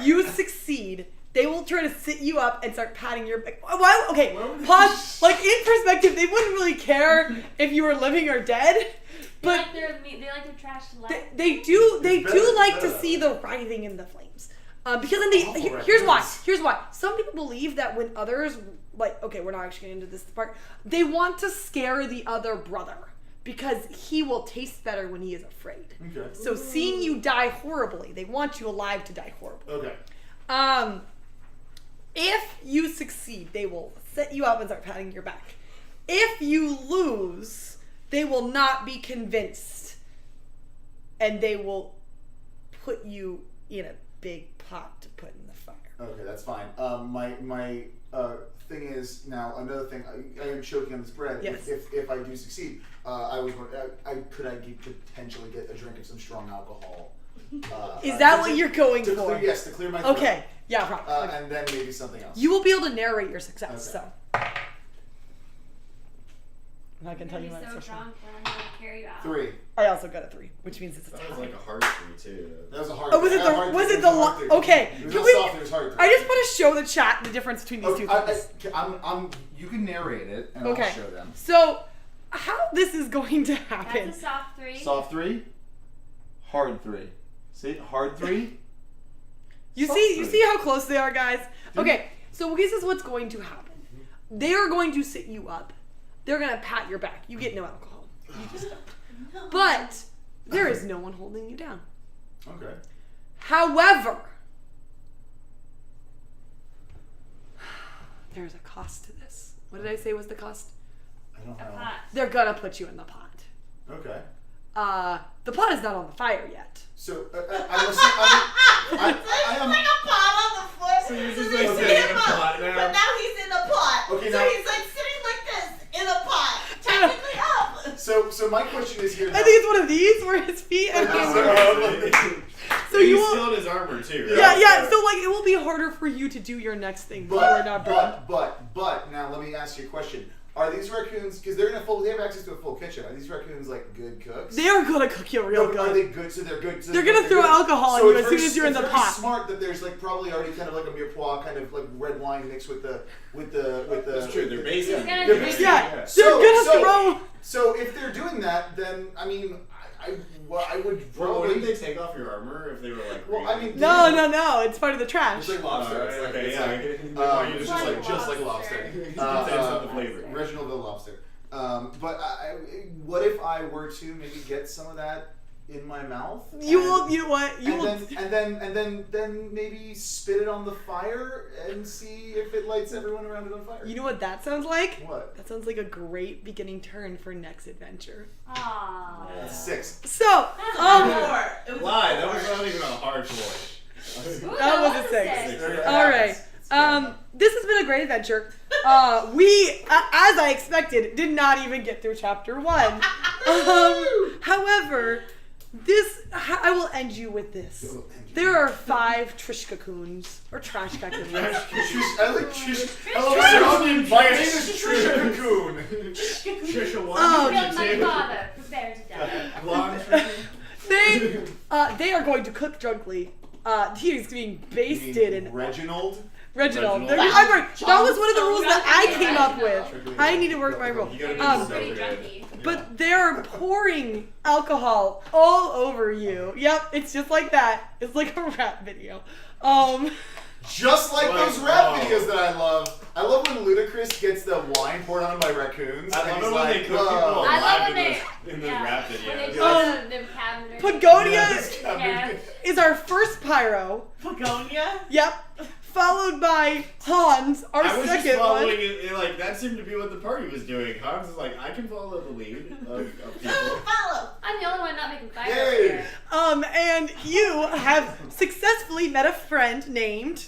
you succeed, they will try to sit you up and start patting your back. Why? Okay, pause. Like in perspective, they wouldn't really care if you were living or dead. But they like their trash to life. they do like to see the writhing in the flames. Because here's why. Some people believe that when others, we're not actually getting into this part. They want to scare the other brother because he will taste better when he is afraid. Okay. So seeing you die horribly, they want you alive to die horribly. Okay. If you succeed, they will set you up and start patting your back. If you lose, they will not be convinced, and they will put you in a big pot to put in the fire. Okay, that's fine. My thing is now another thing. I am choking on this bread. Yes. If I do succeed, could I potentially get a drink of some strong alcohol? Is that what you're going for? Yes, to clear my throat. Okay. Yeah, probably. And then maybe something else. You will be able to narrate your success. Okay. So. And I can tell you my so expression. drunk that I'm gonna carry you out. 3. I also got a 3, which means it's a That tie. was like a hard 3 too. That was a hard. Oh, was it the okay? It was Can a we? soft. It was hard. I just want to show the chat the difference between these two things. You can narrate it, and Okay. I'll show them. So, how this is going to happen? That's a soft 3. Soft 3. Hard 3. See? Hard 3? You Soft see 3. how close they are, guys? Okay, so this is what's going to happen. They are going to sit you up. They're going to pat your back. You get no alcohol. You just don't. But there is no one holding you down. Okay. However, there's a cost to this. What did I say was the cost? I don't A know. pot. They're gonna put you in the pot. Okay. The pot is not on the fire yet. So I It's am. like a pot on the floor. So you're just, he's like, sitting sitting in in a pot now? But now he's in a pot. Okay, so now- he's like sitting like this in a pot, technically up. So my question is here. I think it's one of these where his feet and so you He's will. still in his armor too. Right? Yeah. So like it will be harder for you to do your next thing. But you are not burned. but now let me ask you a question. Are these raccoons, because they have access to a full kitchen, are these raccoons like good cooks? They are gonna cook you real No, but are good. they good? So they're good. So They're gonna throw good. alcohol So on you it's as soon very- as you're in it's the very pot. smart that there's like probably already kind of like a mirepoix kind of like red wine mixed with the. That's true. They're basic. He's gonna They're drink basic. Yeah, Yeah. they're So- gonna so- throw. So if they're doing that, then I mean, I would Well, probably. wouldn't they take off your armor if they were like? Well, I mean, No. It's part of the trash. It's like lobster. It's like, okay, it's yeah. like, It's just like lobster. lobster. It's on the flavor. Reginaldville lobster. But what if I were to maybe get some of that in my mouth? You will. You know what? You will. And then maybe spit it on the fire and see if it lights everyone around it on fire. You know what that sounds like? What? That sounds like a great beginning turn for next adventure. Aww. That's 6. So, It was a Why? That four. was not even a hard choice. Ooh, That was a six. All right. This has been a great adventure. We, as I expected, did not even get through chapter 1. However, I will end you with this. There are 5 Trish cocoons or trash cocoons. I like Trish. Trish. My name is Trisha Cocoon. Trisha one. Killed my father. Prepare to die. Blonde. They are going to cook drunkenly. He is being basted in Reginald. Reginald. Reginald. That was one of the rules that I Drunkenly came up Reginald. with. I need to work my rule. You gotta be He's so pretty good. drunky. But they're pouring alcohol all over you. Yep, it's just like that. It's like a rap video. Just like Wow. those rap videos that I love. I love when Ludacris gets the wine poured on him by raccoons. I and love he's it when like, they cook "Whoa." people I love alive when they in the rap when video. they put the cabinet. Pagonia Yeah. is our first pyro. Pagonia? Yep. Followed by Hans, our I was just second following one. it, like that seemed to be what the party was doing. Hans is like, I can follow the lead of people. Follow. I'm the only one not making fire over Yay. here. And you have successfully met a friend named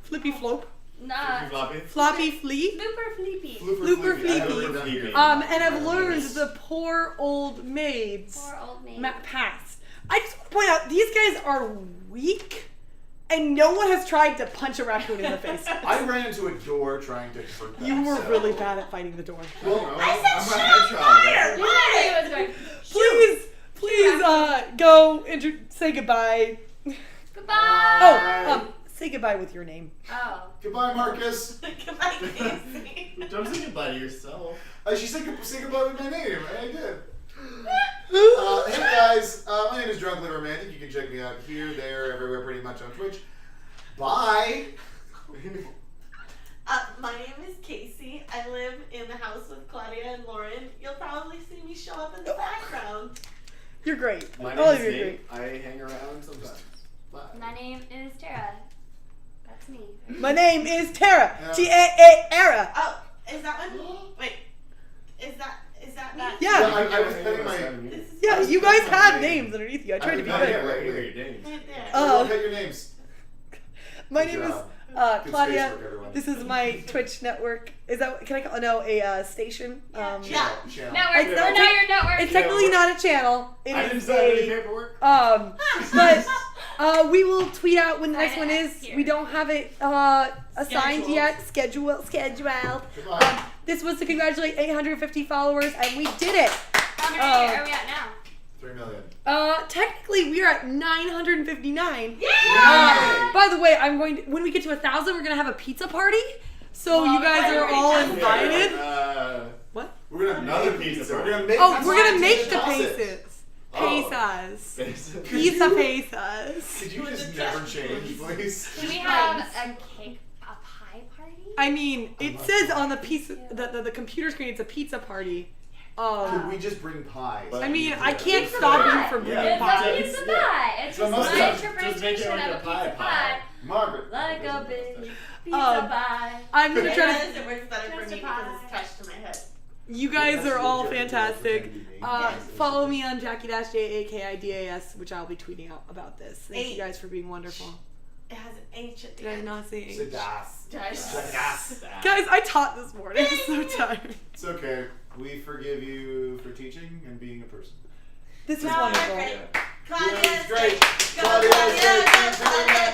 Flippy Flop, Not Floppy. Floppy Flea, Flooper Fleepy. Flooper Fleepy. I have it Fleepy. written down here. and have learned the poor old maids Poor old maid. pass. I just want to point out these guys are weak, and no one has tried to punch a raccoon in the face. I ran into a door trying to hurt them. You were so- really bad at fighting the door. Well, I said I'm a shoot hedgehog. fire! You knew he was going. Please, go say goodbye. Goodbye. Say goodbye with your name. Oh. Goodbye, Marcus. Goodbye, Casey. Don't say goodbye to yourself. She said say goodbye with my name, and I did. Hey guys, my name is Drunkenly Romantic. You can check me out here, there, everywhere, pretty much on Twitch. Bye. My name is Casey. I live in the house with Claudia and Lauren. You'll probably see me show up in the background. You're great. My All name's of you are Nate. great. I hang around sometimes. Bye. My name is Tara. That's me. My name is Tara. Yeah. T-A-A-Era. Oh, is that one? Wait. Is that me? Yeah. I was petting my. This is Yeah, you guys have names underneath you. I tried to be Oh, good. yeah. Right here, your names. right there. Look at your names. My Good name is job. Good Claudia. space work, everyone. This is my Twitch network. Is that can I call no a station? Yeah. Channel. Network. It's We're not- not your network. It's technically not a channel. It I didn't is sign any a paperwork. but we will tweet out when the next Sign one it is. here. We don't have it assigned Scheduled. yet. Scheduled. Goodbye. This was to congratulate 850 followers, and we did it. How many are we at now? 3 million. Technically, we are at 959. Yeah! By the way, when we get to 1,000, we're gonna have a pizza party. So you guys are all invited. What? We're gonna have Another make pizza pizza. party. We're gonna make. Oh, pizza we're gonna and make the toss it. pieces. Pesas. Pesas. Pizza pesas. Could you With just the never chest. change, please? Can we have a pie party? I mean, it says on the piece, the computer screen, it's a pizza party. Could we just bring pies? But- I mean, I Yeah. can't Pizza stop pie. you from Yeah. bringing It's pie. a pizza pie. It's So just most my of- just make it interpretation like of a a pie pizza pie. pie. Margaret. Like a big pizza Um, pie. I'm gonna try It to. works better for Just a me because pie. it's attached to my head. You guys are all That's fantastic. Yes. Follow me on Jackie-JAKIDAS, which I'll be tweeting out about this. Thank you Eight. guys for being wonderful. It has an H at the Did I end. not say H? Sadas. Sadas. Guys, I taught this morning. I'm so tired. It's okay. We forgive you for teaching and being a person. This was No, wonderful. Margaret. Yeah, Claudia's it's great. Go, Claudia's Claudia, great. go, Claudia.